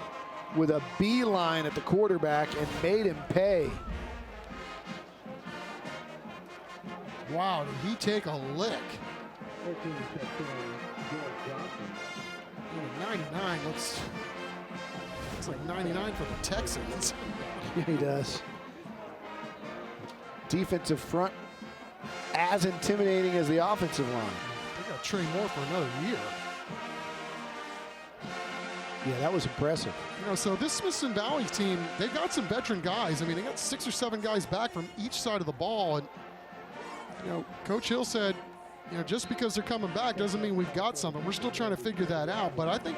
Speaker 14: with a beeline at the quarterback and made him pay.
Speaker 5: Wow, did he take a lick? 99 looks like 99 for the Texans.
Speaker 14: Yeah, he does. Defensive front as intimidating as the offensive line.
Speaker 5: They got Trey Moore for another year.
Speaker 14: Yeah, that was impressive.
Speaker 5: You know, so this Smithson Valley team, they got some veteran guys. I mean, they got 6 or 7 guys back from each side of the ball. And, you know, Coach Hill said, you know, just because they're coming back doesn't mean we've got something. We're still trying to figure that out. But I think,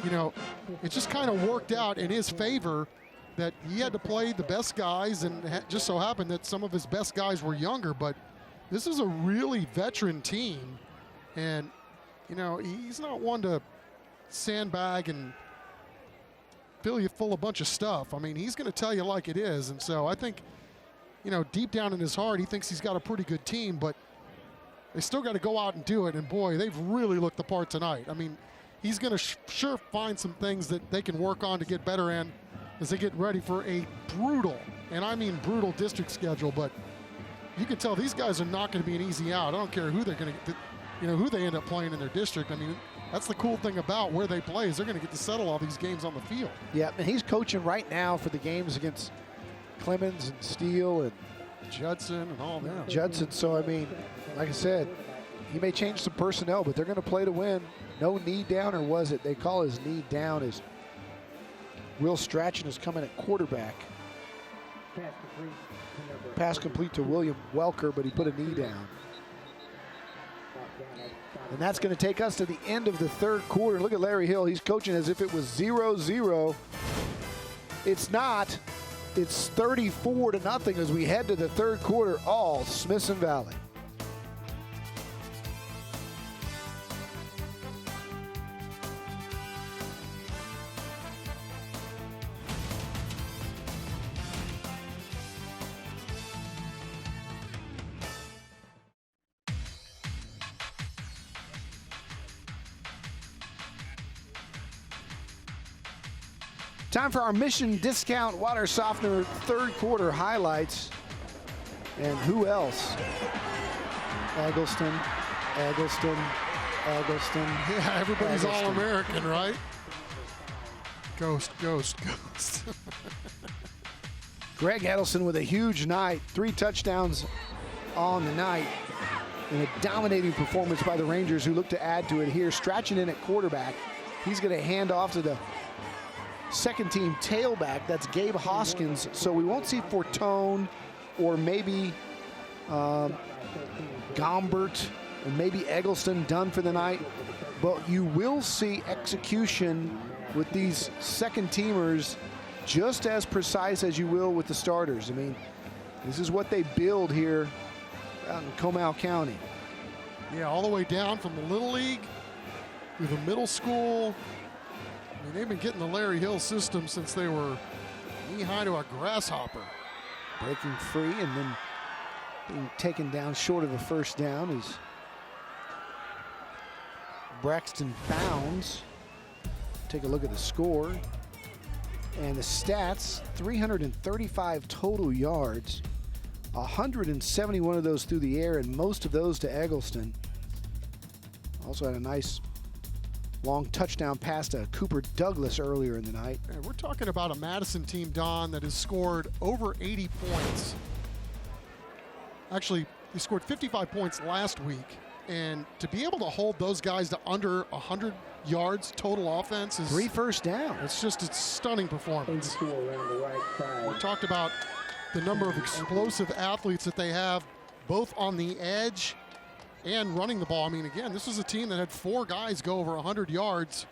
Speaker 5: you know, it just kind of worked out in his favor that he had to play the best guys, and it just so happened that some of his best guys were younger. But this is a really veteran team. And, you know, he's not one to sandbag and fill you full of a bunch of stuff. I mean, he's going to tell you like it is. And so I think, you know, deep down in his heart, he thinks he's got a pretty good team, but they still got to go out and do it. And boy, they've really looked the part tonight. I mean, he's going to sure find some things that they can work on to get better in as they get ready for a brutal, and I mean brutal, district schedule. But you can tell these guys are not going to be an easy out. I don't care who they're going to, you know, who they end up playing in their district. I mean, that's the cool thing about where they play is they're going to get to settle all these games on the field.
Speaker 14: Yeah, and he's coaching right now for the games against Clemens and Steele and
Speaker 5: Judson and all that.
Speaker 14: Judson. So, I mean, like I said, he may change some personnel, but they're going to play to win. No knee down, or was it? They call his knee down as Will Strachan is coming at quarterback. Pass complete to William Welker, but he put a knee down. And that's going to take us to the end of the third quarter. Look at Larry Hill. He's coaching as if it was 0-0. It's not. It's 34-0 as we head to the third quarter, all Smithson Valley. Time for our Mission Discount Water Softener third quarter highlights. And who else? Eggleston.
Speaker 5: Yeah, everybody's All-American, right? Ghost.
Speaker 14: Greg Eggleston with a huge night. 3 touchdowns on the night. And a dominating performance by the Rangers, who look to add to it here. Stratching in at quarterback. He's going to hand off to the second team tailback. That's Gabe Hoskins. So we won't see Fortone or maybe Gombert or maybe Eggleston done for the night. But you will see execution with these second teamers just as precise as you will with the starters. I mean, this is what they build here out in Comal County.
Speaker 5: Yeah, all the way down from the Little League through the middle school. I mean, they've been getting the Larry Hill system since they were knee-high to a grasshopper.
Speaker 14: Breaking free and then being taken down short of a first down is Braxton Bounds. Take a look at the score. And the stats, 335 total yards, 171 of those through the air, and most of those to Eggleston. Also had a nice long touchdown pass to Cooper Douglas earlier in the night.
Speaker 5: And we're talking about a Madison team, Don, that has scored over 80 points. Actually, they scored 55 points last week. And to be able to hold those guys to under 100 yards total offense is
Speaker 14: 3 first down.
Speaker 5: It's just a stunning performance. We talked about the number of explosive athletes that they have, both on the edge and running the ball. I mean, again, this is a team that had 4 guys go over 100 yards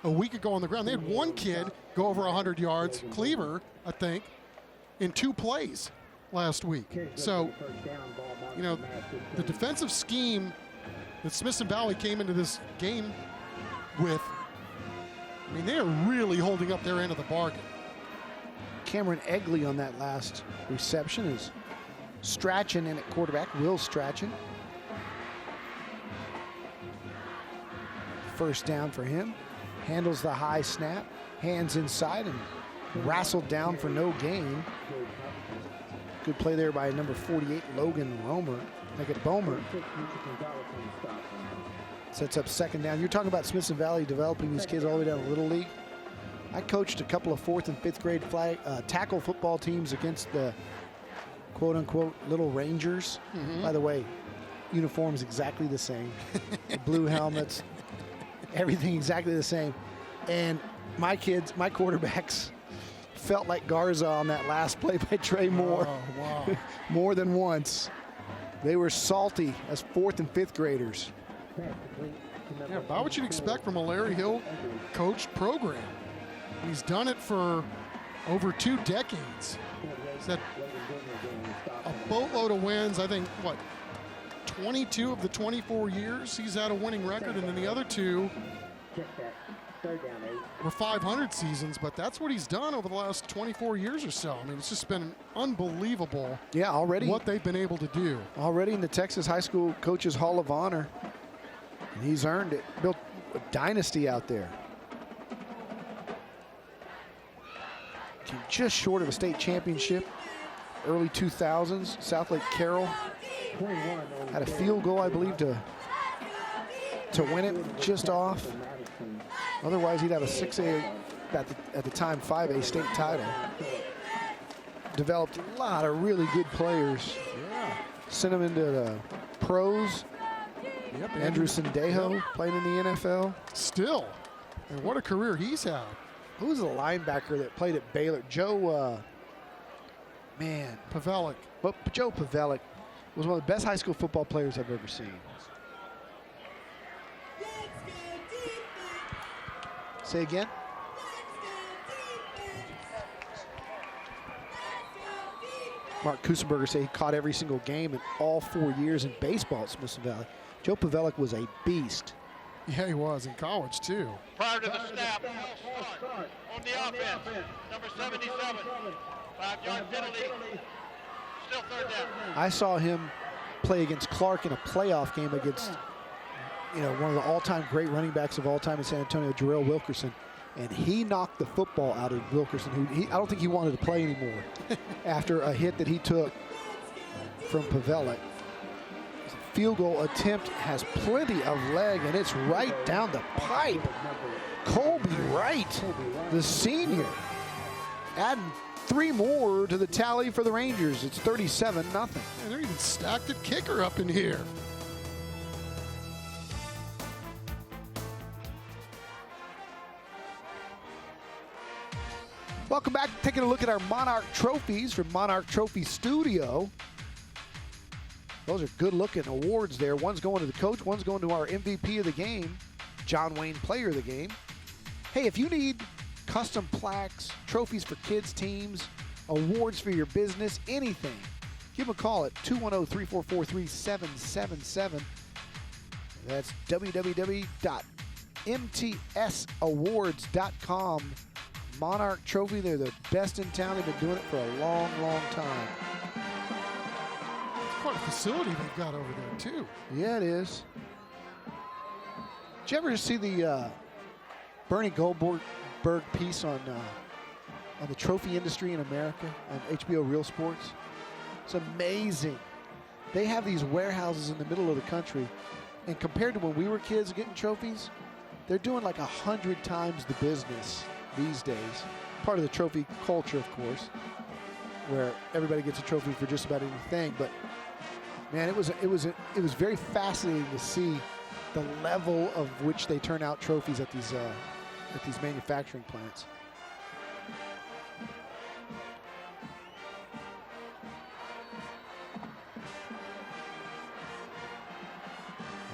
Speaker 5: a week ago on the ground. They had 1 kid go over 100 yards, Cleaver, I think, in 2 plays last week. So, you know, the defensive scheme that Smithson Valley came into this game with, I mean, they are really holding up their end of the bargain.
Speaker 14: Cameron Egley on that last reception is Strachan in at quarterback. Will Strachan. First down for him. Handles the high snap. Hands inside and wrestled down for no gain. Good play there by number 48, Logan Bomer. Sets up second down. You're talking about Smithson Valley developing these kids all the way down to Little League. I coached a couple of 4th and 5th grade tackle football teams against the quote-unquote Little Rangers. By the way, uniforms exactly the same. The blue helmets, everything exactly the same. And my quarterbacks felt like Garza on that last play by Trey Moore.
Speaker 5: Oh, wow.
Speaker 14: More than once. They were salty as 4th and 5th graders.
Speaker 5: Yeah, about what you'd expect from a Larry Hill coached program. He's done it for over 2 decades. He's had a boatload of wins. I think, 22 of the 24 years he's had a winning record, and then the other 2 were 500 seasons, but that's what he's done over the last 24 years or so. I mean, it's just been unbelievable.
Speaker 14: Yeah, already
Speaker 5: what they've been able to do.
Speaker 14: Already in the Texas High School Coaches Hall of Honor. And he's earned it. Built a dynasty out there. Just short of a state championship. Early 2000s, Southlake Carroll had a field goal, I believe, to win it, just off. Otherwise, he'd have a 6A, at the time, 5A state title. Developed a lot of really good players.
Speaker 5: Yeah.
Speaker 14: Sent them into the pros.
Speaker 5: Yep,
Speaker 14: Andrew Sendejo playing in the NFL.
Speaker 5: Still. And what a career he's had.
Speaker 14: Who was the linebacker that played at Baylor? Joe
Speaker 5: Pavelic.
Speaker 14: But Joe Pavelic was one of the best high school football players I've ever seen. Say again? Mark Kusenberger said he caught every single game in all 4 years in baseball at Smithson Valley. Joe Pavelic was a beast.
Speaker 5: Yeah, he was in college, too.
Speaker 11: Prior to the snap, on the offense, number 77, 5-yard penalty, still third down.
Speaker 14: I saw him play against Clark in a playoff game against, one of the all-time great running backs of all time in San Antonio, Jarrell Wilkerson. and he knocked the football out of Wilkerson, who I don't think he wanted to play anymore after a hit that he took from Pavelic. Field goal attempt has plenty of leg, and it's right down the pipe. Colby Wright, the senior, adding 3 more to the tally for the Rangers. It's 37-0.
Speaker 5: And they're even stacked at kicker up in here.
Speaker 14: Welcome back. Taking a look at our Monarch trophies from Monarch Trophy Studio. Those are good-looking awards there. One's going to the coach, one's going to our MVP of the game, John Wayne Player of the Game. Hey, if you need custom plaques, trophies for kids' teams, awards for your business, anything, give them a call at 210-344-3777. That's www.mtsawards.com. Monarch Trophy, they're the best in town. They've been doing it for a long, long time.
Speaker 5: Quite a facility they've got over there, too.
Speaker 14: Yeah, it is. Did you ever see the Bernie Goldberg piece on the trophy industry in America on HBO Real Sports? It's amazing. They have these warehouses in the middle of the country, and compared to when we were kids getting trophies, they're doing like 100 times the business these days. Part of the trophy culture, of course, where everybody gets a trophy for just about anything, but man, it was very fascinating to see the level of which they turn out trophies at these manufacturing plants.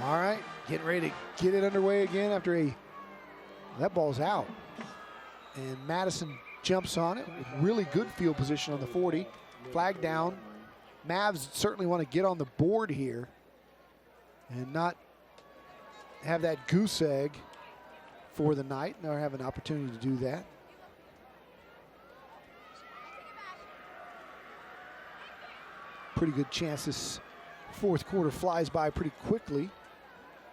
Speaker 14: All right, getting ready to get it underway again after that ball's out. And Madison jumps on it with really good field position on the 40. Flag down. Mavs certainly want to get on the board here and not have that goose egg for the night. They'll have an opportunity to do that. Pretty good chance this fourth quarter flies by pretty quickly.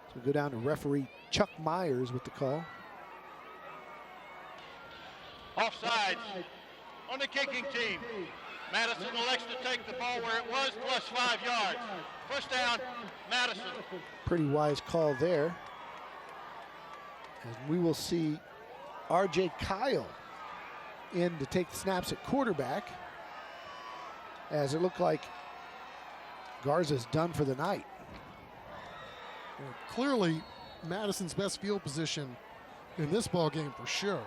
Speaker 14: So we'll go down to referee Chuck Myers with the call.
Speaker 11: Offsides on the kicking team. Madison elects to take the ball where it was, plus 5 yards. First down, Madison.
Speaker 14: Pretty wise call there. And we will see R.J. Kyle in to take the snaps at quarterback, as it looked like Garza's done for the night.
Speaker 5: Well, clearly, Madison's best field position in this ball game for sure.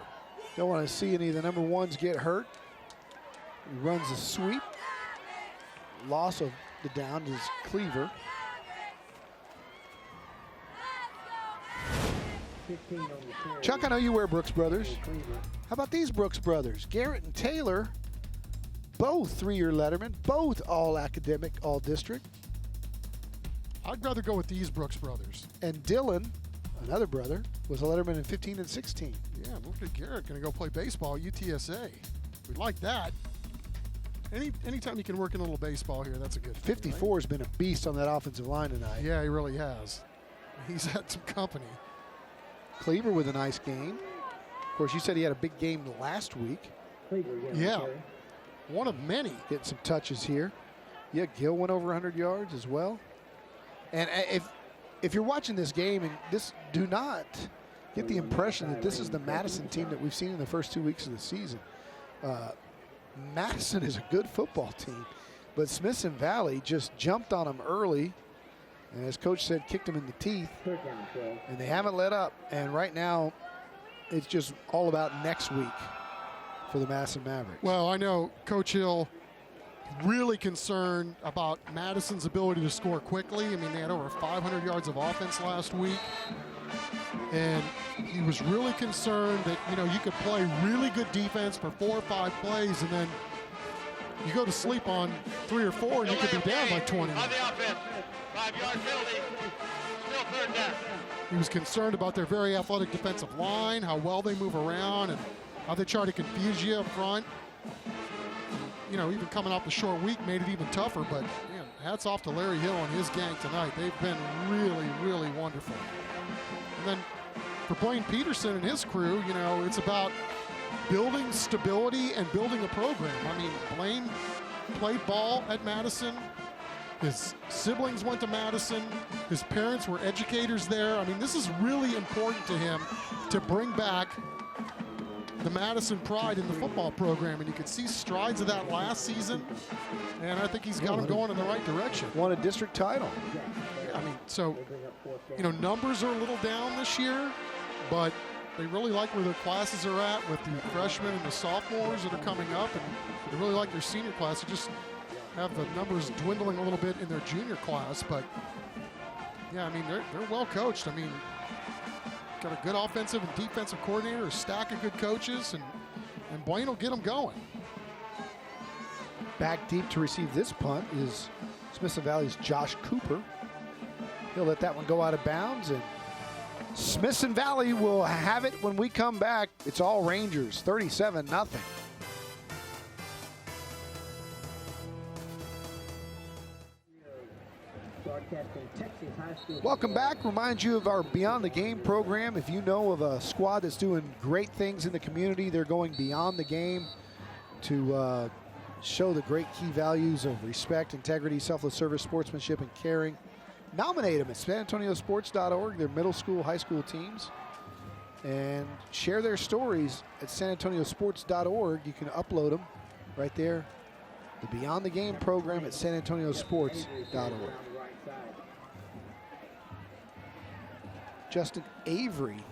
Speaker 14: Don't want to see any of the number ones get hurt. He runs a sweep. Loss of the down is Cleaver. Chuck, I know you wear Brooks Brothers. How about these Brooks Brothers? Garrett and Taylor, both 3-year lettermen, both all academic, all district.
Speaker 5: I'd rather go with these Brooks Brothers.
Speaker 14: And Dylan, another brother, was a letterman in 15 and 16.
Speaker 5: Yeah, look at Garrett going to go play baseball at UTSA. We like that. Anytime you can work in a little baseball here, that's a good thing,
Speaker 14: 54 has been a beast on that offensive line tonight.
Speaker 5: Yeah, he really has. He's had some company.
Speaker 14: Cleaver with a nice game. Of course, you said he had a big game last week.
Speaker 5: Yeah, one of many.
Speaker 14: Getting some touches here. Yeah, Gill went over 100 yards as well. And if you're watching this game, and do not get the impression that this is the Madison team that we've seen in the first 2 weeks of the season. Madison is a good football team, but Smithson Valley just jumped on them early, and as Coach said, kicked them in the teeth, and they haven't let up. And right now, it's just all about next week for the Madison Mavericks.
Speaker 5: Well, I know Coach Hill really concerned about Madison's ability to score quickly. I mean, they had over 500 yards of offense last week. And he was really concerned that, you could play really good defense for 4 or 5 plays, and then you go to sleep on 3 or 4, and you could be down by 20.
Speaker 11: On the offense, 5-yard penalty, still third down.
Speaker 5: He was concerned about their very athletic defensive line, how well they move around, and how they try to confuse you up front. Even coming off the short week made it even tougher, but man, hats off to Larry Hill and his gang tonight. They've been really, really wonderful. And then for Blaine Peterson and his crew, you know, it's about building stability and building a program. I mean, Blaine played ball at Madison. His siblings went to Madison. His parents were educators there. I mean, this is really important to him to bring back the Madison pride in the football program, and you could see strides of that last season, and I think he's got him going in the right direction.
Speaker 14: Won a district title.
Speaker 5: I mean, so, you know, numbers are a little down this year, but they really like where their classes are at with the freshmen and the sophomores that are coming up, and they really like their senior class. They just have the numbers dwindling a little bit in their junior class, but yeah, I mean, they're well coached. I mean, got a good offensive and defensive coordinator, a stack of good coaches, and Blaine will get them going.
Speaker 14: Back deep to receive this punt is Smithson Valley's Josh Cooper. He'll let that one go out of bounds, and Smithson Valley will have it when we come back. It's all Rangers, 37-0. Welcome back. Remind you of our Beyond the Game program. If you know of a squad that's doing great things in the community, they're going beyond the game to show the great key values of respect, integrity, selfless service, sportsmanship, and caring. Nominate them at sanantoniosports.org, their middle school, high school teams, and share their stories at sanantoniosports.org. You can upload them right there. The Beyond the Game program at sanantoniosports.org. Justin Avery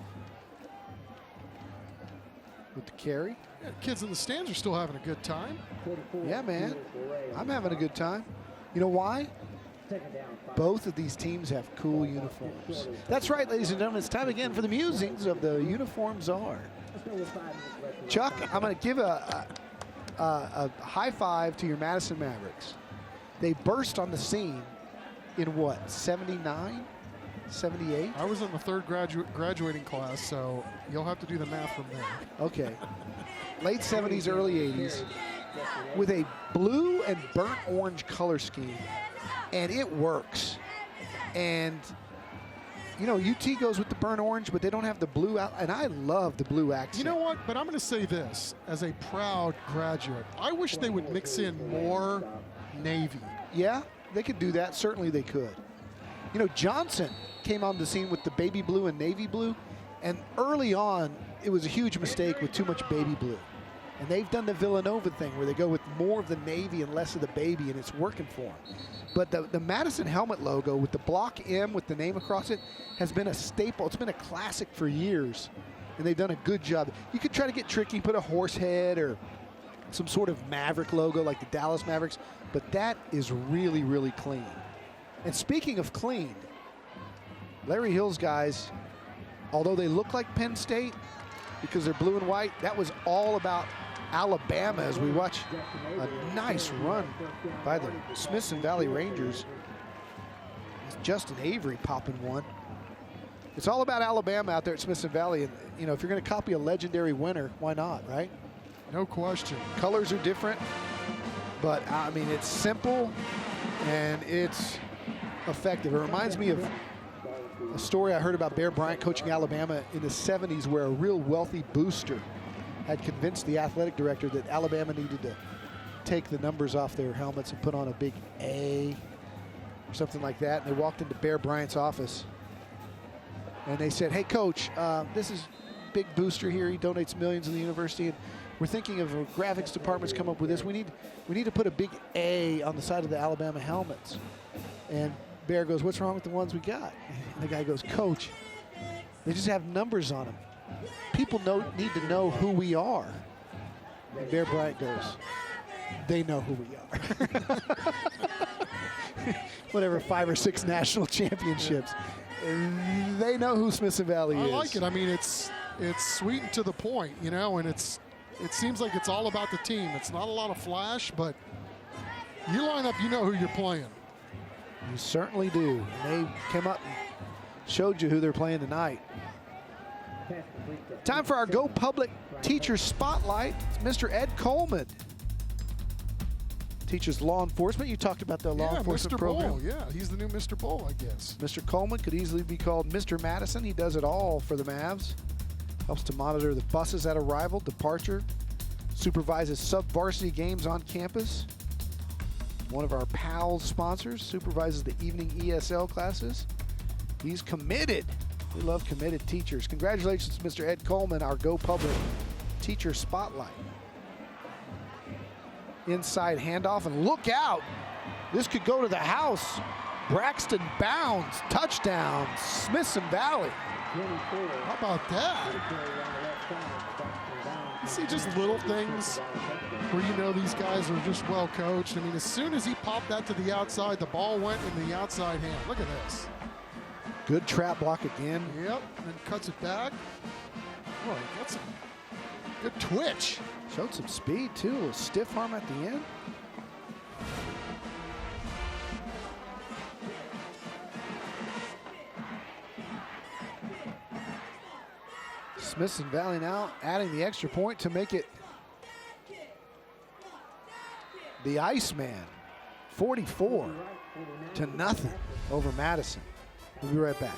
Speaker 14: with the carry.
Speaker 5: Yeah, kids in the stands are still having a good time.
Speaker 14: Yeah, man. I'm having a good time. You know why? Both of these teams have cool uniforms. That's right, ladies and gentlemen. It's time again for the musings of the uniforms are. Chuck, I'm going to give a high five to your Madison Mavericks. They burst on the scene in what, 79? 78?
Speaker 5: I was in the third graduating class, so you'll have to do the math from there.
Speaker 14: Okay. Late 70s, early 80s, with a blue and burnt orange color scheme, and it works. And, you know, UT goes with the burnt orange, but they don't have the blue out, and I love the blue accent.
Speaker 5: You know what? But I'm going to say this, as a proud graduate, I wish they would mix in more Navy.
Speaker 14: Yeah, they could do that. Certainly they could. You know, Johnson came on the scene with the baby blue and navy blue, and early on, it was a huge mistake with too much baby blue. And they've done the Villanova thing where they go with more of the navy and less of the baby, and it's working for them. But the Madison helmet logo with the block M with the name across it has been a staple. It's been a classic for years, and they've done a good job. You could try to get tricky, put a horse head or some sort of Maverick logo like the Dallas Mavericks, but that is really, really clean. And speaking of clean, Larry Hill's guys, although they look like Penn State because they're blue and white, that was all about Alabama as we watch a nice run by the Smithson Valley Rangers. Justin Avery popping one. It's all about Alabama out there at Smithson Valley. And, you know, if you're going to copy a legendary winner, why not, right?
Speaker 5: No question.
Speaker 14: Colors are different, but, I mean, it's simple and it's effective. It reminds me of a story I heard about Bear Bryant coaching Alabama in the 70s where a real wealthy booster had convinced the athletic director that Alabama needed to take the numbers off their helmets and put on a big A or something like that. And they walked into Bear Bryant's office and they said, "Hey, coach, this is big booster here. He donates millions to the university, and we're thinking of a graphics department's come up with this. We need to put a big A on the side of the Alabama helmets." And Bear goes, "What's wrong with the ones we got?" And the guy goes, "Coach, they just have numbers on them. People need to know who we are." And Bear Bryant goes, "They know who we are." Whatever, 5 or 6 national championships. They know who Smithson Valley is.
Speaker 5: I like it. I mean, it's sweet and to the point, you know, and it seems like it's all about the team. It's not a lot of flash, but you line up, you know who you're playing.
Speaker 14: You certainly do. And they came up and showed you who they're playing tonight. Time for our Go Public Teacher Spotlight. It's Mr. Ed Coleman. Teaches law enforcement. You talked about the law enforcement
Speaker 5: Mr.
Speaker 14: program.
Speaker 5: Bull. Yeah, he's the new Mr. Bull, I guess.
Speaker 14: Mr. Coleman could easily be called Mr. Madison. He does it all for the Mavs. Helps to monitor the buses at arrival, departure, supervises sub-varsity games on campus. One of our PALS sponsors, supervises the evening ESL classes. He's committed. We love committed teachers. Congratulations, Mr. Ed Coleman, our Go Public Teacher Spotlight. Inside handoff, and look out. This could go to the house. Braxton Bounds, touchdown, Smithson Valley.
Speaker 5: How about that? You see just little things where you know these guys are just well coached. I mean, as soon as he popped that to the outside, the ball went in the outside hand. Look at this.
Speaker 14: Good trap block again.
Speaker 5: Yep, and then cuts it back. Boy, he got some good twitch.
Speaker 14: Showed some speed too, a little stiff arm at the end. Smithson Valley now adding the extra point to make it the Iceman, 44-0 over Madison. We'll be right back.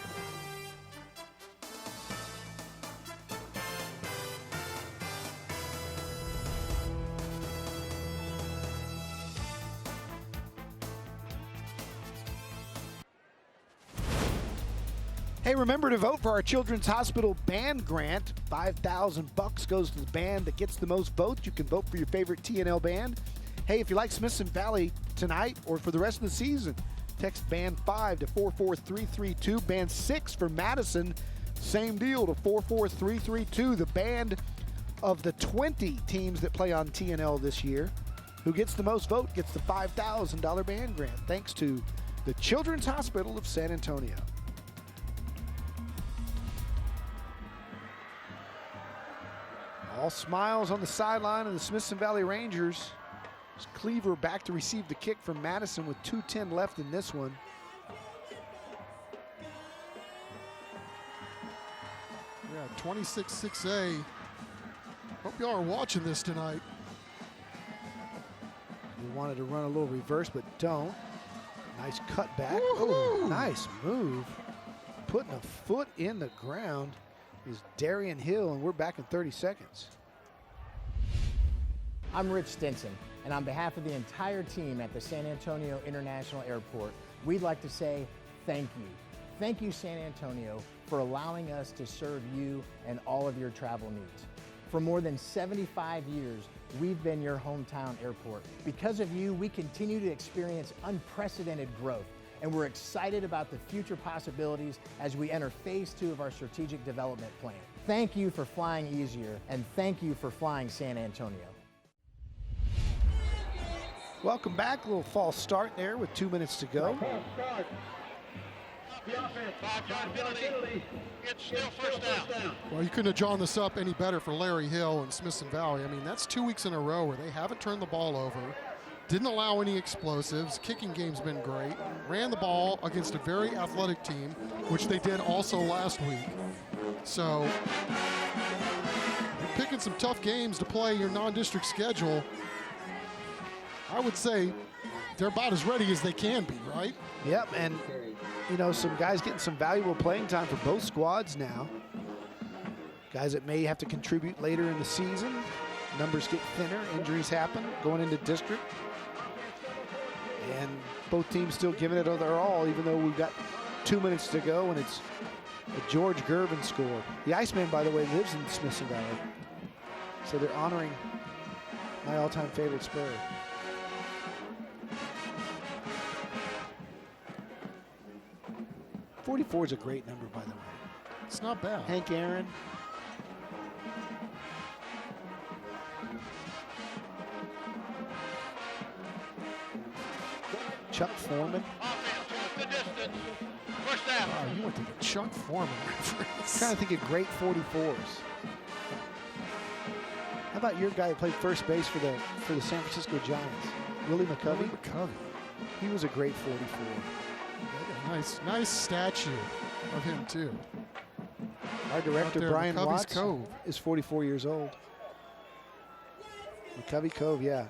Speaker 14: Hey, remember to vote for our Children's Hospital Band Grant. $5,000 goes to the band that gets the most votes. You can vote for your favorite TNL band. Hey, if you like Smithson Valley tonight or for the rest of the season, text Band 5 to 44332. Band 6 for Madison, same deal to 44332. The band of the 20 teams that play on TNL this year, who gets the most vote gets the $5,000 band grant, thanks to the Children's Hospital of San Antonio. All smiles on the sideline of the Smithson Valley Rangers. It's Cleaver back to receive the kick from Madison with 2:10 left in this one.
Speaker 5: Yeah, 26-6A. Hope y'all are watching this tonight.
Speaker 14: We wanted to run a little reverse, but don't. Nice cut back. Oh, nice move. Putting a foot in the ground is Darian Hill, and we're back in 30 seconds.
Speaker 15: I'm Rich Stinson, and on behalf of the entire team at the San Antonio International Airport, we'd like to say thank you. Thank you, San Antonio, for allowing us to serve you and all of your travel needs. For more than 75 years, we've been your hometown airport. Because of you, we continue to experience unprecedented growth, and we're excited about the future possibilities as we enter phase 2 of our strategic development plan. Thank you for flying easier, and thank you for flying San Antonio.
Speaker 14: Welcome back. A little false start there with 2 minutes to go.
Speaker 11: It's still first down.
Speaker 5: Well, you couldn't have drawn this up any better for Larry Hill and Smithson Valley. I mean, that's 2 weeks in a row where they haven't turned the ball over, didn't allow any explosives. Kicking game's been great. Ran the ball against a very athletic team, which they did also last week. So you're picking some tough games to play your non-district schedule. I would say they're about as ready as they can be, right?
Speaker 14: Yep, and you know, some guys getting some valuable playing time for both squads now. Guys that may have to contribute later in the season. Numbers get thinner, injuries happen going into district. And both teams still giving it their all, even though we've got 2 minutes to go, and it's a George Gervin score. The Iceman, by the way, lives in Smithson Valley. So they're honoring my all-time favorite Spur. .44 is a great number, by the way.
Speaker 5: It's not bad.
Speaker 14: Hank Aaron. Chuck Foreman.
Speaker 11: The distance. First down.
Speaker 5: Wow, you went to the Chuck Foreman reference.
Speaker 14: Trying to think of great 44s. How about your guy who played first base for the San Francisco Giants, Willie McCovey?
Speaker 5: Willie McCovey.
Speaker 14: He was a great 44.
Speaker 5: Nice statue of him too.
Speaker 14: Our director
Speaker 5: there,
Speaker 14: Brian
Speaker 5: McCovey's
Speaker 14: Watts
Speaker 5: Cove.
Speaker 14: is 44 years old. McCovey Cove, yeah.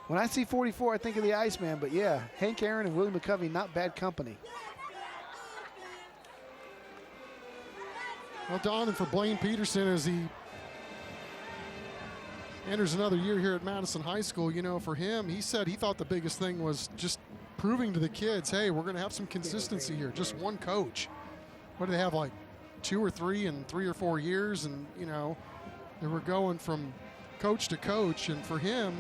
Speaker 14: When I see 44, I think of the Iceman, but yeah, Hank Aaron and Willie McCovey, not bad company.
Speaker 5: Well, Don, and for Blaine Peterson as he enters another year here at Madison High School, you know, for him, he said he thought the biggest thing was just proving to the kids, hey, we're going to have some consistency here, just one coach. What do they have, like 2 or 3 in 3 or 4 years? And, you know, they were going from coach to coach. And for him,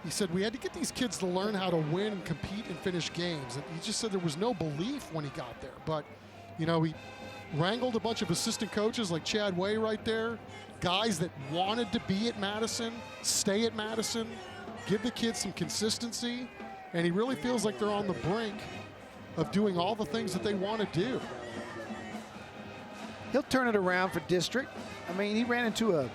Speaker 5: he said, we had to get these kids to learn how to win and compete and finish games. And he just said there was no belief when he got there. But, you know, he wrangled a bunch of assistant coaches like Chad Way right there, guys that wanted to be at Madison, stay at Madison, give the kids some consistency. And he really feels like they're on the brink of doing all the things that they want to do.
Speaker 14: He'll turn it around for district. I mean, he ran into a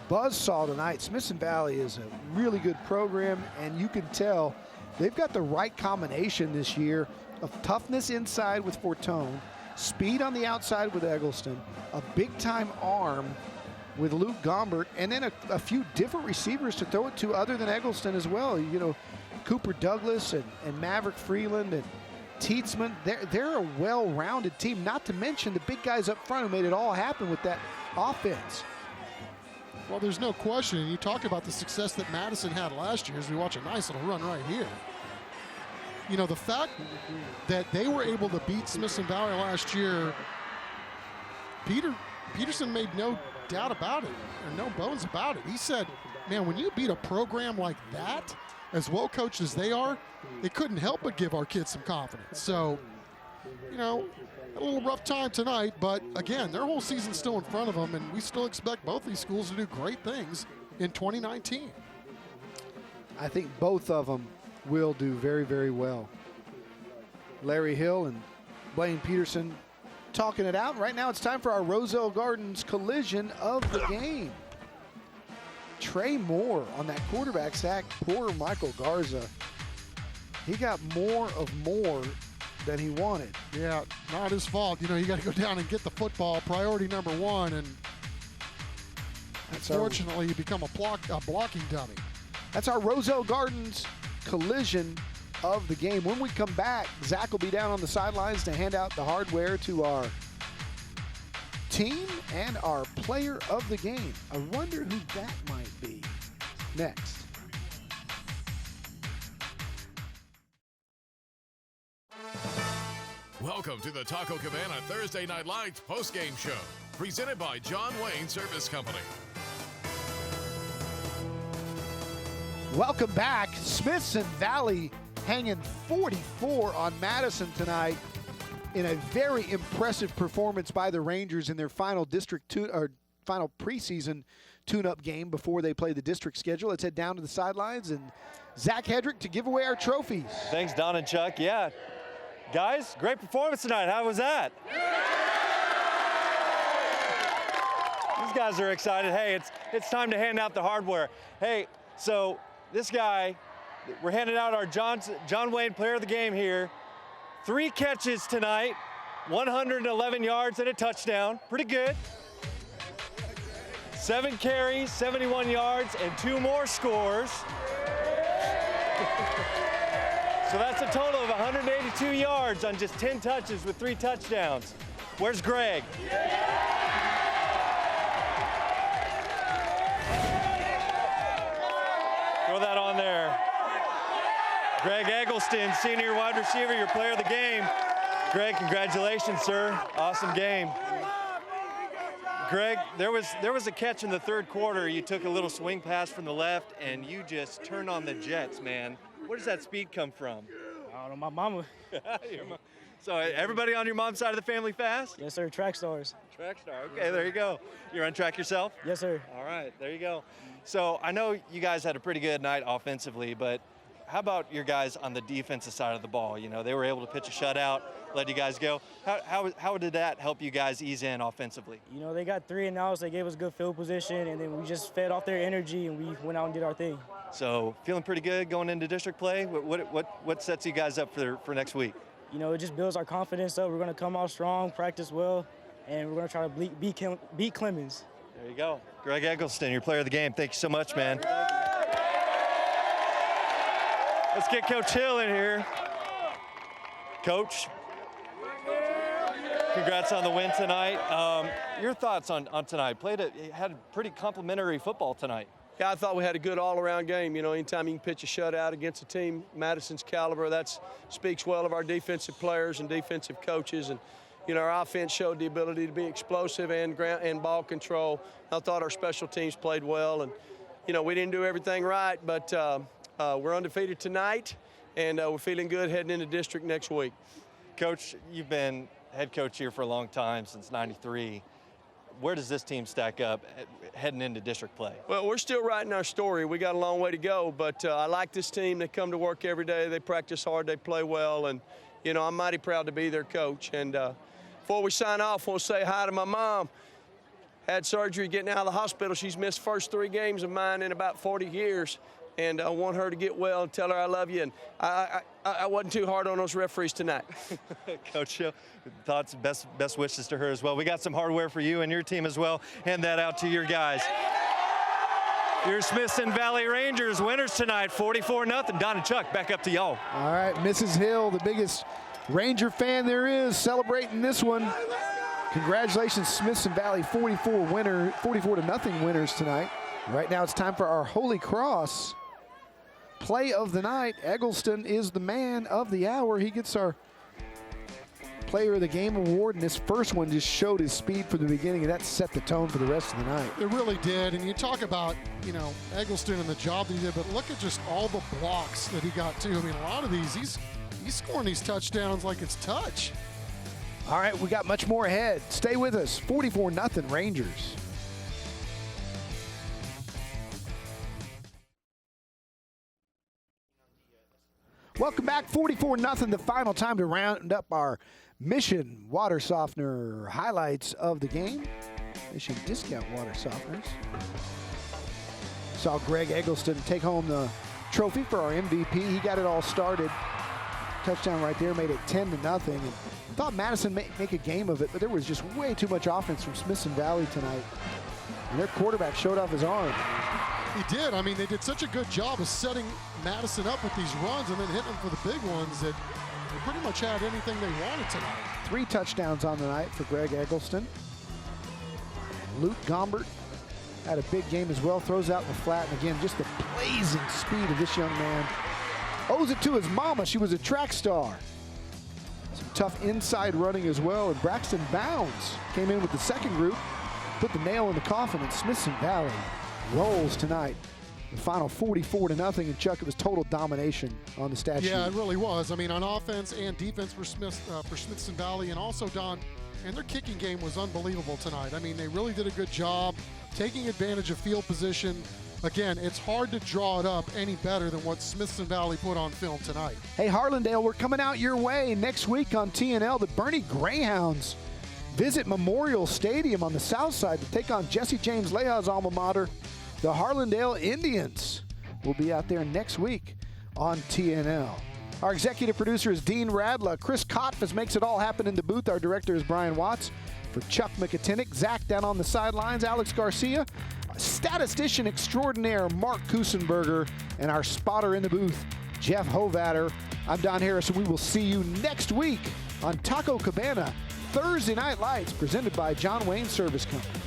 Speaker 14: buzzsaw tonight. Smithson Valley is a really good program, and you can tell they've got the right combination this year of toughness inside with Fortone, speed on the outside with Eggleston, a big-time arm with Luke Gombert, and then a few different receivers to throw it to other than Eggleston as well. You know, Cooper Douglas and Maverick Freeland and Tietzman, they're a well-rounded team, not to mention the big guys up front who made it all happen with that offense.
Speaker 5: Well, there's no question. You talk about the success that Madison had last year as we watch a nice little run right here. You know, the fact that they were able to beat Smithson Valley last year, Peterson made no doubt about it, or no bones about it. He said, man, when you beat a program like that, as well coached as they are, it couldn't help but give our kids some confidence. So, you know, a little rough time tonight, but again, their whole season's still in front of them, and we still expect both these schools to do great things in 2019.
Speaker 14: I think both of them will do very, very well. Larry Hill and Blaine Peterson talking it out. Right now it's time for our Roselle Gardens collision of the game. Trey Moore on that quarterback sack. Poor Michael Garza. He got more than he wanted.
Speaker 5: Yeah, not his fault. You know, you got to go down and get the football, priority number 1, and unfortunately you become a blocking dummy.
Speaker 14: That's our Roselle Gardens collision of the game. When we come back, Zach will be down on the sidelines to hand out the hardware to our team and our player of the game. I wonder who that might be. Next.
Speaker 3: Welcome to the Taco Cabana Thursday Night Lights postgame show, presented by John Wayne Service Company.
Speaker 14: Welcome back. Smithson Valley hanging 44 on Madison tonight in a very impressive performance by the Rangers in their final final preseason tune-up game before they play the district schedule. Let's head down to the sidelines and Zach Hedrick to give away our trophies.
Speaker 7: Thanks, Don and Chuck. Yeah, guys, great performance tonight. How was that? These guys are excited. Hey, it's time to hand out the hardware. Hey, so this guy, we're handing out our John Wayne Player of the Game here. 3 catches tonight, 111 yards and a touchdown. Pretty good. 7 carries, 71 yards, and 2 more scores. So that's a total of 182 yards on just 10 touches with 3 touchdowns. Where's Greg? Throw that on there. Greg Eggleston, senior wide receiver, your player of the game. Greg, congratulations, sir. Awesome game. Greg, there was a catch in the 3rd quarter. You took a little swing pass from the left, and you just turned on the jets, man. Where does that speed come from?
Speaker 13: I don't know, my mama.
Speaker 7: So everybody on your mom's side of the family fast?
Speaker 13: Yes, sir, track stars.
Speaker 7: Track star, okay, there you go. You run track yourself?
Speaker 13: Yes, sir.
Speaker 7: All right, there you go. So I know you guys had a pretty good night offensively, but how about your guys on the defensive side of the ball? You know, they were able to pitch a shutout, let you guys go. How did that help you guys ease in offensively?
Speaker 13: You know, they got 3 and outs. They gave us good field position, and then we just fed off their energy, and we went out and did our thing.
Speaker 7: So feeling pretty good going into district play? What sets you guys up for next week?
Speaker 13: You know, it just builds our confidence up. We're going to come out strong, practice well, and we're going to try to beat Clemens.
Speaker 7: There you go. Greg Eggleston, your player of the game. Thank you so much, man. Let's get Coach Hill in here. Coach, congrats on the win tonight. Your thoughts on tonight? Had a pretty complimentary football tonight.
Speaker 16: Yeah, I thought we had a good all-around game. You know, anytime you can pitch a shutout against a team Madison's caliber, that speaks well of our defensive players and defensive coaches. And, you know, our offense showed the ability to be explosive and ball control. I thought our special teams played well. And, you know, we didn't do everything right, but we're undefeated tonight, and we're feeling good heading into district next week.
Speaker 7: Coach, you've been head coach here for a long time, since '93. Where does this team stack up heading into district play?
Speaker 16: Well, we're still writing our story. We got a long way to go, but I like this team. They come to work every day. They practice hard. They play well, and, you know, I'm mighty proud to be their coach. And before we sign off, we'll say hi to my mom. Had surgery getting out of the hospital. She's missed first 3 games of mine in about 40 years. And I want her to get well and tell her I love you. And I wasn't too hard on those referees tonight.
Speaker 7: Coach Hill, thoughts, best wishes to her as well. We got some hardware for you and your team as well. Hand that out to your guys. Your Smithson Valley Rangers winners tonight, 44-0. Don and Chuck, back up to y'all.
Speaker 14: All right, Mrs. Hill, the biggest Ranger fan there is, celebrating this one. Congratulations, Smithson Valley, 44-0 winners tonight. Right now it's time for our Holy Cross play of the night. Eggleston is the man of the hour. He gets our Player of the Game award, and this first one just showed his speed from the beginning, and that set the tone for the rest of the night.
Speaker 5: It really did, and you talk about, you know, Eggleston and the job that he did, but look at just all the blocks that he got too. I mean, a lot of these, he's scoring these touchdowns like it's touch.
Speaker 14: All right, we got much more ahead. Stay with us. 44-0 Rangers. Welcome back, 44-0, the final time to round up our Mission Water Softener highlights of the game. Mission Discount Water Softeners. Saw Greg Eggleston take home the trophy for our MVP. He got it all started. Touchdown right there, made it 10-0. And thought Madison may make a game of it, but there was just way too much offense from Smithson Valley tonight. And their quarterback showed off his arm.
Speaker 5: He did. I mean, they did such a good job of setting Madison up with these runs and then hitting them for the big ones that they pretty much had anything they wanted tonight.
Speaker 14: 3 touchdowns on the night for Greg Eggleston. Luke Gombert had a big game as well. Throws out in the flat. And again, just the blazing speed of this young man. Owes it to his mama. She was a track star. Some tough inside running as well. And Braxton Bounds came in with the second group. Put the nail in the coffin, and Smithson Valley rolls tonight. The final 44-0, and Chuck, it was total domination on the stat sheet.
Speaker 5: Yeah, it really was. I mean, on offense and defense for Smithson Valley, and also, Don, and their kicking game was unbelievable tonight. I mean, they really did a good job taking advantage of field position. Again, it's hard to draw it up any better than what Smithson Valley put on film tonight.
Speaker 14: Hey, Harlandale, we're coming out your way next week on TNL. The Bernie Greyhounds visit Memorial Stadium on the south side to take on Jesse James Leah's alma mater. The Harlandale Indians will be out there next week on TNL. Our executive producer is Dean Radla. Chris Kotfus makes it all happen in the booth. Our director is Brian Watts. For Chuck McAtinnick, Zach down on the sidelines, Alex Garcia, statistician extraordinaire Mark Kusenberger, and our spotter in the booth, Jeff Hovatter. I'm Don Harris, and we will see you next week on Taco Cabana Thursday Night Lights, presented by John Wayne Service Company.